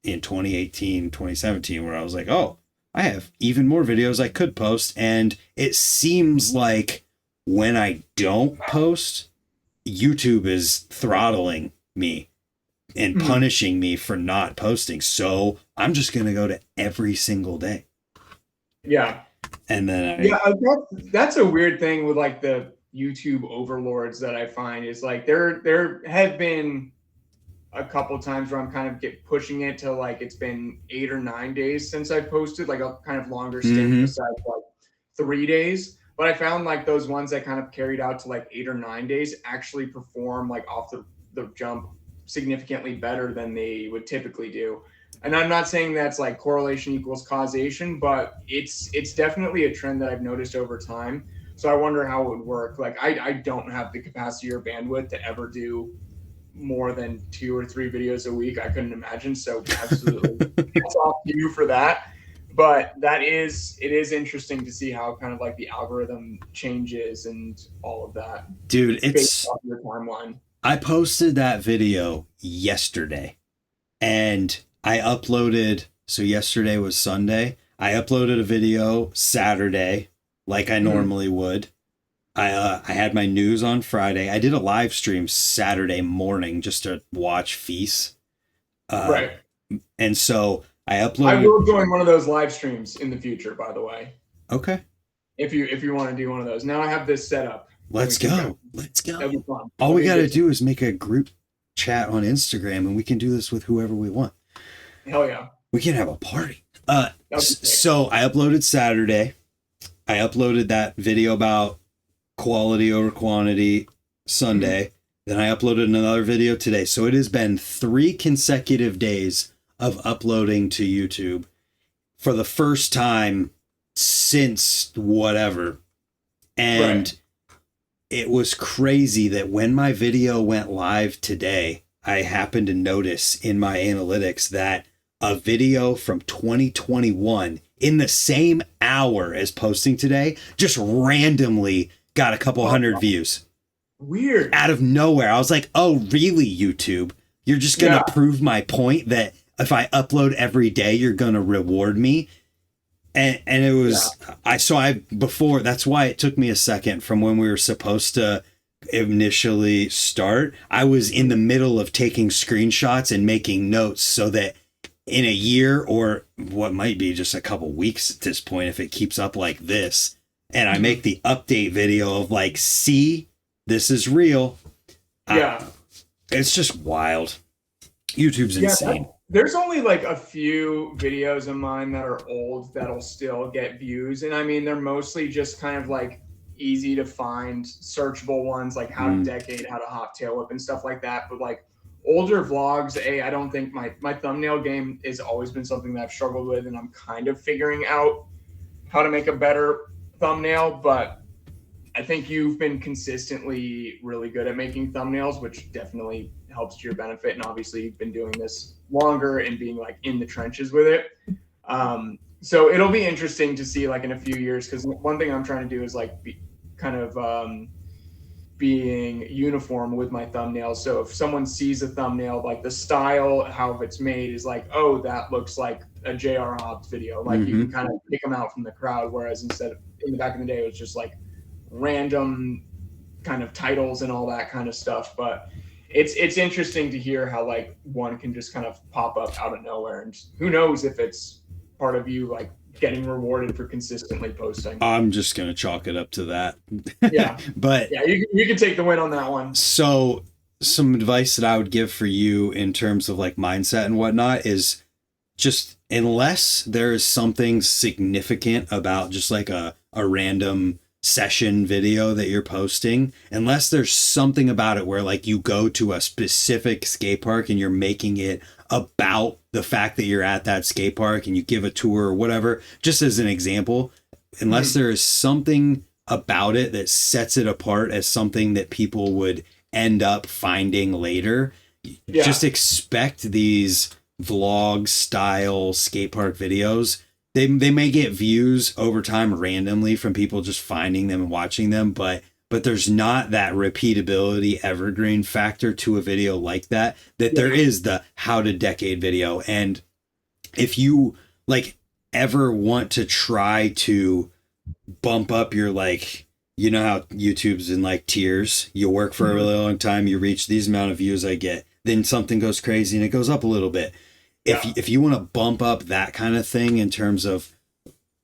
Speaker 1: in 2018, 2017, where I was like, oh, I have even more videos I could post. And it seems like when I don't post, YouTube is throttling me and punishing me for not posting. So I'm just going to go to every single day.
Speaker 2: Yeah.
Speaker 1: And then
Speaker 2: that's a weird thing with like the YouTube overlords that I find is like there have been a couple times where I'm kind of pushing it to like it's been 8 or 9 days since I posted, like a kind of longer stint besides like 3 days. But I found like those ones that kind of carried out to like 8 or 9 days actually perform like off the jump significantly better than they would typically do. And I'm not saying that's like correlation equals causation, but it's definitely a trend that I've noticed over time. So I wonder how it would work. Like I don't have the capacity or bandwidth to ever do more than 2 or 3 videos a week. I couldn't imagine. So absolutely, it's off to you for that. But it is interesting to see how kind of like the algorithm changes and all of that.
Speaker 1: Dude, it's
Speaker 2: based off your timeline.
Speaker 1: I posted that video yesterday, and I uploaded. So yesterday was Sunday. I uploaded a video Saturday, like I normally would. I had my news on Friday. I did a live stream Saturday morning just to watch feasts.
Speaker 2: Right.
Speaker 1: And so I uploaded.
Speaker 2: I will join one of those live streams in the future, by the way.
Speaker 1: Okay.
Speaker 2: If you want to do one of those. Now I have this set up.
Speaker 1: Let's go. Let's go.
Speaker 2: That'd be fun.
Speaker 1: All we got to do is make a group chat on Instagram and we can do this with whoever we want.
Speaker 2: Hell yeah.
Speaker 1: We can have a party.
Speaker 2: Sick.
Speaker 1: So I uploaded Saturday. I uploaded that video about quality over quantity Sunday. Then I uploaded another video today. So it has been 3 consecutive days of uploading to YouTube for the first time since whatever. And it was crazy that when my video went live today, I happened to notice in my analytics that a video from 2021 in the same hour as posting today just randomly got a couple hundred views.
Speaker 2: Weird.
Speaker 1: Out of nowhere. I was like, oh, really, YouTube? You're just going to prove my point that if I upload every day, you're going to reward me? And it was, before, that's why it took me a second from when we were supposed to initially start. I was in the middle of taking screenshots and making notes so that in a year, or what might be just a couple weeks at this point, if it keeps up like this, and I make the update video of like, see, this is real.
Speaker 2: Yeah.
Speaker 1: It's just wild. YouTube's insane.
Speaker 2: There's only like a few videos of mine that are old that'll still get views. And I mean, they're mostly just kind of like easy to find, searchable ones, like how to decade, how to hot tail whip and stuff like that. But like older vlogs, I don't think my thumbnail game has always been something that I've struggled with, and I'm kind of figuring out how to make a better thumbnail. But I think you've been consistently really good at making thumbnails, which definitely helps to your benefit. And obviously you've been doing this longer and being like in the trenches with it. So it'll be interesting to see like in a few years, because one thing I'm trying to do is like be kind of being uniform with my thumbnails. So if someone sees a thumbnail, like the style, how it's made is like, oh, that looks like a J.R. Hobbs video. Like you can kind of pick them out from the crowd. Whereas instead of in the back in the day, it was just like random kind of titles and all that kind of stuff. But it's interesting to hear how like one can just kind of pop up out of nowhere, and who knows if it's part of you like getting rewarded for consistently posting.
Speaker 1: I'm just gonna chalk it up to that.
Speaker 2: Yeah.
Speaker 1: But
Speaker 2: yeah, you can take the win on that one.
Speaker 1: So some advice that I would give for you in terms of like mindset and whatnot is just, unless there is something significant about just like a random session video that you're posting, unless there's something about it where like you go to a specific skate park and you're making it about the fact that you're at that skate park and you give a tour or whatever, just as an example, unless there is something about it that sets it apart as something that people would end up finding later, just expect these vlog style skate park videos. They may get views over time randomly from people just finding them and watching them, but there's not that repeatability evergreen factor to a video like that there is the how to decade video. And if you like ever want to try to bump up your, like, you know how YouTube's in like tiers, you work for a really long time, you reach these amount of views I get, then something goes crazy and it goes up a little bit. If you want to bump up that kind of thing in terms of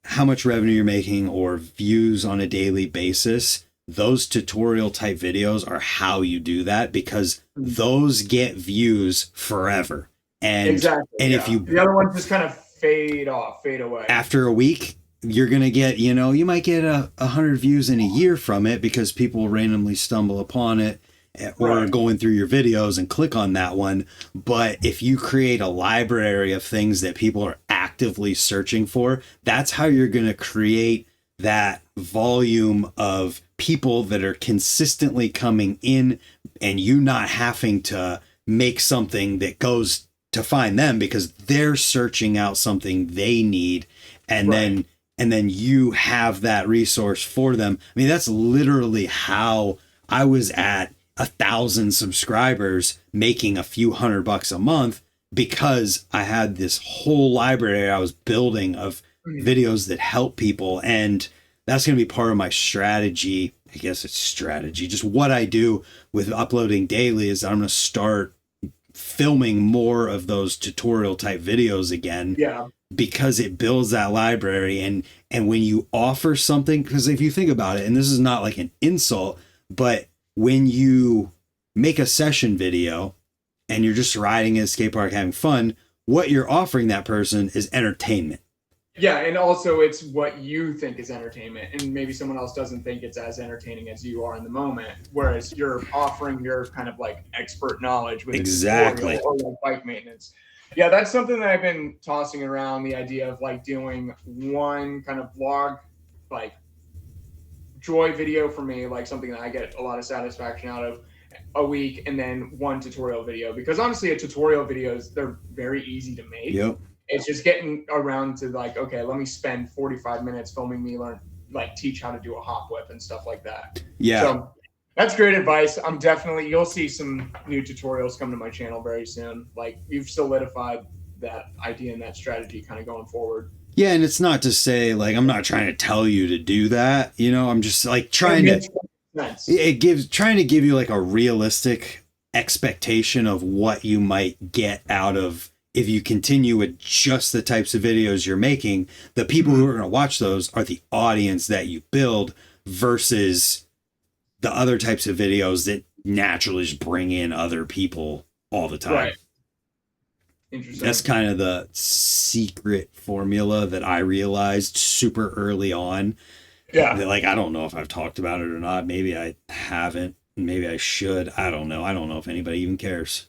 Speaker 1: how much revenue you're making or views on a daily basis, those tutorial type videos are how you do that, because those get views forever. And if you,
Speaker 2: the other ones just kind of fade away.
Speaker 1: After a week, you're going to get, you might get 100 views in a year from it because people randomly stumble upon it or going through your videos and click on that one. But if you create a library of things that people are actively searching for, that's how you're going to create that volume of people that are consistently coming in, and you not having to make something that goes to find them because they're searching out something they need. And then you have that resource for them. I mean, that's literally how I was at 1,000 subscribers making a few $100 a month, because I had this whole library I was building of videos that help people. And that's going to be part of my strategy. I guess it's strategy. Just what I do with uploading daily is I'm going to start filming more of those tutorial type videos again. Yeah. Because it builds that library. And when you offer something, because if you think about it, and this is not like an insult, but when you make a session video and you're just riding at a skate park having fun, what you're offering that person is entertainment.
Speaker 2: Yeah, and also it's what you think is entertainment, and maybe someone else doesn't think it's as entertaining as you are in the moment, whereas you're offering your kind of like expert knowledge with
Speaker 1: Exactly.
Speaker 2: a tutorial or like bike maintenance. Yeah, that's something that I've been tossing around, the idea of like doing one kind of vlog, like joy video for me, like something that I get a lot of satisfaction out of a week, and then one tutorial video, because honestly a tutorial videos, they're very easy to make.
Speaker 1: Yep.
Speaker 2: It's just getting around to like, okay, let me spend 45 minutes filming me teach how to do a hop whip and stuff like that.
Speaker 1: Yeah.
Speaker 2: So that's great advice. You'll see some new tutorials come to my channel very soon. Like, you've solidified that idea and that strategy kind of going forward.
Speaker 1: Yeah, and it's not to say, like, I'm not trying to tell you to do that. You know, I'm just like trying to give you like a realistic expectation of what you might get out of if you continue with just the types of videos you're making. The people who are going to watch those are the audience that you build versus the other types of videos that naturally just bring in other people all the time.
Speaker 2: Right. Interesting.
Speaker 1: That's kind of the secret formula that I realized super early on.
Speaker 2: Yeah.
Speaker 1: Like, I don't know if I've talked about it or not. Maybe I haven't. Maybe I should. I don't know. I don't know if anybody even cares.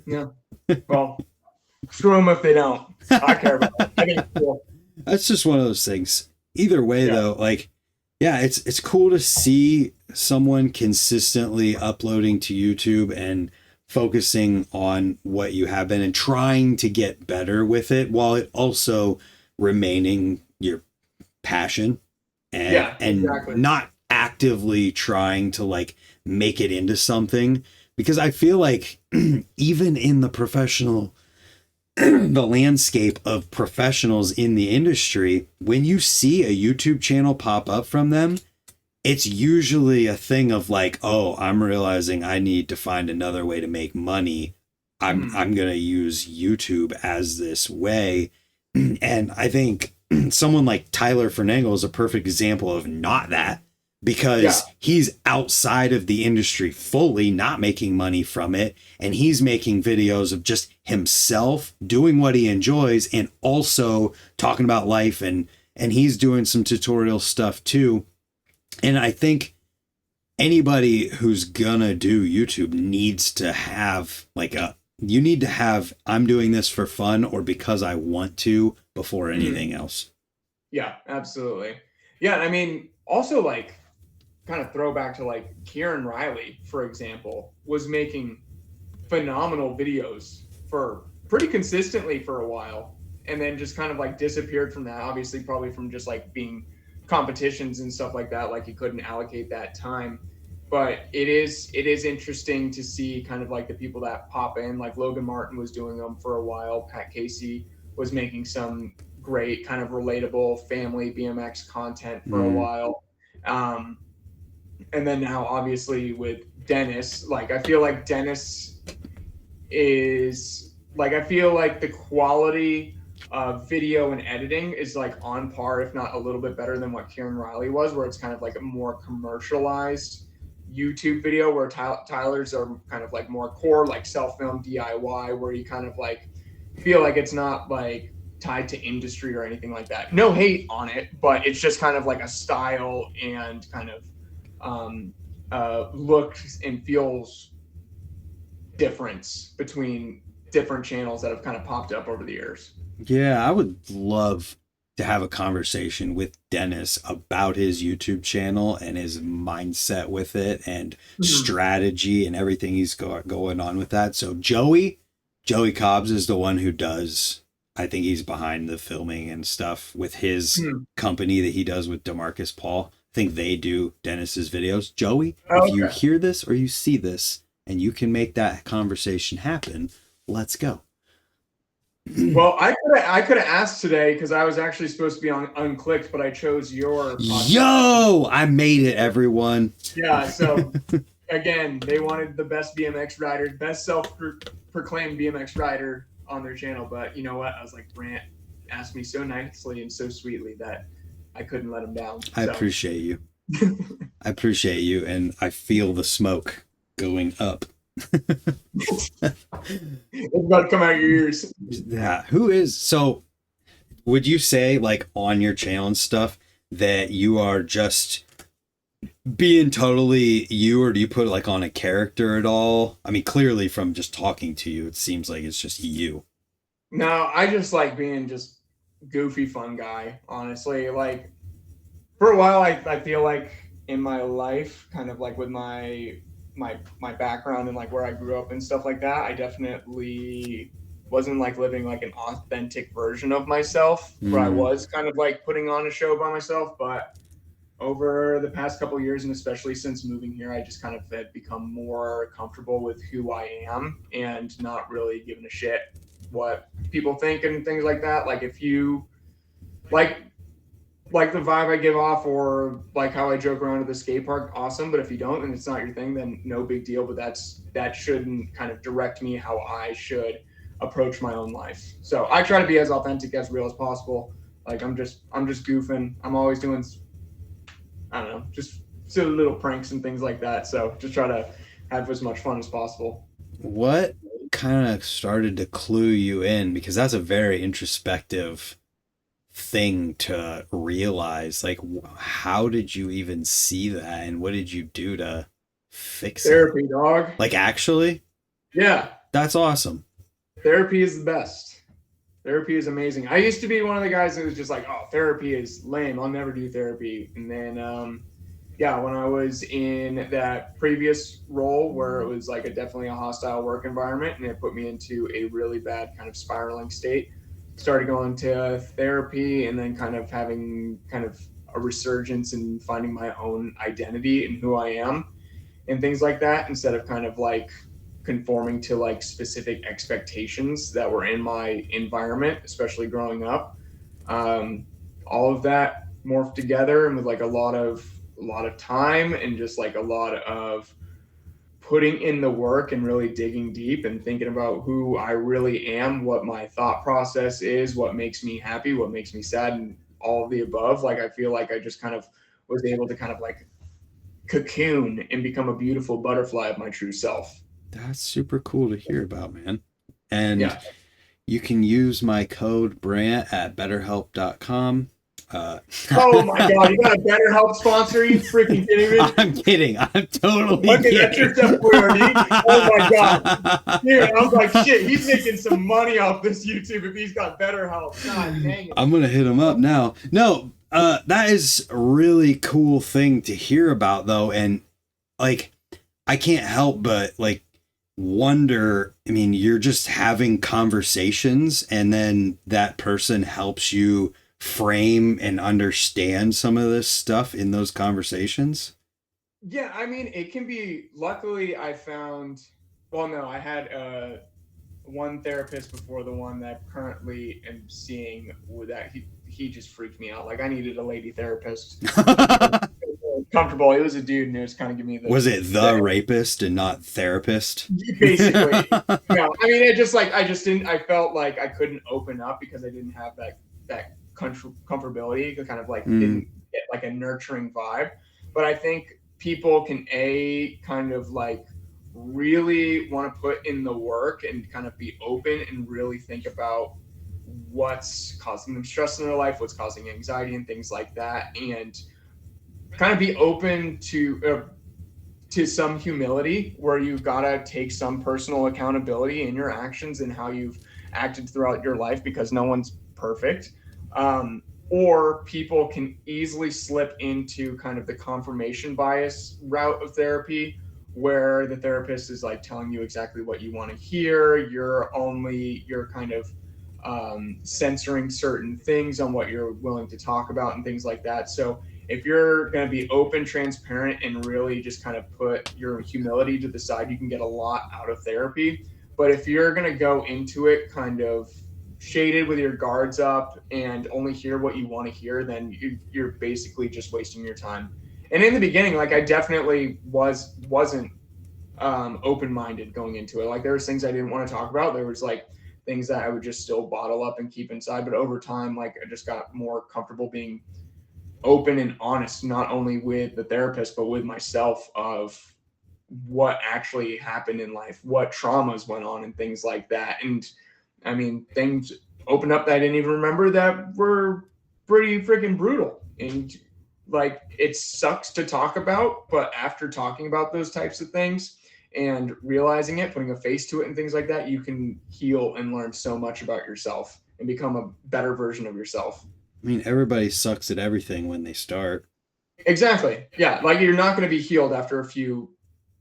Speaker 2: Yeah. Well, screw them if they don't. I care about it. I think it's cool.
Speaker 1: That's just one of those things. Either way, though, like, yeah, it's cool to see someone consistently uploading to YouTube and focusing on what you have been and trying to get better with it while it also remaining your passion and
Speaker 2: exactly.
Speaker 1: not actively trying to like make it into something. Because I feel like even in the professional the landscape of professionals in the industry, when you see a YouTube channel pop up from them, it's usually a thing of like, oh, I'm realizing I need to find another way to make money. I'm going to use YouTube as this way. And I think someone like Tyler Fernangle is a perfect example of not that, because he's outside of the industry fully, not making money from it. And he's making videos of just himself doing what he enjoys and also talking about life. And he's doing some tutorial stuff too. And I think anybody who's gonna do YouTube needs to have I'm doing this for fun or because I want to before anything else.
Speaker 2: Yeah, absolutely. Yeah. I mean, also like kind of throwback to like Kieran Riley, for example, was making phenomenal videos for pretty consistently for a while, and then just kind of like disappeared from that, obviously probably from just like being competitions and stuff like that, like he couldn't allocate that time. But it is interesting to see kind of like the people that pop in, like Logan Martin was doing them for a while, Pat Casey was making some great kind of relatable family BMX content for a while, and then now obviously with Dennis, like I feel like Dennis is like, I feel like the quality video and editing is like on par, if not a little bit better than what Kieran Riley was, where it's kind of like a more commercialized YouTube video, where Tyler's are kind of like more core, like self-film DIY, where you kind of like feel like it's not like tied to industry or anything like that. No hate on it, but it's just kind of like a style and kind of looks and feels difference between different channels that have kind of popped up over the years.
Speaker 1: Yeah, I would love to have a conversation with Dennis about his YouTube channel and his mindset with it and strategy and everything he's got going on with that. So Joey Cobbs is the one who does, I think he's behind the filming and stuff with his company that he does with DeMarcus Paul. I think they do Dennis's videos. Joey, if you hear this or you see this and you can make that conversation happen, let's go.
Speaker 2: Well, I could have asked today because I was actually supposed to be on Unclicked, but I chose your podcast.
Speaker 1: Yo, I made it, everyone.
Speaker 2: Yeah, so again, they wanted the best BMX rider, best self-proclaimed BMX rider on their channel, but you know what? I was like, Brant asked me so nicely and so sweetly that I couldn't let him down.
Speaker 1: I appreciate you. I appreciate you, and I feel the smoke going up
Speaker 2: It's about to come out your ears.
Speaker 1: Yeah. Who is so? Would you say like on your channel and stuff that you are just being totally you, or do you put like on a character at all? I mean, clearly from just talking to you, it seems like it's just you.
Speaker 2: No, I just like being just goofy, fun guy, honestly. Like, for a while, I feel like in my life, kind of like with my background and like where I grew up and stuff like that, I definitely wasn't like living like an authentic version of myself, where I
Speaker 1: Mm.
Speaker 2: was kind of like putting on a show by myself. But over the past couple of years, and especially since moving here, I just kind of had become more comfortable with who I am and not really giving a shit what people think and things like that. Like, if you like the vibe I give off, or like how I joke around at the skate park, awesome. But if you don't and it's not your thing, then no big deal. But that shouldn't kind of direct me how I should approach my own life. So I try to be as authentic, as real as possible. Like, I'm just goofing. I'm always doing, I don't know, just silly little pranks and things like that. So just try to have as much fun as possible.
Speaker 1: What kind of started to clue you in? Because that's a very introspective thing to realize. Like, how did you even see that, and what did you do to fix it?
Speaker 2: Therapy, dog.
Speaker 1: Like, actually,
Speaker 2: Yeah,
Speaker 1: that's awesome.
Speaker 2: therapy is the best. Therapy is amazing. I used to be one of the guys that was just like, oh, therapy is lame. I'll never do therapy. And then, yeah, when I was in that previous role where it was like definitely a hostile work environment, and it put me into a really bad kind of spiraling state, started going to therapy, and then kind of having kind of a resurgence and finding my own identity and who I am and things like that, instead of kind of like conforming to like specific expectations that were in my environment, especially growing up. Um, all of that morphed together, and with like a lot of time and just like a lot of putting in the work and really digging deep and thinking about who I really am, what my thought process is, what makes me happy, what makes me sad, and all of the above. Like, I feel like I just kind of was able to kind of like cocoon and become a beautiful butterfly of my true self.
Speaker 1: That's super cool to hear about, man. And
Speaker 2: Yeah.
Speaker 1: you can use my code Brant at betterhelp.com. Uh,
Speaker 2: Oh my God, you got a BetterHelp sponsor? Are you freaking kidding me?
Speaker 1: I'm kidding. I'm totally
Speaker 2: Okay,
Speaker 1: kidding.
Speaker 2: that's your step priority. Oh my God. Dude, I was like, shit, he's making some money off this YouTube if he's got BetterHelp. God dang it.
Speaker 1: I'm gonna hit him up now. No, that is a really cool thing to hear about, though, and like, I can't help but like wonder. I mean, you're just having conversations, and then that person helps you frame and understand some of this stuff in those conversations.
Speaker 2: Yeah, I mean, it can be. Luckily, I found. Well, no, I had one therapist before the one that I currently am seeing. With that, he just freaked me out. Like, I needed a lady therapist. Comfortable. It was a dude, and it was kind of giving me
Speaker 1: Was it the
Speaker 2: the
Speaker 1: rapist and not therapist?
Speaker 2: basically. No, I mean, it just like I just didn't. I felt like I couldn't open up because I didn't have that comfortability. Kind of like
Speaker 1: Mm,
Speaker 2: didn't get like a nurturing vibe. But I think people can kind of like really want to put in the work and kind of be open and really think about what's causing them stress in their life, what's causing anxiety and things like that, and kind of be open to some humility, where you've got to take some personal accountability in your actions and how you've acted throughout your life, because no one's perfect. Or people can easily slip into kind of the confirmation bias route of therapy, where the therapist is like telling you exactly what you want to hear. You're kind of censoring certain things on what you're willing to talk about and things like that. So if you're going to be open, transparent, and really just kind of put your humility to the side, you can get a lot out of therapy. But if you're going to go into it kind of shaded with your guards up and only hear what you want to hear, then you're basically just wasting your time. And in the beginning, like, I definitely wasn't open-minded going into it. Like, there was things I didn't want to talk about. There was like things that I would just still bottle up and keep inside. But over time, like, I just got more comfortable being open and honest, not only with the therapist, but with myself, of what actually happened in life, what traumas went on and things like that. And I mean, things opened up that I didn't even remember that were pretty freaking brutal. And like, it sucks to talk about, but after talking about those types of things and realizing it, putting a face to it and things like that, you can heal and learn so much about yourself and become a better version of yourself.
Speaker 1: I mean, everybody sucks at everything when they start.
Speaker 2: Exactly. Yeah. Like, you're not going to be healed after a few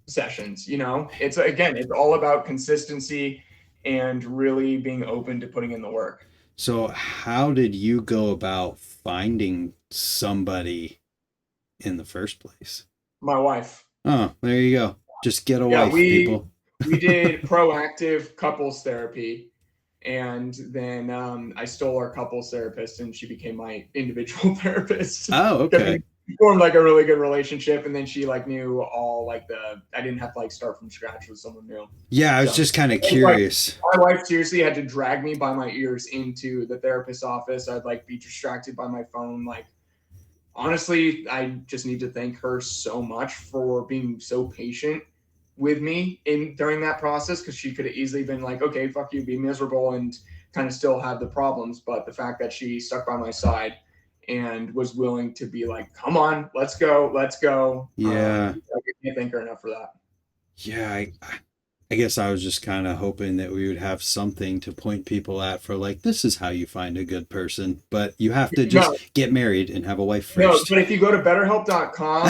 Speaker 2: sessions, you know? It's, again, it's all about consistency and really being open to putting in the work.
Speaker 1: So how did you go about finding somebody in the first place?
Speaker 2: My wife.
Speaker 1: Oh, there you go. Just get a wife, people.
Speaker 2: We did proactive couples therapy, and then I stole our couples therapist, and she became my individual therapist.
Speaker 1: Oh, okay.
Speaker 2: We formed like a really good relationship, and then she like knew all like I didn't have to like start from scratch with someone new.
Speaker 1: Yeah, I was just kind of curious.
Speaker 2: Like, my wife seriously had to drag me by my ears into the therapist's office. I'd like be distracted by my phone. Like, honestly, I just need to thank her so much for being so patient with me during that process, because she could have easily been like, okay, fuck you, be miserable and kind of still have the problems. But the fact that she stuck by my side and was willing to be like, come on, let's go.
Speaker 1: Yeah.
Speaker 2: I can't thank her enough for that.
Speaker 1: Yeah, I guess I was just kind of hoping that we would have something to point people at for like, this is how you find a good person, but you have to just get married and have a wife first.
Speaker 2: No, but if you go to betterhelp.com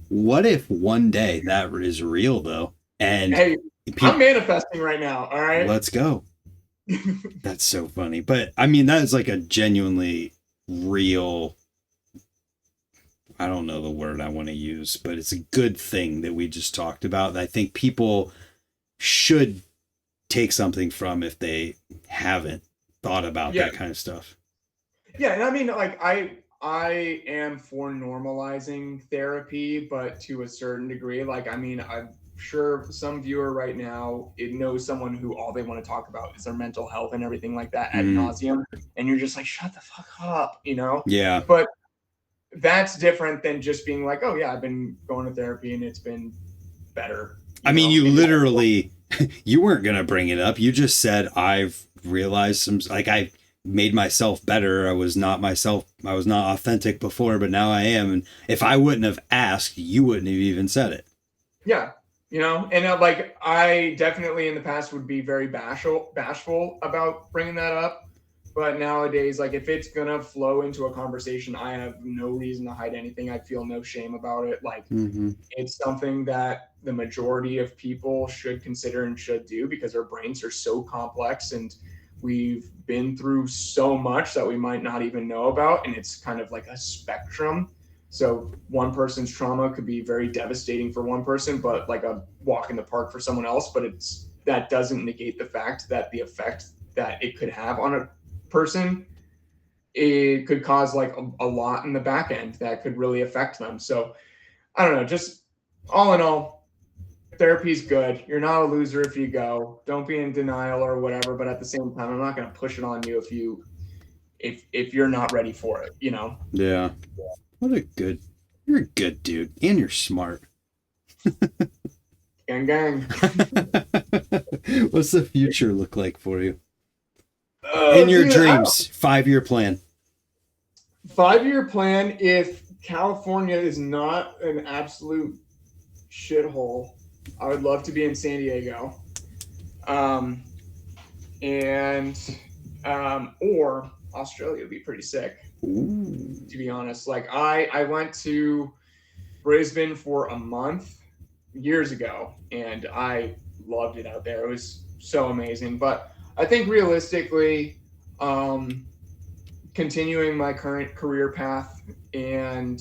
Speaker 1: what if one day that is real though? And
Speaker 2: hey, I'm manifesting right now. All right,
Speaker 1: let's go. That's so funny. But I mean, that is like a genuinely real, I don't know the word I want to use, but it's a good thing that we just talked about that I think people should take something from if they haven't thought about that kind of stuff.
Speaker 2: Yeah. And I mean, like, I am for normalizing therapy, but to a certain degree. Like, I mean, I'm sure some viewer right now, it knows someone who all they want to talk about is their mental health and everything like that ad nauseum. And you're just like, shut the fuck up, you know?
Speaker 1: Yeah.
Speaker 2: But that's different than just being like, oh yeah, I've been going to therapy and it's been better.
Speaker 1: I mean, you literally, you weren't going to bring it up. You just said, I've realized I made myself better. I was not myself. I was not authentic before, but now I am. And if I wouldn't have asked, you wouldn't have even said it.
Speaker 2: Yeah. You know, and like, I definitely in the past would be very bashful about bringing that up. But nowadays, like, if it's going to flow into a conversation, I have no reason to hide anything. I feel no shame about it. Like, It's something that the majority of people should consider and should do, because our brains are so complex and we've been through so much that we might not even know about. And it's kind of like a spectrum. So one person's trauma could be very devastating for one person, but like a walk in the park for someone else. But that doesn't negate the fact that the effect that it could have on a person, it could cause like a lot in the back end that could really affect them. So I don't know, just all in all, therapy's good. You're not a loser if you go. Don't be in denial or whatever, but at the same time, I'm not going to push it on you if you're not ready for it, you know?
Speaker 1: Yeah. You're a good dude, and you're smart.
Speaker 2: Gang gang.
Speaker 1: What's the future look like for you? In your dreams, 5-year plan.
Speaker 2: 5-year plan, if California is not an absolute shithole, I would love to be in San Diego. Or Australia would be pretty sick.
Speaker 1: Ooh.
Speaker 2: To be honest. Like, I went to Brisbane for a month years ago, and I loved it out there. It was so amazing. But I think realistically, continuing my current career path and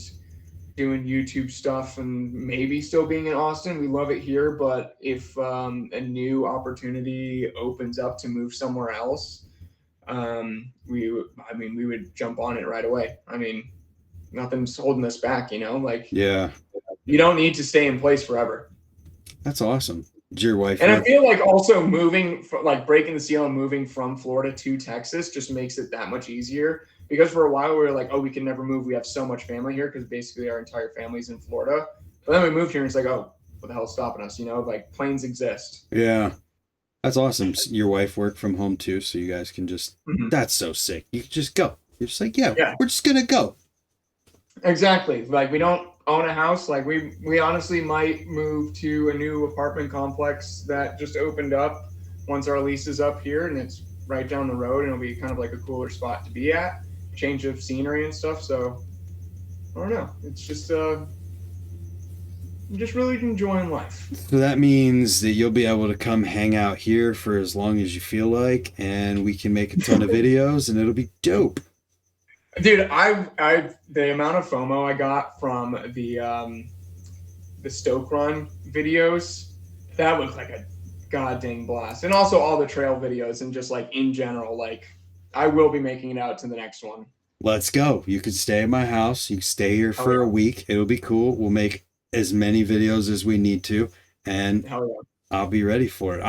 Speaker 2: doing YouTube stuff and maybe still being in Austin. We love it here, but if a new opportunity opens up to move somewhere else, we would jump on it right away. I mean, nothing's holding us back, you know? Like,
Speaker 1: yeah,
Speaker 2: you don't need to stay in place forever.
Speaker 1: That's awesome. Did your wife
Speaker 2: And I
Speaker 1: work?
Speaker 2: feel like also moving, like breaking the seal and moving from Florida to Texas just makes it that much easier. Because for a while we were like, oh, we can never move. We have so much family here because basically our entire family's in Florida. But then we moved here and it's like, oh, what the hell's stopping us? You know, like planes exist.
Speaker 1: Yeah. That's awesome. Your wife worked from home too, so you guys can just,
Speaker 2: Mm-hmm.
Speaker 1: that's so sick. You can just go. You're just like, yeah,
Speaker 2: Yeah,
Speaker 1: we're just going to go.
Speaker 2: exactly. Like we don't own a house. Like we honestly might move to a new apartment complex that just opened up once our lease is up here, and it's right down the road, and it'll be kind of like a cooler spot to be at, change of scenery and stuff. So I don't know. It's just I'm just really enjoying life.
Speaker 1: So that means that you'll be able to come hang out here for as long as you feel like, and we can make a ton of videos, and it'll be dope.
Speaker 2: Dude, I the amount of FOMO I got from the Stoke Run videos, that was like a god dang blast. And also all the trail videos and just like in general, like I will be making it out to the next one.
Speaker 1: Let's go. You can stay at my house. You can stay here
Speaker 2: Hell
Speaker 1: for
Speaker 2: yeah.
Speaker 1: a week. It'll be cool. We'll make as many videos as we need to, and
Speaker 2: Hell yeah.
Speaker 1: I'll be ready for it.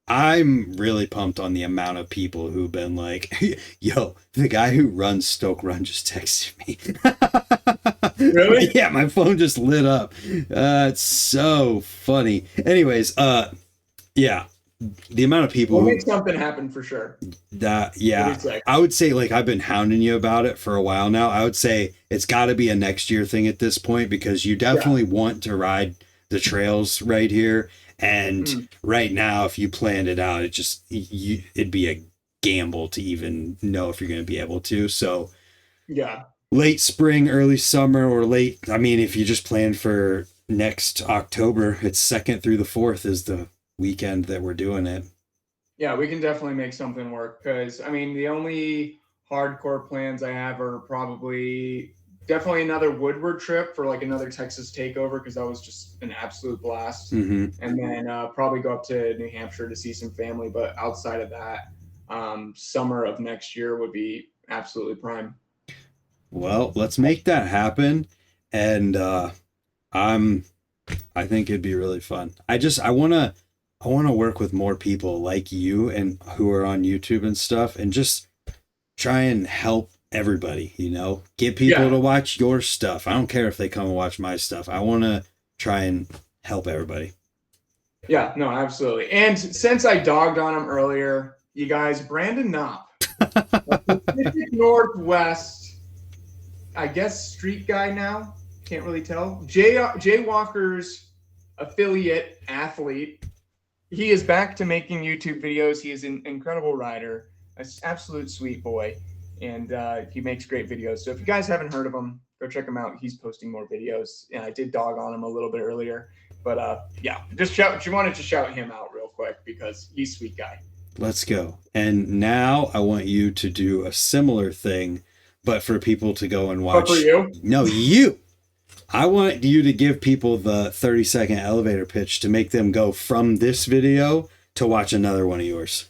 Speaker 1: I'm really pumped on the amount of people who've been like, yo, the guy who runs Stoke Run just texted me.
Speaker 2: Really?
Speaker 1: Yeah, my phone just lit up. It's so funny. Anyways, yeah, the amount of people
Speaker 2: We'll
Speaker 1: who
Speaker 2: make something happen for sure.
Speaker 1: that,
Speaker 2: What do
Speaker 1: yeah,
Speaker 2: you say?
Speaker 1: I would say like I've been hounding you about it for a while now. I would say it's got to be a next year thing at this point because you definitely want to ride the trails right here. And right now, if you planned it out, it'd be a gamble to even know if you're going to be able to. So
Speaker 2: Yeah.
Speaker 1: late spring, early summer, or late. I mean, if you just plan for next October, it's 2nd through the 4th is the weekend that we're doing it.
Speaker 2: Yeah, we can definitely make something work because I mean the only hardcore plans I have are probably definitely another Woodward trip for like another Texas takeover because that was just an absolute blast.
Speaker 1: Mm-hmm.
Speaker 2: And then probably go up to New Hampshire to see some family. But outside of that, summer of next year would be absolutely prime.
Speaker 1: Well, let's make that happen. And I'm I think it'd be really fun. I want to work with more people like you and who are on YouTube and stuff and just try and help everybody, get people to
Speaker 2: Yeah,
Speaker 1: watch your stuff. I don't care if they come and watch my stuff. I want to try and help everybody.
Speaker 2: yeah, no, absolutely. And since I dogged on him earlier, you guys, Brandon Knopp, Pacific Northwest, I guess street guy now. Can't really tell. Jay Walker's affiliate athlete. He is back to making YouTube videos. He is an incredible rider, an absolute sweet boy, and he makes great videos. So if you guys haven't heard of him, go check him out. He's posting more videos, and I did dog on him a little bit earlier, but yeah, just wanted to shout him out real quick because he's a sweet guy.
Speaker 1: Let's go. And now I want you to do a similar thing, but for people to go and watch.
Speaker 2: But for you?
Speaker 1: No, you. I want you to give people the 30-second elevator pitch to make them go from this video to watch another one of yours.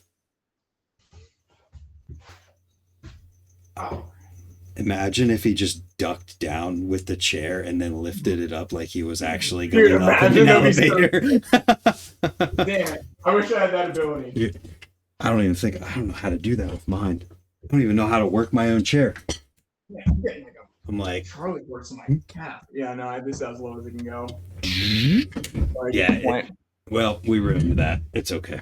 Speaker 2: Oh.
Speaker 1: Imagine if he just ducked down with the chair and then lifted it up like he was actually going up in an elevator.
Speaker 2: Damn, I wish I had that ability.
Speaker 1: I don't know how to do that with mine. I don't even know how to work my own chair.
Speaker 2: Yeah,
Speaker 1: I'm like,
Speaker 2: Charlie works in my cap. Yeah, no, this is as low as it can go.
Speaker 1: yeah. Well, we ruined that. It's okay.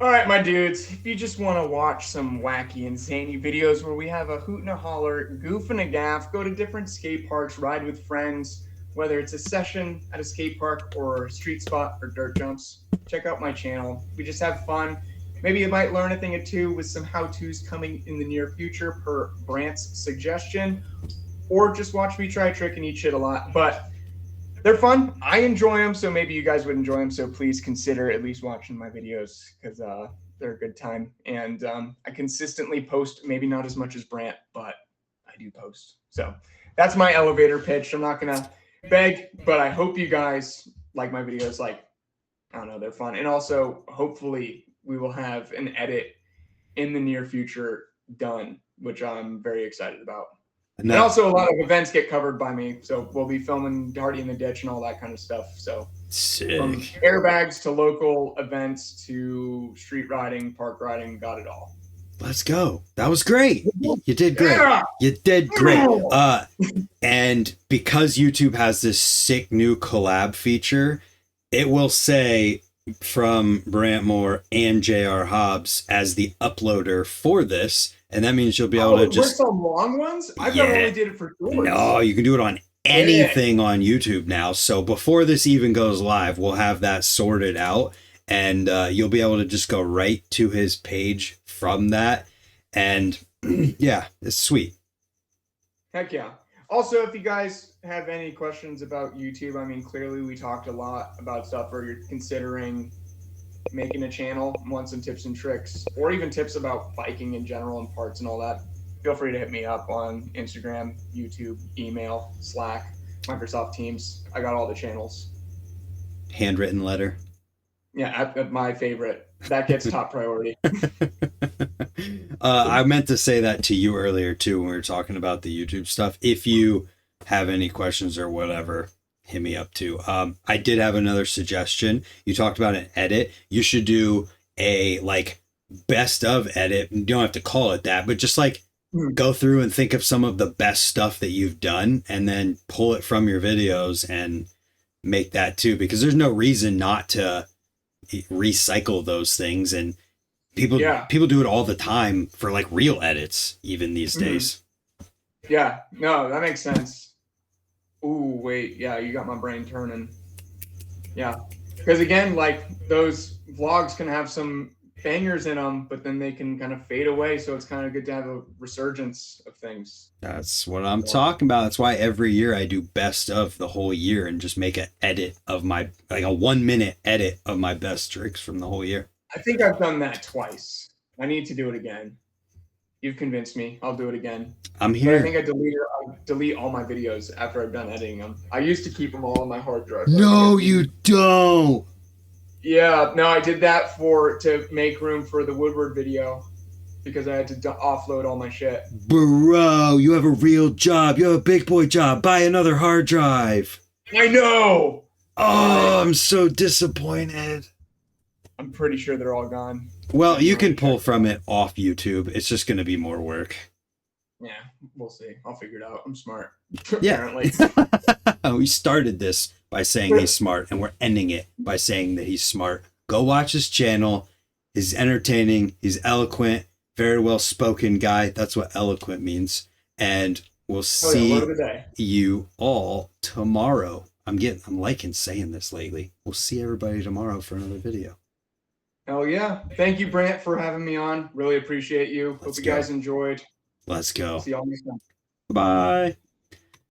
Speaker 2: All right, my dudes, if you just want to watch some wacky and zany videos where we have a hoot and a holler, goof and a gaff, go to different skate parks, ride with friends, whether it's a session at a skate park or a street spot or dirt jumps, check out my channel. We just have fun. Maybe you might learn a thing or two with some how-tos coming in the near future per Brant's suggestion, or just watch me try a trick and eat shit a lot. But they're fun. I enjoy them, so maybe you guys would enjoy them. So please consider at least watching my videos because they're a good time. And I consistently post, maybe not as much as Brant, but I do post. So that's my elevator pitch. I'm not going to beg, but I hope you guys like my videos. Like, I don't know, they're fun. And also, hopefully, we will have an edit in the near future done, which I'm very excited about. And also a lot of events get covered by me. So we'll be filming Hardy in the Ditch and all that kind of stuff. So
Speaker 1: sick.
Speaker 2: From airbags to local events to street riding, park riding, got it all.
Speaker 1: Let's go. That was great. You did great. Yeah. You did great. And because YouTube has this sick new collab feature, it will say from Brant Moore and JR Hobbs as the uploader for this. And that means you'll be able to just...
Speaker 2: some long ones? I thought only did it for shorts.
Speaker 1: No, you can do it on anything on YouTube now. So before this even goes live, we'll have that sorted out. And you'll be able to just go right to his page from that. And yeah, it's sweet.
Speaker 2: Heck yeah. Also, if you guys have any questions about YouTube, I mean, clearly we talked a lot about stuff where you're considering making a channel, want some tips and tricks, or even tips about biking in general and parts and all that. Feel free to hit me up on Instagram, YouTube, email, Slack, Microsoft Teams. I got all the channels.
Speaker 1: Handwritten letter.
Speaker 2: Yeah, my favorite. That gets top priority.
Speaker 1: I meant to say that to you earlier too when we were talking about the YouTube stuff. If you have any questions or whatever, hit me up too. I did have another suggestion. You talked about an edit. You should do a like best of edit. You don't have to call it that, but just like go through and think of some of the best stuff that you've done and then pull it from your videos and make that too, because there's no reason not to recycle those things. And people do it all the time for like real edits even these days.
Speaker 2: Yeah, no, that makes sense. Ooh, wait, yeah, you got my brain turning. Yeah, because again, like those vlogs can have some bangers in them, but then they can kind of fade away, so it's kind of good to have a resurgence of things.
Speaker 1: That's what I'm talking about. That's why every year I do best of the whole year and just make an edit of my, like a 1 minute edit of my best tricks from the whole year.
Speaker 2: I think I've done that twice. I need to do it again. You've convinced me. I'll do it again.
Speaker 1: I'm here.
Speaker 2: But I think I delete all my videos after I've done editing them. I used to keep them all on my hard drive.
Speaker 1: No, you don't.
Speaker 2: Yeah, no, I did that to make room for the Woodward video because I had to offload all my shit.
Speaker 1: Bro, you have a real job. You have a big boy job. Buy another hard drive.
Speaker 2: I know.
Speaker 1: Oh, I'm so disappointed.
Speaker 2: I'm pretty sure they're all gone.
Speaker 1: Well, you can pull from it off YouTube. It's just going to be more work.
Speaker 2: Yeah, we'll see. I'll figure it out. I'm smart.
Speaker 1: Yeah. Apparently. We started this by saying he's smart, and we're ending it by saying that he's smart. Go watch his channel. He's entertaining. He's eloquent. Very well spoken guy. That's what eloquent means. And we'll see you all tomorrow. I'm liking saying this lately. We'll see everybody tomorrow for another video.
Speaker 2: Hell yeah. Thank you, Brant, for having me on. Really appreciate you. Hope you guys enjoyed.
Speaker 1: Let's go.
Speaker 2: See y'all next time.
Speaker 1: Bye.